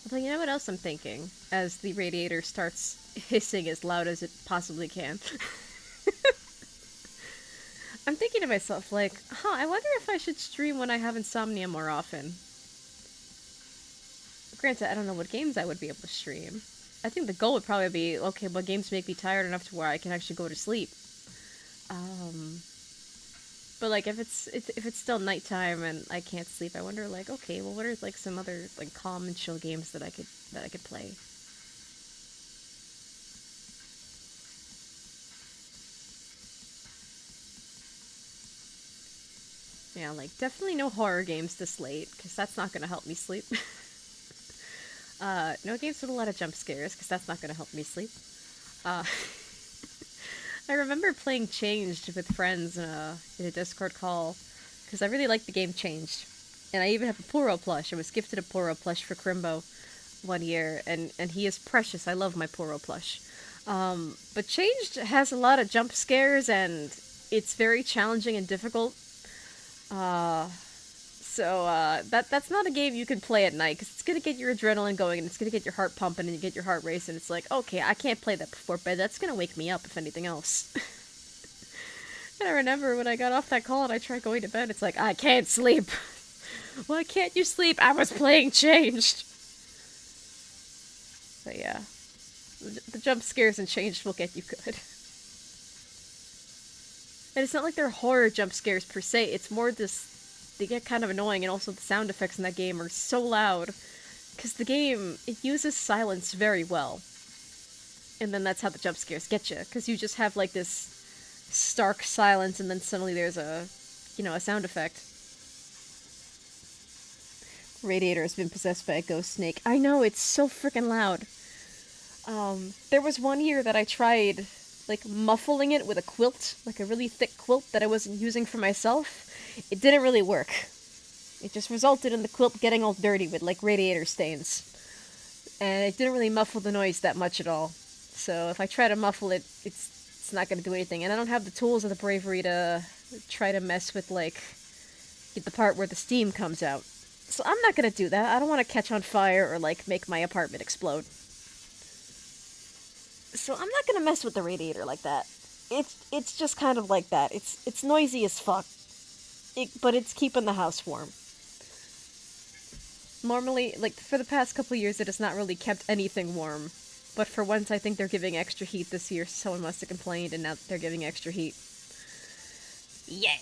Although, you know what else I'm thinking? As the radiator starts hissing as loud as it possibly can. I'm thinking to myself, like, I wonder if I should stream when I have insomnia more often. Granted, I don't know what games I would be able to stream. I think the goal would probably be, okay, what games make me tired enough to where I can actually go to sleep. Um, but like if it's still nighttime and I can't sleep, I wonder like, okay, well, what are like some other like calm and chill games that I could play? Yeah, like definitely no horror games this late because that's not gonna help me sleep. No games with a lot of jump scares because that's not gonna help me sleep. Uh, I remember playing Changed with friends in a Discord call because I really liked the game Changed, and I even have a Puro plush. I was gifted a Puro plush for Crimbo one year, and he is precious. I love my Puro plush. But Changed has a lot of jump scares, and it's very challenging and difficult. Uh, that's not a game you can play at night because it's gonna get your adrenaline going and it's gonna get your heart pumping and you get your heart racing. It's like, okay, I can't play that before bed. That's gonna wake me up if anything else. And I remember when I got off that call and I tried going to bed, it's like, I can't sleep. Why can't you sleep? I was playing Changed. But yeah, the jump scares and Changed will get you good. And it's not like they're horror jump scares per se. It's more this. They get kind of annoying, and also the sound effects in that game are so loud. Because the game, it uses silence very well. And then that's how the jump scares get you. Because you just have like this stark silence, and then suddenly there's a sound effect. Radiator has been possessed by a ghost snake. I know, it's so freaking loud. There was one year that I tried like muffling it with a quilt, like a really thick quilt that I wasn't using for myself. It didn't really work. It just resulted in the quilt getting all dirty with like radiator stains. And it didn't really muffle the noise that much at all. So if I try to muffle it, it's not going to do anything. And I don't have the tools or the bravery to try to mess with like get the part where the steam comes out. So I'm not going to do that. I don't want to catch on fire or like make my apartment explode. So I'm not gonna mess with the radiator like that. It's just kind of like that. It's noisy as fuck, but it's keeping the house warm. Normally, like for the past couple years, it has not really kept anything warm. But for once, I think they're giving extra heat this year. Someone must have complained, and now they're giving extra heat. Yeah.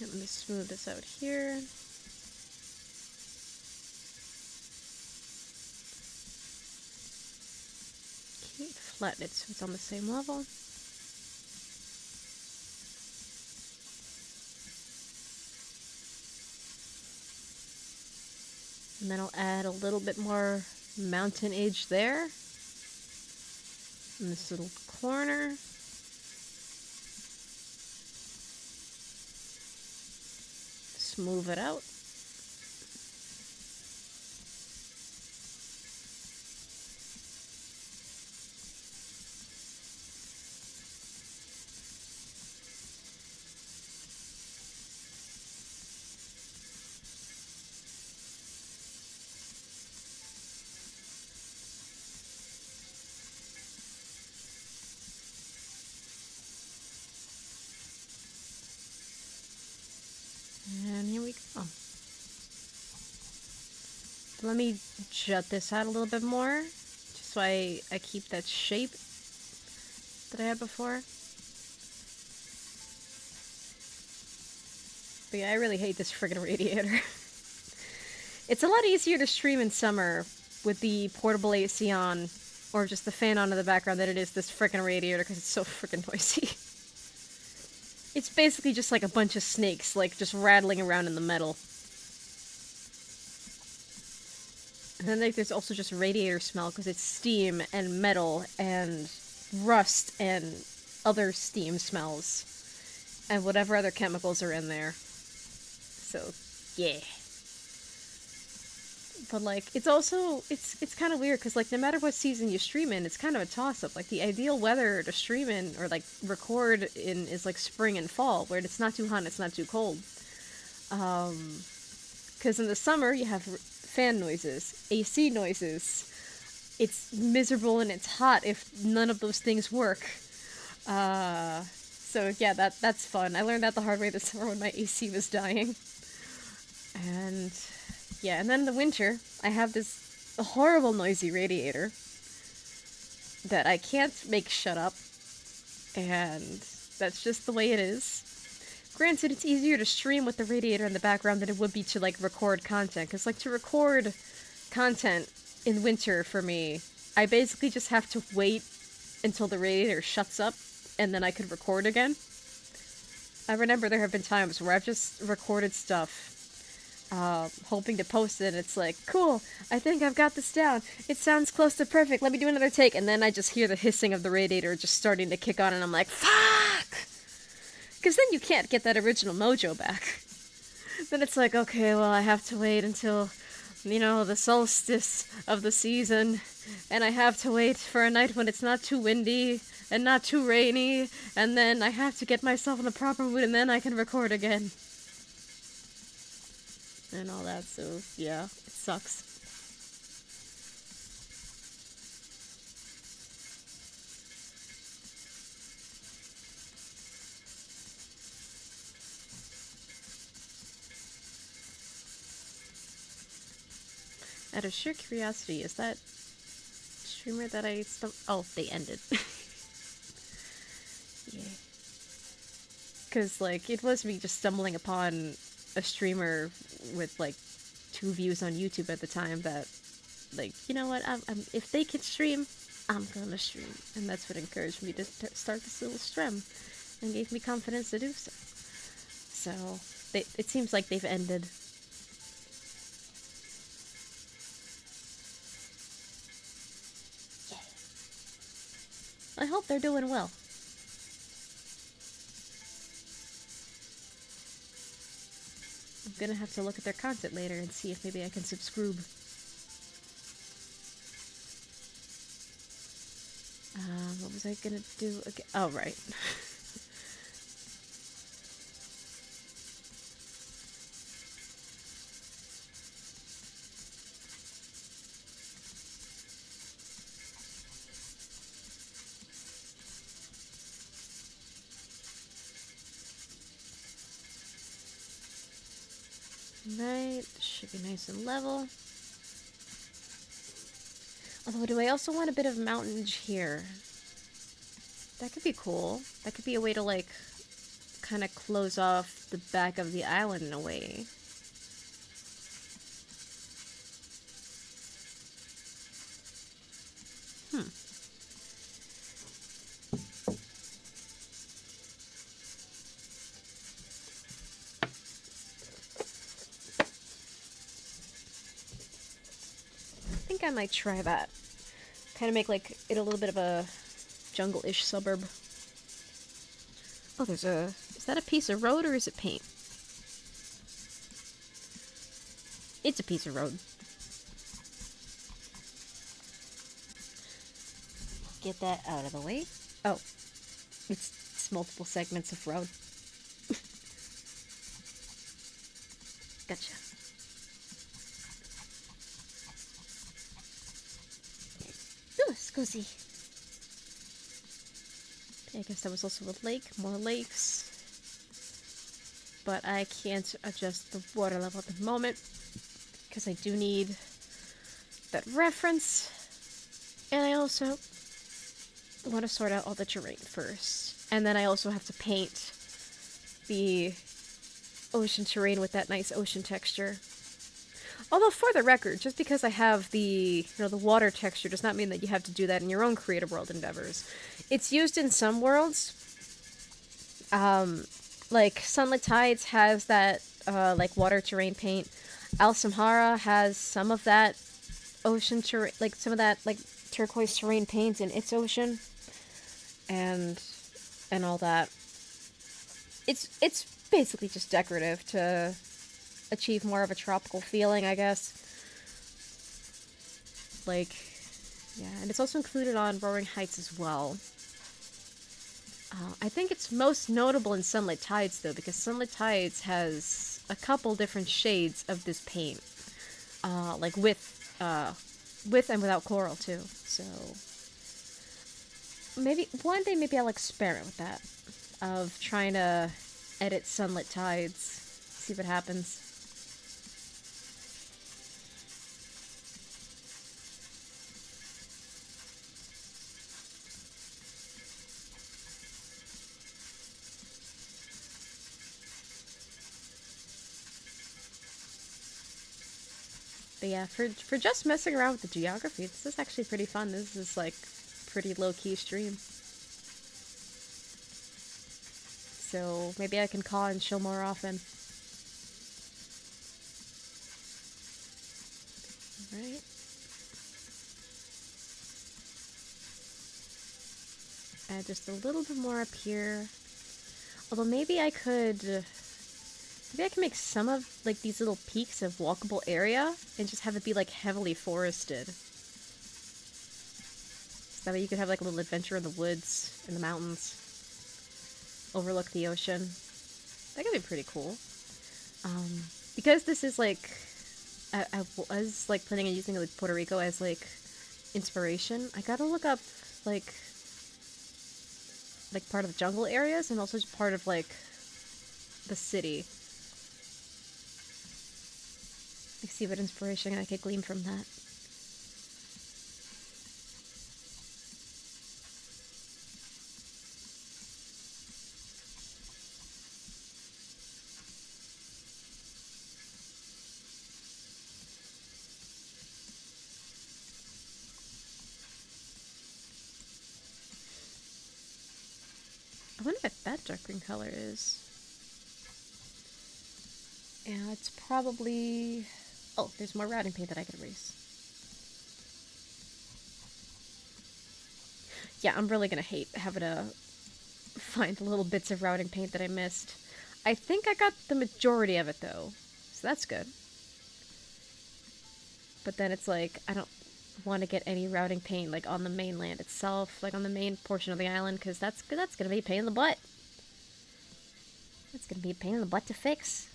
Let me smooth this out here. Okay, flatten it so it's on the same level. And then I'll add a little bit more mountain edge there. In this little corner. Smooth it out. And here we go. Let me jut this out a little bit more, just so I keep that shape. that I had before. But yeah, I really hate this friggin' radiator. It's a lot easier to stream in summer with the portable AC on, or just the fan on in the background, than it is this frickin' radiator because it's so frickin' noisy. It's basically just like a bunch of snakes, like, just rattling around in the metal. And then like, there's also just radiator smell because it's steam and metal and rust and other steam smells. And whatever other chemicals are in there. So, yeah. But like, it's also, it's kind of weird because like, no matter what season you stream in, it's kind of a toss-up. Like, the ideal weather to stream in or like record in is like spring and fall, where it's not too hot and it's not too cold. Because in the summer you have fan noises, AC noises. It's miserable and it's hot if none of those things work. So yeah, that's fun. I learned that the hard way this summer when my AC was dying. And yeah, and then in the winter, I have this horrible noisy radiator that I can't make shut up, and that's just the way it is. Granted, it's easier to stream with the radiator in the background than it would be to, like, record content, because, like, to record content in winter for me, I basically just have to wait until the radiator shuts up, and then I could record again. I remember there have been times where I've just recorded stuff hoping to post it, and it's like, cool, I think I've got this down. It sounds close to perfect, let me do another take, and then I just hear the hissing of the radiator just starting to kick on, and I'm like, fuck! Because then you can't get that original mojo back. Then it's like, okay, well, I have to wait until, you know, the solstice of the season, and I have to wait for a night when it's not too windy and not too rainy, and then I have to get myself in the proper mood, and then I can record again. And all that, so yeah, it sucks. Out of sheer curiosity, is that streamer that I oh, they ended. Yeah. Because, like, it was me just stumbling upon a streamer with, like, 2 views on YouTube at the time that, like, you know what, if they can stream, I'm gonna stream. And that's what encouraged me to start this little stream and gave me confidence to do so. So, it seems like they've ended. Yeah. I hope they're doing well. I'm gonna have to look at their content later and see if maybe I can subscribe. What was I gonna do again? Oh, right. Right, should be nice and level. Although, do I also want a bit of mountainage here? That could be cool. That could be a way to, like, kind of close off the back of the island in a way. I think I might try that. Kind of make, like, it a little bit of a jungle-ish suburb. Oh, there's a... Is that a piece of road or is it paint? It's a piece of road. Get that out of the way. Oh. It's multiple segments of road. Gotcha. Ooh, scusi. I guess that was also a lake. More lakes. But I can't adjust the water level at the moment. Because I do need that reference. And I also I want to sort out all the terrain first. And then I also have to paint the ocean terrain with that nice ocean texture. Although, for the record, just because I have the water texture does not mean that you have to do that in your own creative world endeavors. It's used in some worlds. Like Sunlit Tides has that, like water terrain paint. Al Samhara has some of that ocean terrain, like some of that like turquoise terrain paint in its ocean, and all that. It's basically just decorative to achieve more of a tropical feeling, I guess. Like, yeah, and it's also included on Roaring Heights as well. I think it's most notable in Sunlit Tides, though, because Sunlit Tides has a couple different shades of this paint. Like with and without coral, too. So, maybe one day maybe I'll experiment with that. Of trying to edit Sunlit Tides. See what happens. But yeah, for just messing around with the geography, this is actually pretty fun. This is like pretty low-key stream. So maybe I can call and chill more often. Alright. Add just a little bit more up here. Although maybe I could... Maybe I can make some of, like, these little peaks of walkable area and just have it be, like, heavily forested. So that way you could have, like, a little adventure in the woods, in the mountains. Overlook the ocean. That could be pretty cool. Because this is, like... I was, like, planning on using, like, Puerto Rico as, like, inspiration. I gotta look up, like, part of the jungle areas and also just part of, like, the city. Let's see what inspiration I could glean from that. I wonder what that dark green color is. Yeah, it's probably... Oh, there's more routing paint that I could erase. Yeah, I'm really gonna hate having to find the little bits of routing paint that I missed. I think I got the majority of it, though. So that's good. But then it's like, I don't want to get any routing paint, like, on the mainland itself, like, on the main portion of the island, because that's gonna be a pain in the butt. That's gonna be a pain in the butt to fix.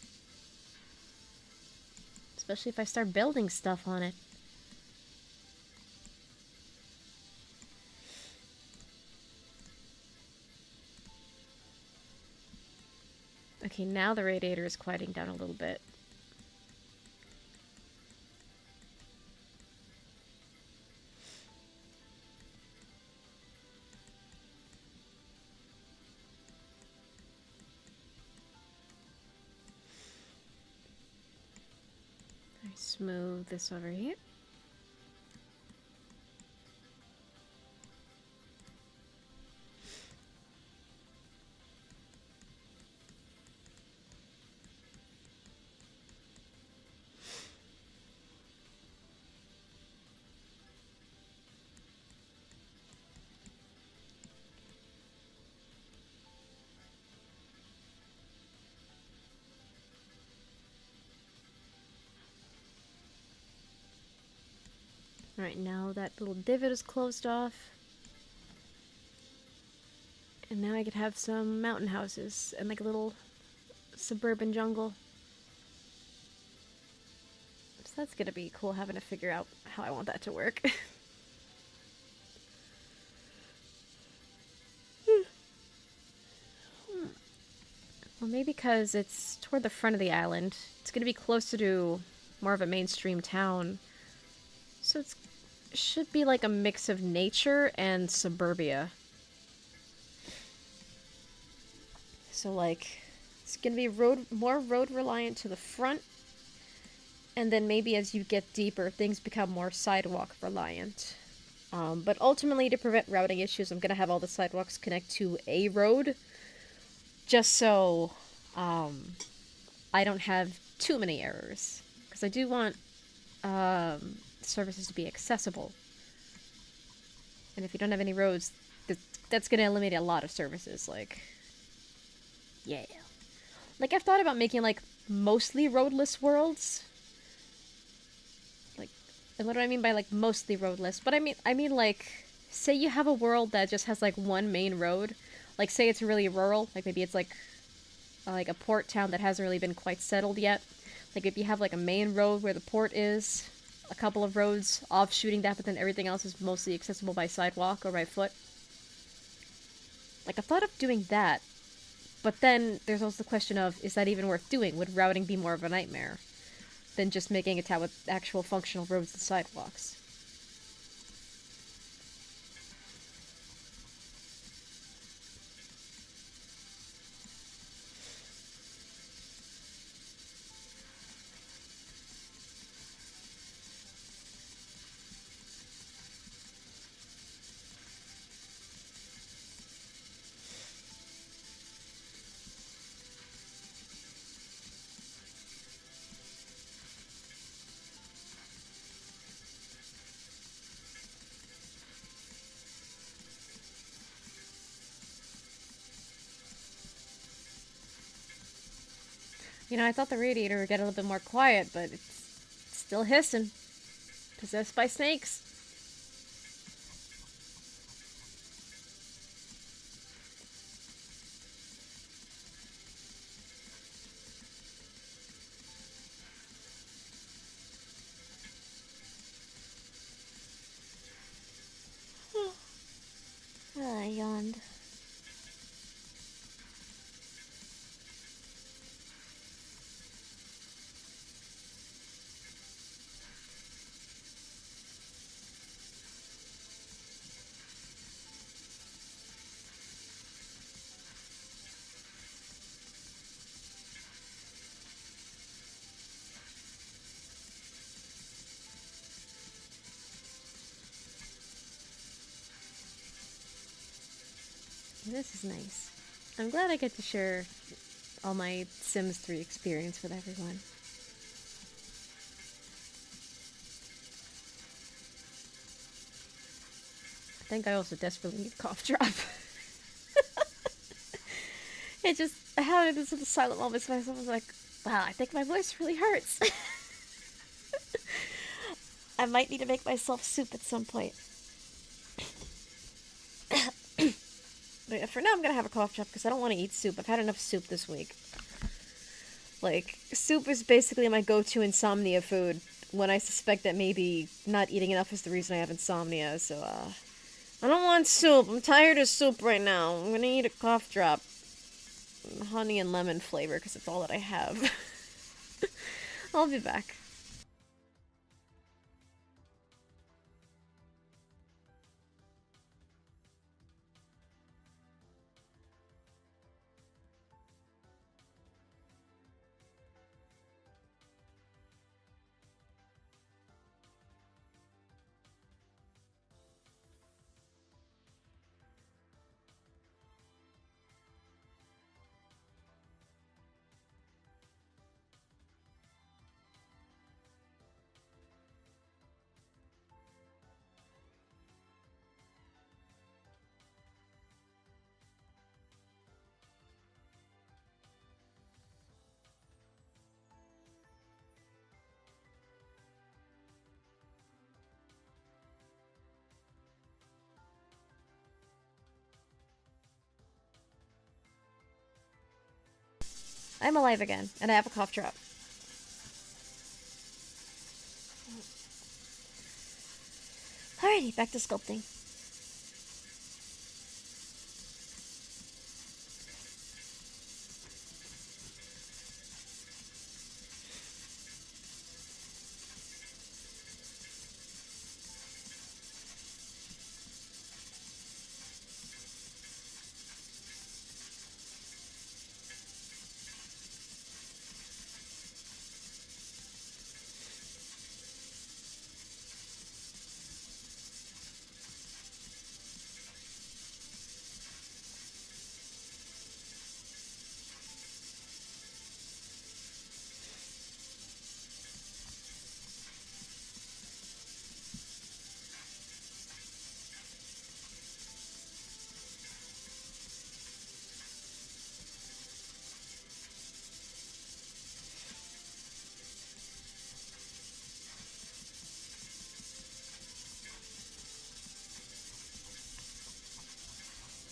Especially if I start building stuff on it. Okay, now the radiator is quieting down a little bit. Smooth this over here. Alright, now that little divot is closed off. And now I could have some mountain houses and like a little suburban jungle. So that's gonna be cool having to figure out how I want that to work. Well, maybe because it's toward the front of the island. It's gonna be closer to more of a mainstream town. So it should be like a mix of nature and suburbia. So like, it's gonna be more road reliant to the front, and then maybe as you get deeper, things become more sidewalk reliant. But ultimately, to prevent routing issues, I'm gonna have all the sidewalks connect to a road, just so I don't have too many errors. Because I do want services to be accessible. And if you don't have any roads, that's gonna eliminate a lot of services. Like, yeah. Like, I've thought about making, like, mostly roadless worlds. Like, and what do I mean by, like, mostly roadless? But I mean, like, say you have a world that just has, like, one main road. Like, say it's really rural. Like, maybe it's, like a port town that hasn't really been quite settled yet. Like, if you have, like, a main road where the port is, a couple of roads offshooting that, but then everything else is mostly accessible by sidewalk or by foot. Like, I thought of doing that, but then there's also the question of, is that even worth doing? Would routing be more of a nightmare than just making a town with actual functional roads and sidewalks? You know, I thought the radiator would get a little bit more quiet, but it's still hissing. Possessed by snakes. Ah, I yawned. This is nice. I'm glad I get to share all my Sims 3 experience with everyone. I think I also desperately need a cough drop. I had this little silent moment to myself. I was like, wow, I think my voice really hurts. I might need to make myself soup at some point. But yeah, for now, I'm gonna have a cough drop because I don't want to eat soup. I've had enough soup this week. Like, soup is basically my go-to insomnia food when I suspect that maybe not eating enough is the reason I have insomnia. So, I don't want soup. I'm tired of soup right now. I'm gonna eat a cough drop. Honey and lemon flavor because it's all that I have. I'll be back. I'm alive again, and I have a cough drop. Alrighty, back to sculpting.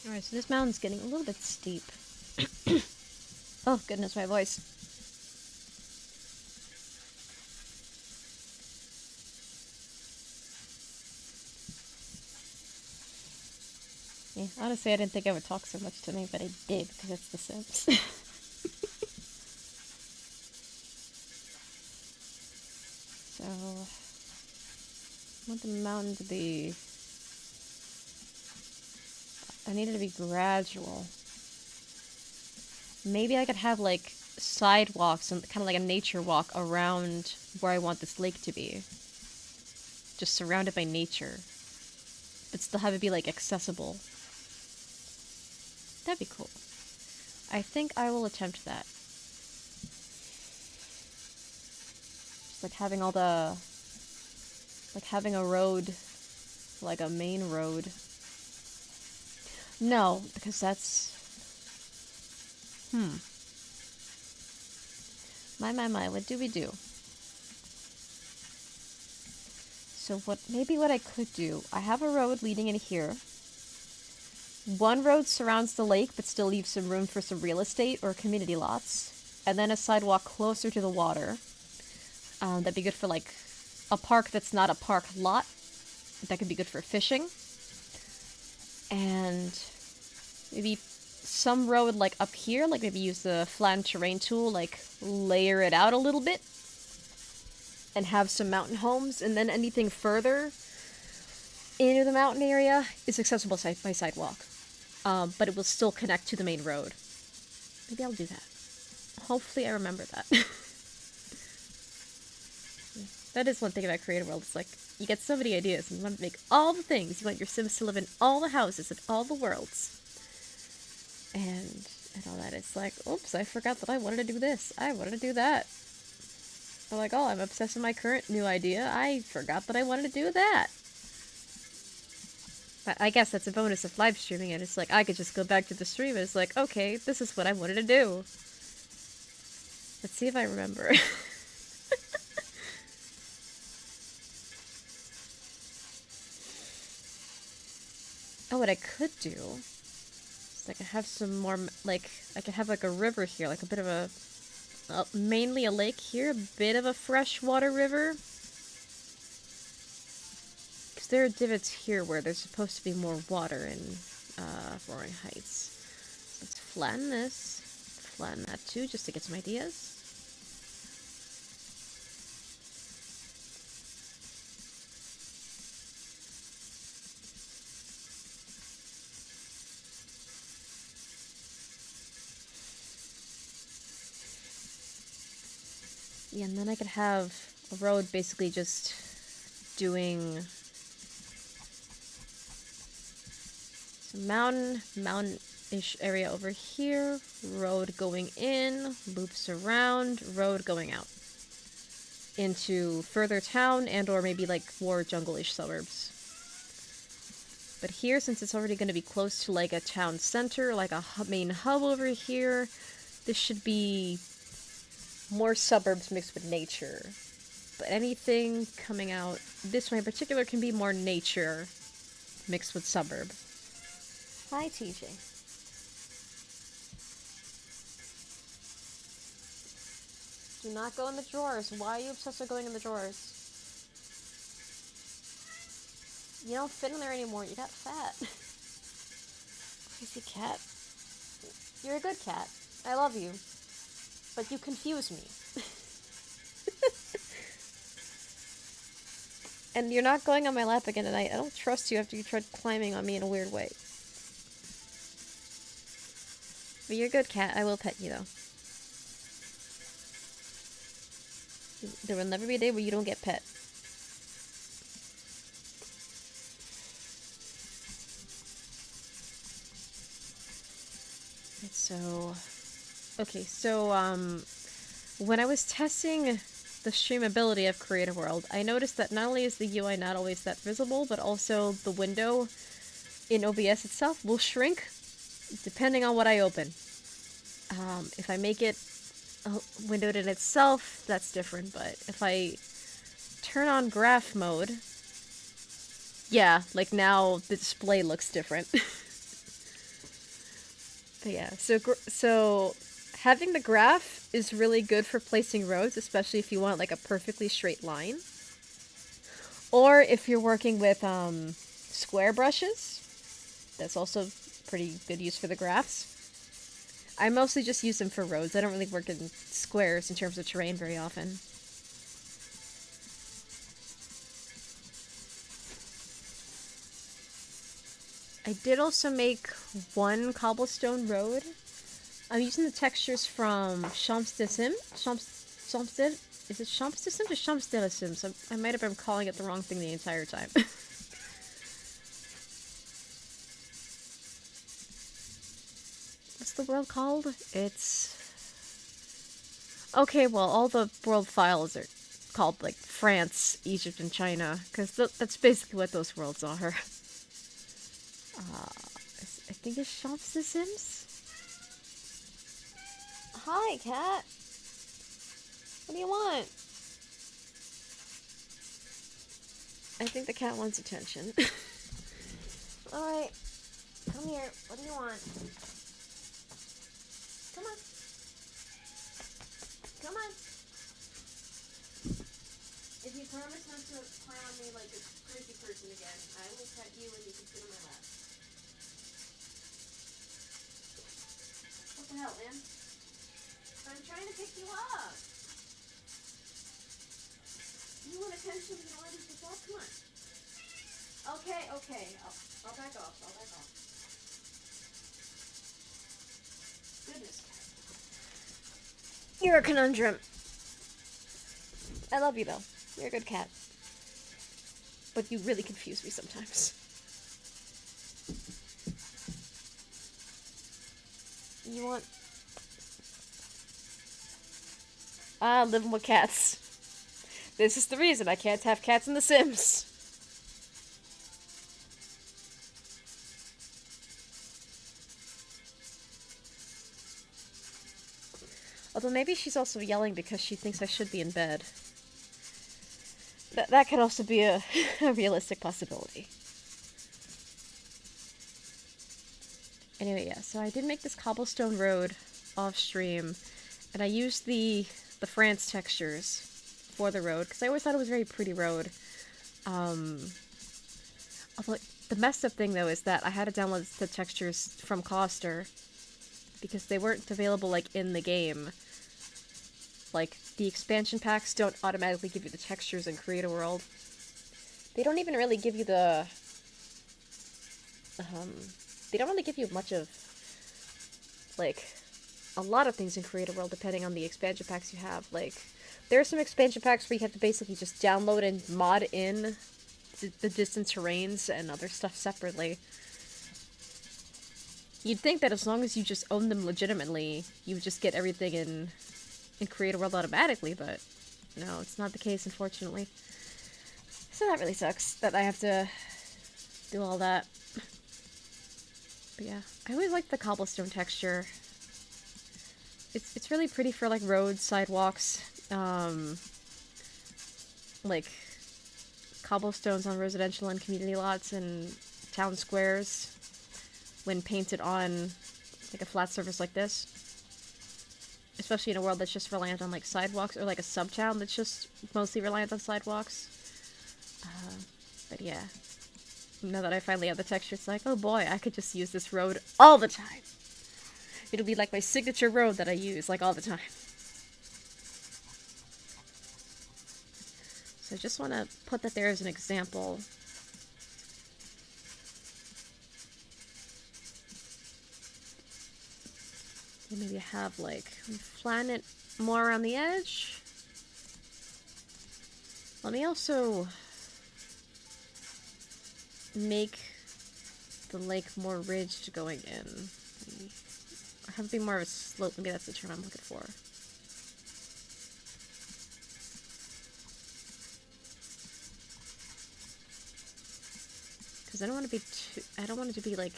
Alright, so this mountain's getting a little bit steep. Oh, goodness, my voice. Yeah, honestly, I didn't think I would talk so much tonight, but I did, because it's The Sims. So, I want the mountain to be... I need it to be gradual. Maybe I could have, like, sidewalks, and kind of like a nature walk around where I want this lake to be. Just surrounded by nature. But still have it be, like, accessible. That'd be cool. I think I will attempt that. Just like having all the... like having a road, like a main road. No, because that's... My, what do we do? So maybe what I could do, I have a road leading in here. One road surrounds the lake, but still leaves some room for some real estate or community lots. And then a sidewalk closer to the water. That'd be good for, like, a park that's not a park lot. That could be good for fishing. And maybe some road, like, up here, like, maybe use the flattened terrain tool, like, layer it out a little bit. And have some mountain homes, and then anything further into the mountain area is accessible by sidewalk. But it will still connect to the main road. Maybe I'll do that. Hopefully I remember that. That is one thing about Creative World. It's like, you get so many ideas, and you want to make all the things. You want your Sims to live in all the houses and all the worlds. And all that. It's like, oops, I forgot that I wanted to do this. I wanted to do that. I'm like, oh, I'm obsessed with my current new idea. I forgot that I wanted to do that. But I guess that's a bonus of live streaming, and it's like, I could just go back to the stream, and it's like, okay, this is what I wanted to do. Let's see if I remember. Oh, what I could do is I could have some more, like, I could have, like, a river here, like a bit of a... mainly a lake here, a bit of a freshwater river. Because there are divots here where there's supposed to be more water in Roaring Heights. Let's flatten this. Flatten that too, just to get some ideas. Yeah, and then I could have a road basically just doing some mountain-ish area over here, road going in, loops around, road going out into further town and or maybe like more jungle-ish suburbs. But here, since it's already going to be close to like a town center, like a main hub over here, this should be more suburbs mixed with nature. But anything coming out this way in particular can be more nature mixed with suburb. Hi, TJ. Do not go in the drawers. Why are you obsessed with going in the drawers? You don't fit in there anymore. You got fat. Crazy cat. You're a good cat. I love you. But you confuse me. And you're not going on my lap again tonight. I don't trust you after you tried climbing on me in a weird way. But you're a good cat. I will pet you, though. There will never be a day where you don't get pet. So... okay, so, when I was testing the streamability of Creative World, I noticed that not only is the UI not always that visible, but also the window in OBS itself will shrink depending on what I open. If I make it windowed in itself, that's different, but if I turn on graph mode, yeah, like now the display looks different. But yeah, so having the graph is really good for placing roads, especially if you want like a perfectly straight line. Or if you're working with square brushes, that's also pretty good use for the graphs. I mostly just use them for roads. I don't really work in squares in terms of terrain very often. I did also make one cobblestone road. I'm using the textures from Champs de Sim. Is it Champs de Sims or Champs de la Sims? I might have been calling it the wrong thing the entire time. What's the world called? It's... Okay, well, all the world files are called, like, France, Egypt, and China, because that's basically what those worlds are. I think it's Champs de Sims? Hi, cat. What do you want? I think the cat wants attention. Alright, come here. What do you want? Come on. Come on. If you promise not to clown me like a crazy person again, I will pet you and you can sit on my lap. What the hell, man? I'm trying to pick you up. You want attention and all this stuff? Come on. Okay. I'll back off. Goodness. You're a conundrum. I love you, though. You're a good cat. But you really confuse me sometimes. You want... living with cats. This is the reason I can't have cats in The Sims. Although maybe she's also yelling because she thinks I should be in bed. That could also be a realistic possibility. Anyway, yeah, so I did make this cobblestone road off stream, and I used the France textures for the road, because I always thought it was a very pretty road. Although, the messed up thing, though, is that I had to download the textures from Coster, because they weren't available, like, in the game. Like, the expansion packs don't automatically give you the textures in Create a World. They don't even really give you the... they don't really give you much of, like, a lot of things in Create a World depending on the expansion packs you have. Like, there are some expansion packs where you have to basically just download and mod in the distant terrains and other stuff separately. You'd think that as long as you just own them legitimately, you would just get everything in Create a World automatically, but no, it's not the case, unfortunately. So that really sucks that I have to do all that. But yeah, I always like the cobblestone texture. It's really pretty for, like, roads, sidewalks, like, cobblestones on residential and community lots and town squares when painted on, like, a flat surface like this. Especially in a world that's just reliant on, like, sidewalks, or, like, a sub-town that's just mostly reliant on sidewalks. But yeah. Now that I finally have the texture, it's like, oh boy, I could just use this road all the time. It'll be like my signature road that I use, like, all the time. So I just want to put that there as an example. And maybe have, like, flatten it more around the edge. Let me also make the lake more ridged going in. Have it be more of a slope. Maybe that's the term I'm looking for. Because I don't want to be too... I don't want it to be, like,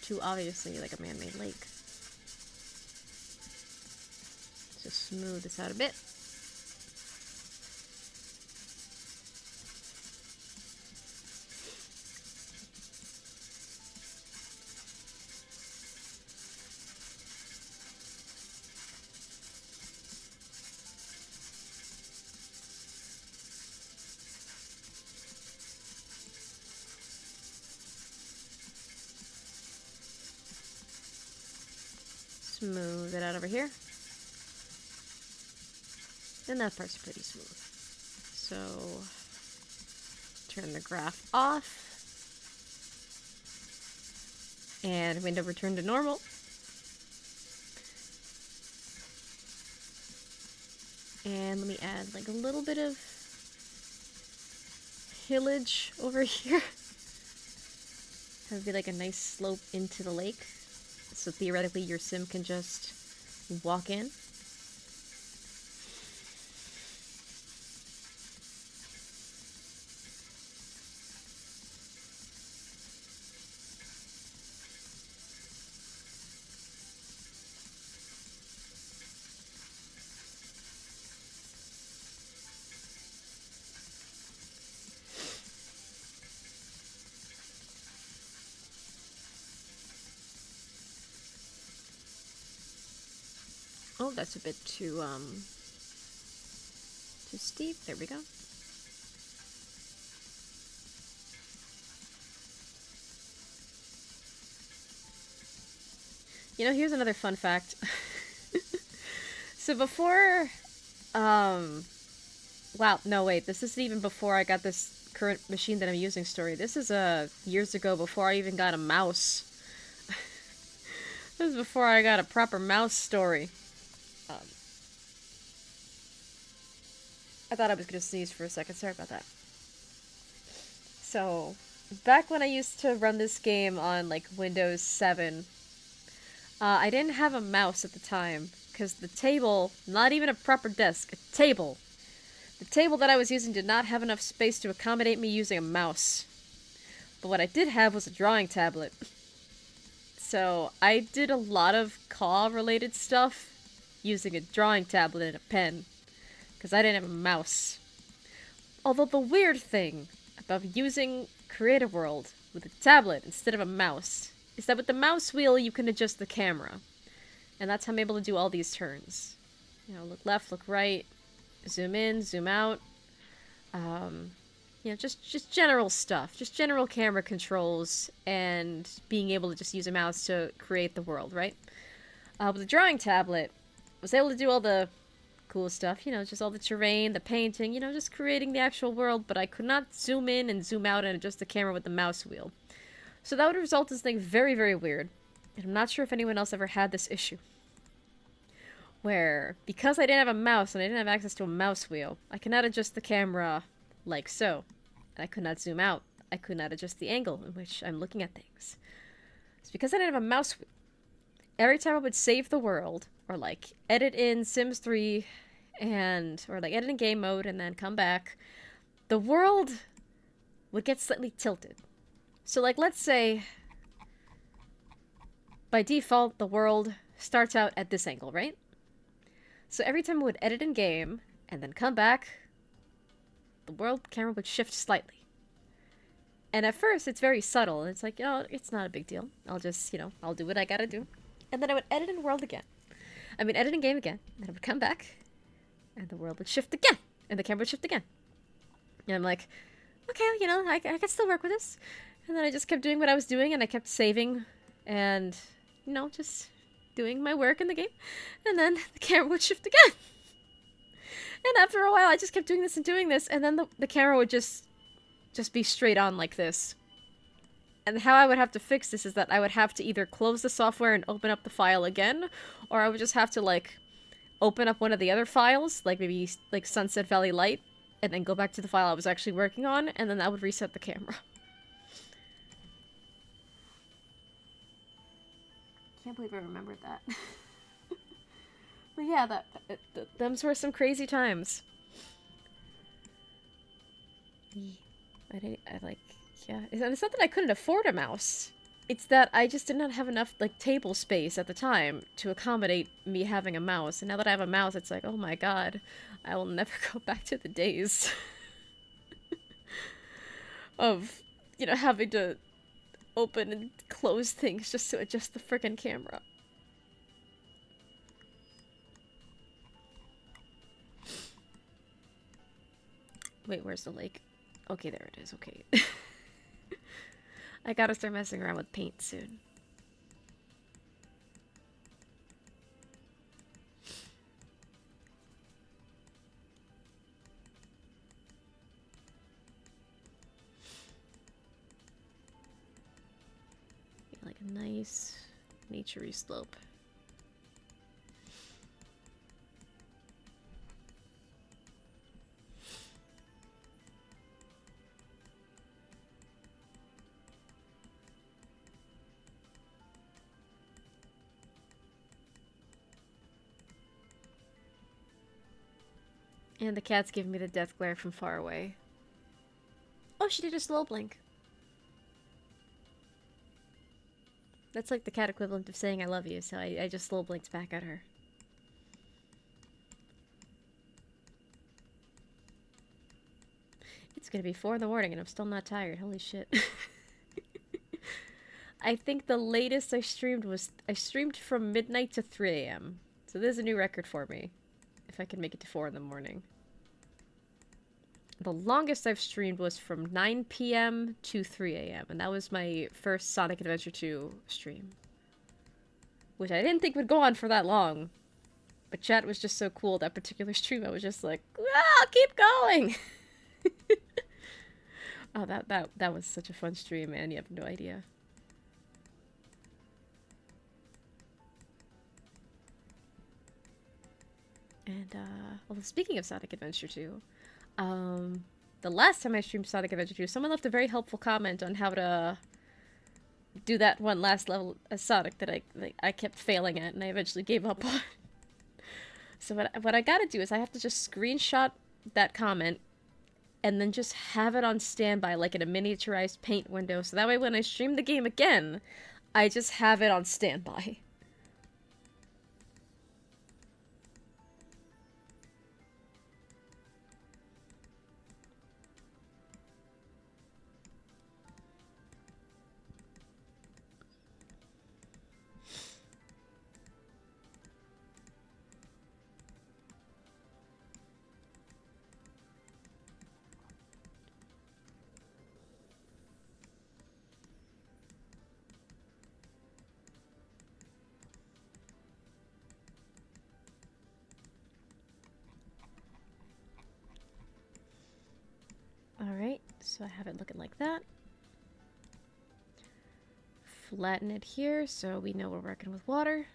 too obviously like a man-made lake. Just smooth this out a bit. Let's move it out over here. And that part's pretty smooth. So, turn the graph off. And window return to normal. And let me add like a little bit of hillage over here. That would be like a nice slope into the lake. So theoretically your sim can just walk in. Oh, that's a bit too steep. There we go. You know, here's another fun fact. So before, wow, no wait, this isn't even before I got this current machine that I'm using story. This is years ago, before I even got a mouse. This is before I got a proper mouse story. I thought I was gonna sneeze for a second, sorry about that. So, back when I used to run this game on like Windows 7, I didn't have a mouse at the time, because the table, not even a proper desk, a table. The table that I was using did not have enough space to accommodate me using a mouse. But what I did have was a drawing tablet. So I did a lot of CAW related stuff using a drawing tablet and a pen, because I didn't have a mouse. Although the weird thing about using Creative World with a tablet instead of a mouse is that with the mouse wheel you can adjust the camera. And that's how I'm able to do all these turns. You know, look left, look right, zoom in, zoom out. You know, just general stuff. Just general camera controls and being able to just use a mouse to create the world, right? With the drawing tablet, I was able to do all the cool stuff, you know, just all the terrain, the painting, you know, just creating the actual world, but I could not zoom in and zoom out and adjust the camera with the mouse wheel. So that would result in something very, very weird. And I'm not sure if anyone else ever had this issue. Where, because I didn't have a mouse and I didn't have access to a mouse wheel, I could not adjust the camera like so. And I could not zoom out. I could not adjust the angle in which I'm looking at things. It's because I didn't have a mouse wheel. Every time I would save the world, or like edit in Sims 3, or like edit in game mode and then come back, the world would get slightly tilted. So like, let's say, by default, the world starts out at this angle, right? So every time I would edit in game, and then come back, the world camera would shift slightly. And at first, it's very subtle. It's like, you know, it's not a big deal. I'll just, you know, I'll do what I gotta do. And then I would edit in world again. I mean, edit in game again. And I would come back, and the world would shift again. And the camera would shift again. And I'm like, okay, you know, I can still work with this. And then I just kept doing what I was doing, and I kept saving, and, you know, just doing my work in the game, and then the camera would shift again. And after a while, I just kept doing this, and then the camera would just be straight on like this. And how I would have to fix this is that I would have to either close the software and open up the file again, or I would just have to, like, open up one of the other files, like maybe, like, Sunset Valley Light, and then go back to the file I was actually working on, and then that would reset the camera. Can't believe I remembered that. But yeah, them's were some crazy times. Yeah, it's not that I couldn't afford a mouse. It's that I just did not have enough, like, table space at the time to accommodate me having a mouse. And now that I have a mouse, it's like, oh my god, I will never go back to the days of, you know, having to open and close things just to adjust the frickin' camera. Wait, where's the lake? Okay, there it is, okay. I gotta start messing around with paint soon. a nice naturey slope. And the cat's giving me the death glare from far away. Oh, she did a slow blink. That's like the cat equivalent of saying I love you, so I just slow blinked back at her. It's gonna be 4 in the morning and I'm still not tired. Holy shit. I think the latest I streamed from midnight to 3 a.m. So there's a new record for me. If I can make it to 4 in the morning. The longest I've streamed was from 9 p.m. to 3 a.m. And that was my first Sonic Adventure 2 stream. Which I didn't think would go on for that long. But chat was just so cool that particular stream. I was just like, ah, keep going! Oh, that was such a fun stream, man. You have no idea. And, well, speaking of Sonic Adventure 2, the last time I streamed Sonic Adventure 2, someone left a very helpful comment on how to do that one last level as Sonic that I kept failing at, and I eventually gave up on. So what I gotta do is I have to just screenshot that comment, and then just have it on standby, like in a miniaturized paint window, so that way when I stream the game again, I just have it on standby. Alright, so I have it looking like that. Flatten it here so we know we're working with water.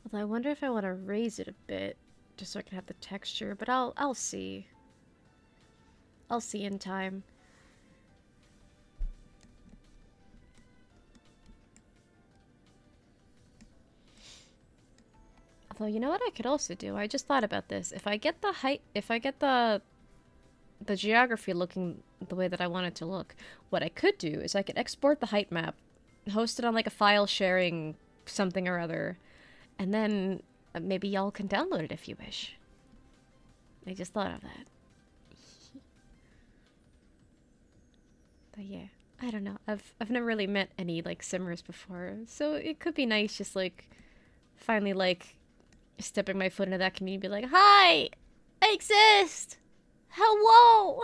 Although I wonder if I want to raise it a bit, just so I can have the texture, but I'll see. I'll see in time. Although, you know what I could also do? I just thought about this. If I get the height, if I get the geography looking the way that I want it to look, what I could do is I could export the height map, host it on like a file sharing something or other, and then maybe y'all can download it if you wish. I just thought of that. But yeah, I don't know. I've never really met any like simmers before, so it could be nice just like finally like stepping my foot into that community and be like, hi, I exist! Hello!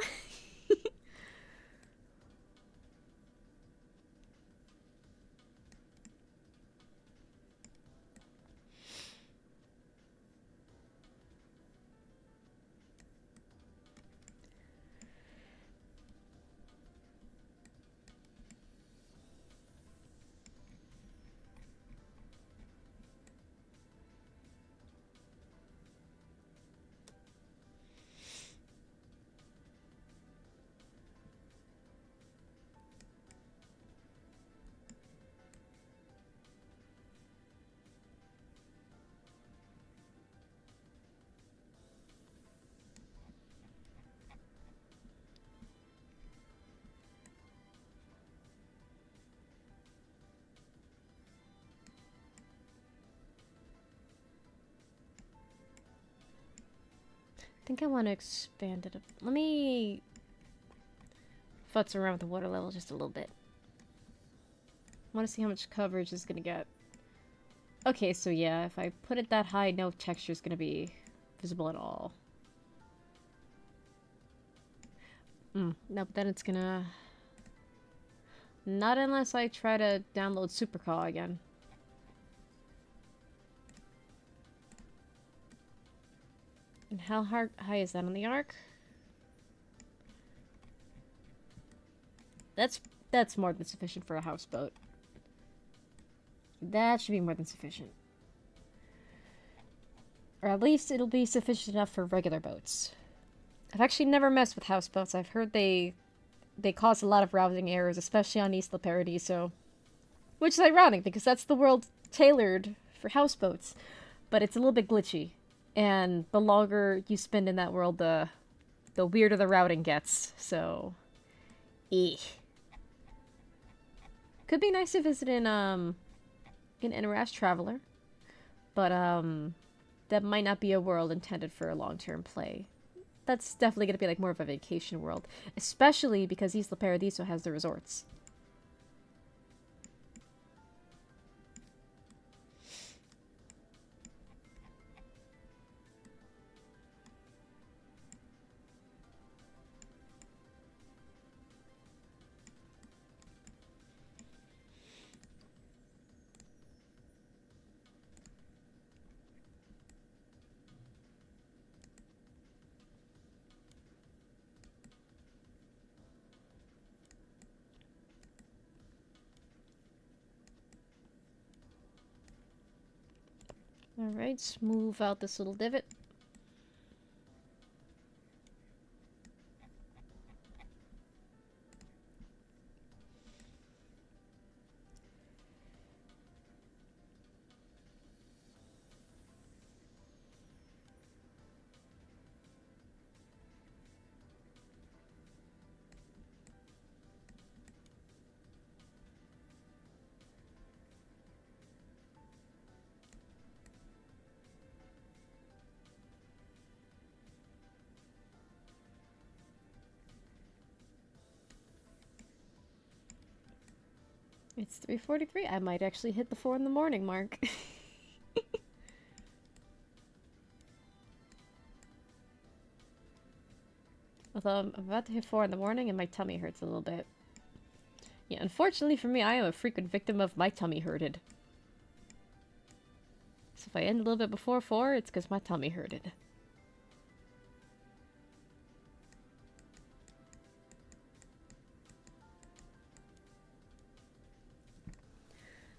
I think I want to expand it. Let me futz around with the water level just a little bit. I want to see how much coverage is going to get. Okay, so yeah, if I put it that high, no texture is going to be visible at all. No, but then it's going to... Not unless I try to download Super CAW again. And how high is that on the arc? That's more than sufficient for a houseboat. That should be more than sufficient. Or at least it'll be sufficient enough for regular boats. I've actually never messed with houseboats. I've heard they cause a lot of routing errors, especially on Isla Paradiso. Which is ironic, because that's the world tailored for houseboats. But it's a little bit glitchy. And the longer you spend in that world, the weirder the routing gets. So, could be nice to visit in Interash Traveler. But, that might not be a world intended for a long-term play. That's definitely going to be like more of a vacation world. Especially because Isla Paradiso has the resorts. Alright, smooth out this little divot. It's 3:43. I might actually hit the 4 in the morning mark. Although I'm about to hit 4 in the morning and my tummy hurts a little bit. Yeah, unfortunately for me, I am a frequent victim of my tummy hurted. So if I end a little bit before 4, it's because my tummy hurted.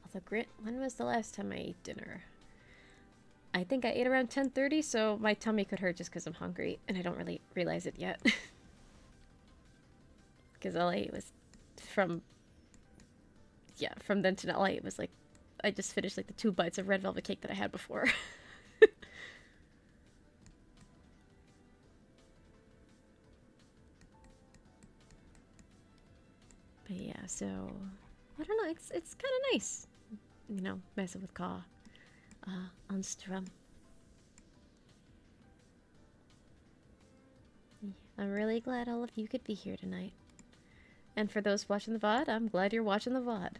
Although, Grit, when was the last time I ate dinner? I think I ate around 10:30, so my tummy could hurt just because I'm hungry, and I don't really realize it yet. Because all I ate was from then to now, all I ate was like, I just finished like the 2 bites of red velvet cake that I had before. But yeah, so I don't know, it's kind of nice, you know, messing with CAW on Strum. I'm really glad all of you could be here tonight. And for those watching the VOD, I'm glad you're watching the VOD.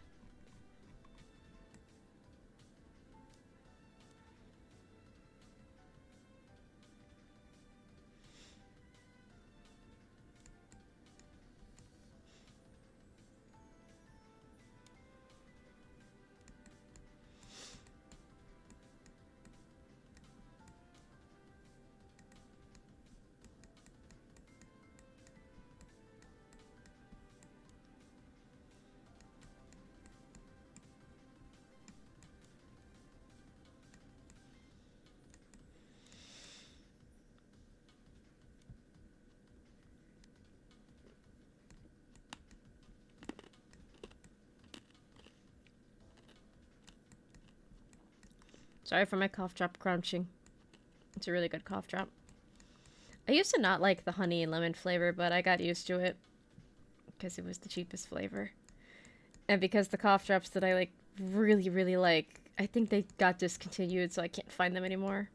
Sorry for my cough drop crunching. It's a really good cough drop. I used to not like the honey and lemon flavor, but I got used to it because it was the cheapest flavor. And because the cough drops that I like really, really like, I think they got discontinued, so I can't find them anymore.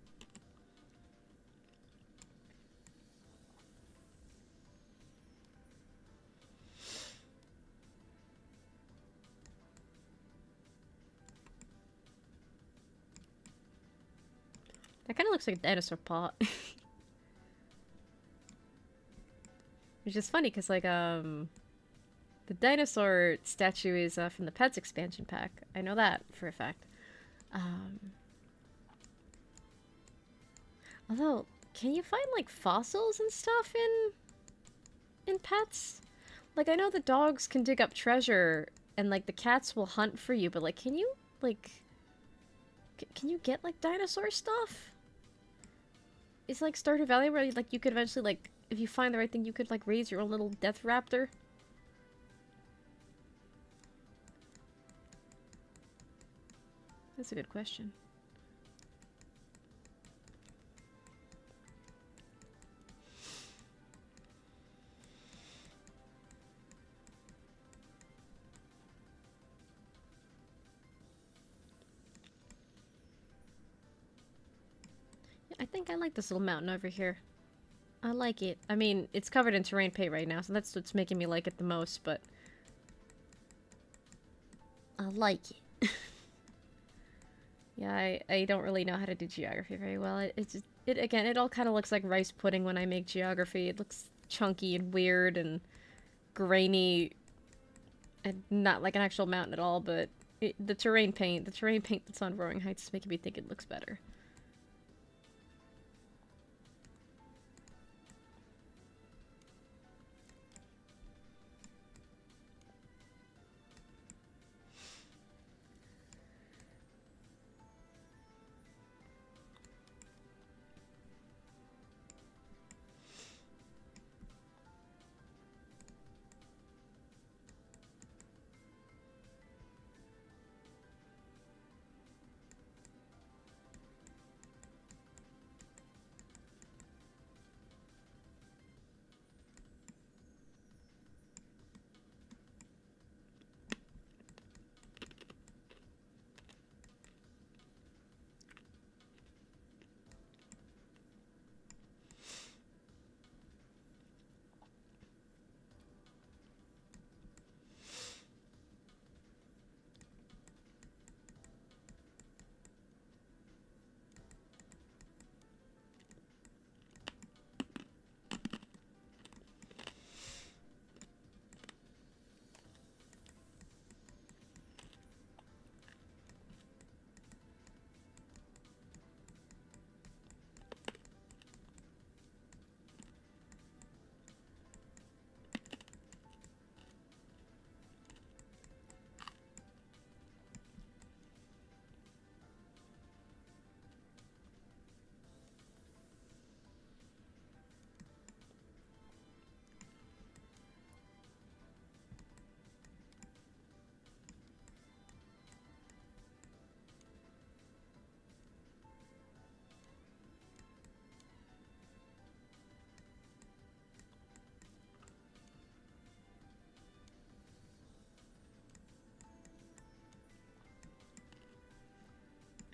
That kind of looks like a dinosaur paw. Which is funny, because, like, the dinosaur statue is from the Pets expansion pack. I know that for a fact. Although, can you find like fossils and stuff in pets? Like I know the dogs can dig up treasure and like the cats will hunt for you, but like can you like can you get like dinosaur stuff? Is like Stardew Valley where like you could eventually like if you find the right thing you could like raise your own little death raptor? That's a good question. Yeah, I think I like this little mountain over here. I like it. I mean, it's covered in terrain paint right now, so that's what's making me like it the most, but I like it. Yeah, I don't really know how to do geography very well. Again, it all kind of looks like rice pudding when I make geography. It looks chunky and weird and grainy and not like an actual mountain at all, but the terrain paint that's on Roaring Heights is making me think it looks better.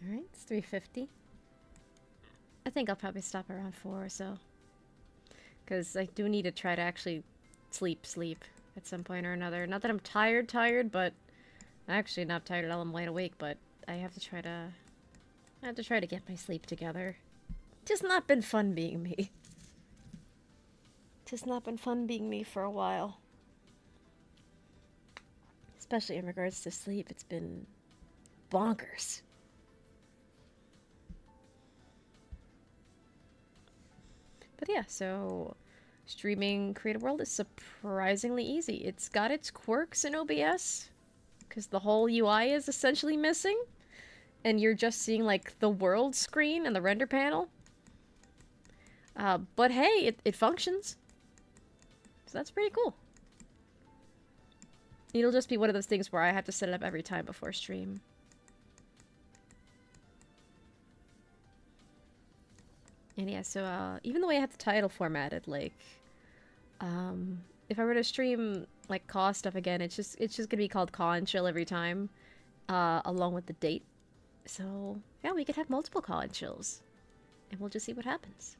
Alright, it's 3:50. I think I'll probably stop around 4 or so. Because I do need to try to actually sleep at some point or another. Not that I'm tired, but I'm actually not tired at all. I'm wide awake, but I have to try to... I have to try to get my sleep together. Just not been fun being me. Just not been fun being me for a while. Especially in regards to sleep, it's been bonkers. But yeah, so streaming Creative World is surprisingly easy. It's got its quirks in OBS, because the whole UI is essentially missing, and you're just seeing like the world screen and the render panel. But hey, it functions. So that's pretty cool. It'll just be one of those things where I have to set it up every time before stream. And yeah, so even the way I have the title formatted, like, if I were to stream like CAW stuff again, it's just gonna be called CAW and Chill every time, along with the date. So yeah, we could have multiple CAW and Chills, and we'll just see what happens.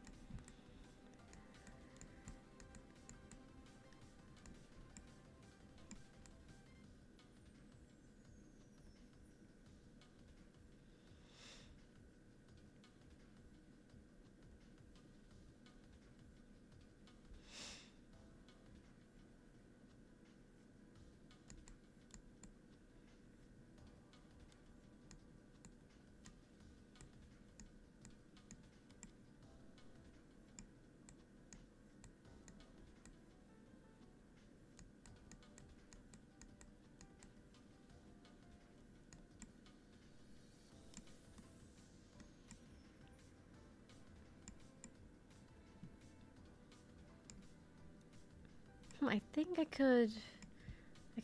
I think I could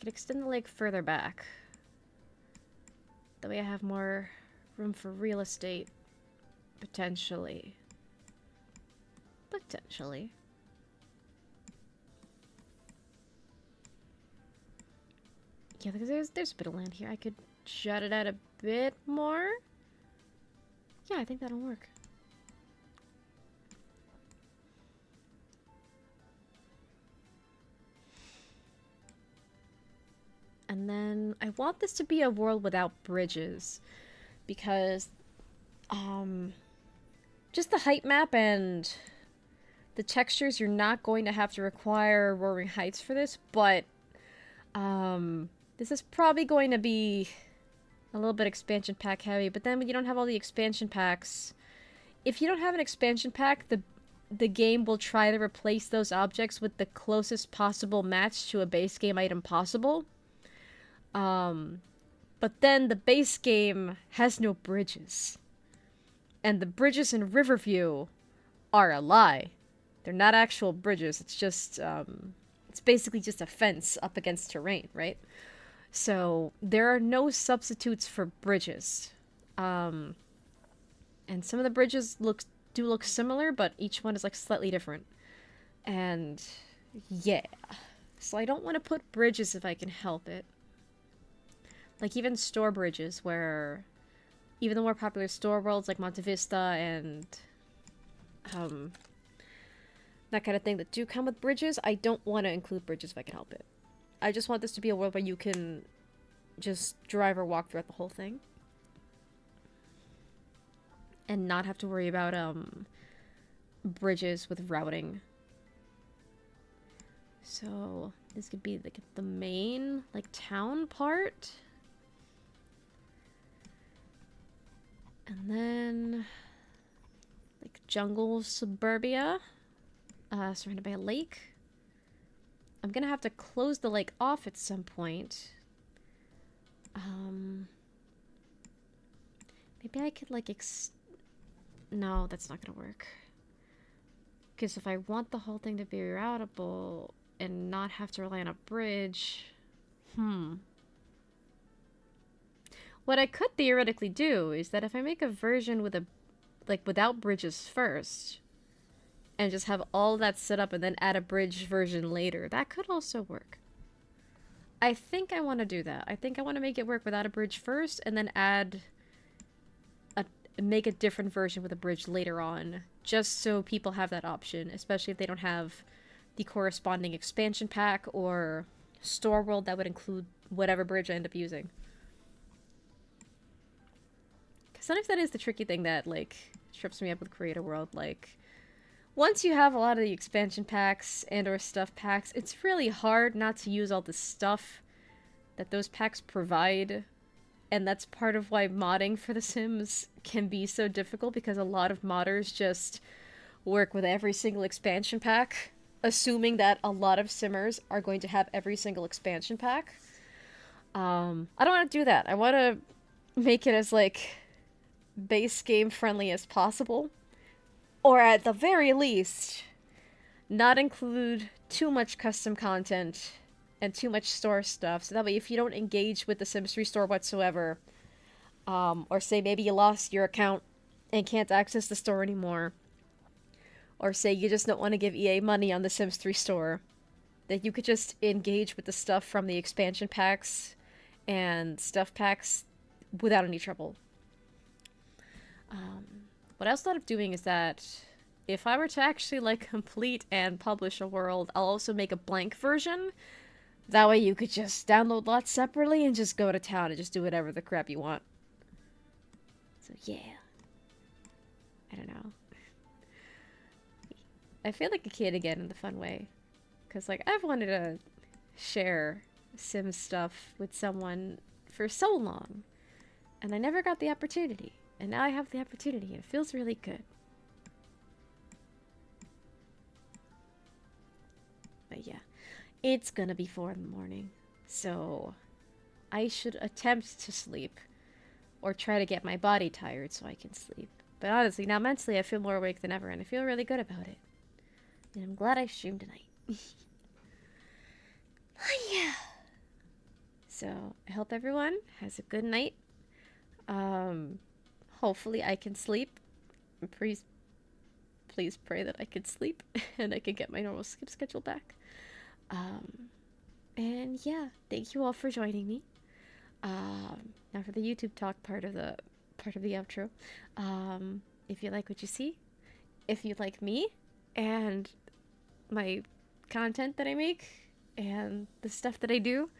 extend the lake further back. That way I have more room for real estate. Potentially. Potentially. Yeah, because there's a bit of land here. I could jut it out a bit more. Yeah, I think that'll work. And then I want this to be a world without bridges. Because, just the height map and the textures, you're not going to have to require Roaring Heights for this, but, this is probably going to be a little bit expansion pack heavy, but then when you don't have all the expansion packs, if you don't have an expansion pack, the game will try to replace those objects with the closest possible match to a base game item possible. But then the base game has no bridges. And the bridges in Riverview are a lie. They're not actual bridges, it's just, it's basically just a fence up against terrain, right? So, there are no substitutes for bridges. And some of the bridges do look similar, but each one is, like, slightly different. And, yeah. So I don't want to put bridges if I can help it. Like, even store bridges, where even the more popular store worlds like Monte Vista and that kind of thing that do come with bridges, I don't want to include bridges if I can help it. I just want this to be a world where you can just drive or walk throughout the whole thing. And not have to worry about bridges with routing. So this could be like the main like town part. And then like jungle suburbia, surrounded by a lake. I'm gonna have to close the lake off at some point. Maybe I could like no, that's not gonna work. Because if I want the whole thing to be routable and not have to rely on a bridge, what I could theoretically do is that if I make a version with a, like, without bridges first, and just have all that set up and then add a bridge version later, that could also work. I think I want to do that. I think I want to make it work without a bridge first, and then make a different version with a bridge later on, just so people have that option, especially if they don't have the corresponding expansion pack or store world that would include whatever bridge I end up using. Because sometimes that is the tricky thing that, like, trips me up with Create a World. Like, once you have a lot of the expansion packs and or stuff packs, it's really hard not to use all the stuff that those packs provide. And that's part of why modding for The Sims can be so difficult, because a lot of modders just work with every single expansion pack, assuming that a lot of Simmers are going to have every single expansion pack. I don't want to do that. I want to make it as, like, base game friendly as possible. Or at the very least, not include too much custom content and too much store stuff, so that way if you don't engage with the Sims 3 store whatsoever, or say maybe you lost your account and can't access the store anymore, or say you just don't want to give EA money on the Sims 3 store, that you could just engage with the stuff from the expansion packs and stuff packs without any trouble. What I also thought of doing is that if I were to actually, like, complete and publish a world, I'll also make a blank version. That way you could just download lots separately and just go to town and just do whatever the crap you want. So yeah. I don't know. I feel like a kid again in the fun way. Because, like, I've wanted to share Sims stuff with someone for so long. And I never got the opportunity. And now I have the opportunity, and it feels really good. But yeah, it's gonna be 4 in the morning, so I should attempt to sleep, or try to get my body tired so I can sleep. But honestly, now mentally I feel more awake than ever, and I feel really good about it. And I'm glad I streamed tonight. Yeah. So I hope everyone has a good night. Um, Hopefully I can sleep. Please, please pray that I can sleep and I can get my normal sleep schedule back. Um, and yeah, thank you all for joining me. Now for the YouTube talk part of the outro. If you like what you see, if you like me and my content that I make and the stuff that I do,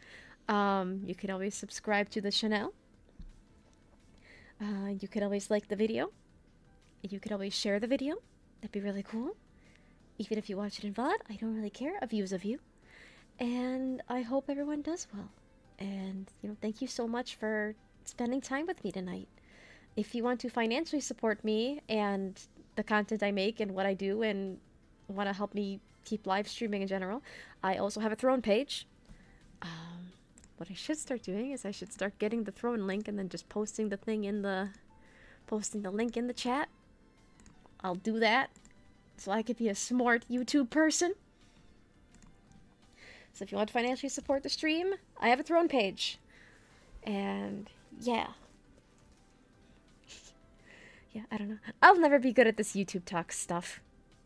you can always subscribe to the channel. You could always like the video. You could always share the video. That'd be really cool. Even if you watch it in VOD, I don't really care. A view's a view. And I hope everyone does well. And, thank you so much for spending time with me tonight. If you want to financially support me and the content I make and what I do and want to help me keep live streaming in general, I also have a Throne page. What I should start doing is I should start getting the Throne link and then just posting the link in the chat. I'll do that so I could be a smart YouTube person. So if you want to financially support the stream, I have a Throne page. And yeah. Yeah, I don't know. I'll never be good at this YouTube talk stuff.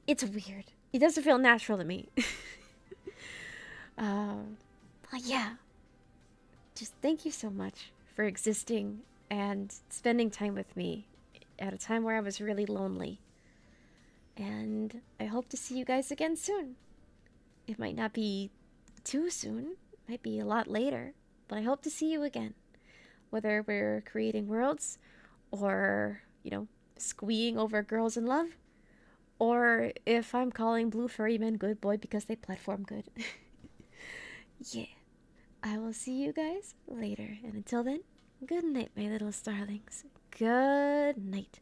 It's weird. It doesn't feel natural to me. But yeah. Just thank you so much for existing and spending time with me at a time where I was really lonely. And I hope to see you guys again soon. It might not be too soon. It might be a lot later. But I hope to see you again. Whether we're creating worlds or, squeeing over girls in love. Or if I'm calling blue furry men good boy because they platform good. Yeah. I will see you guys later. And until then, good night, my little starlings. Good night.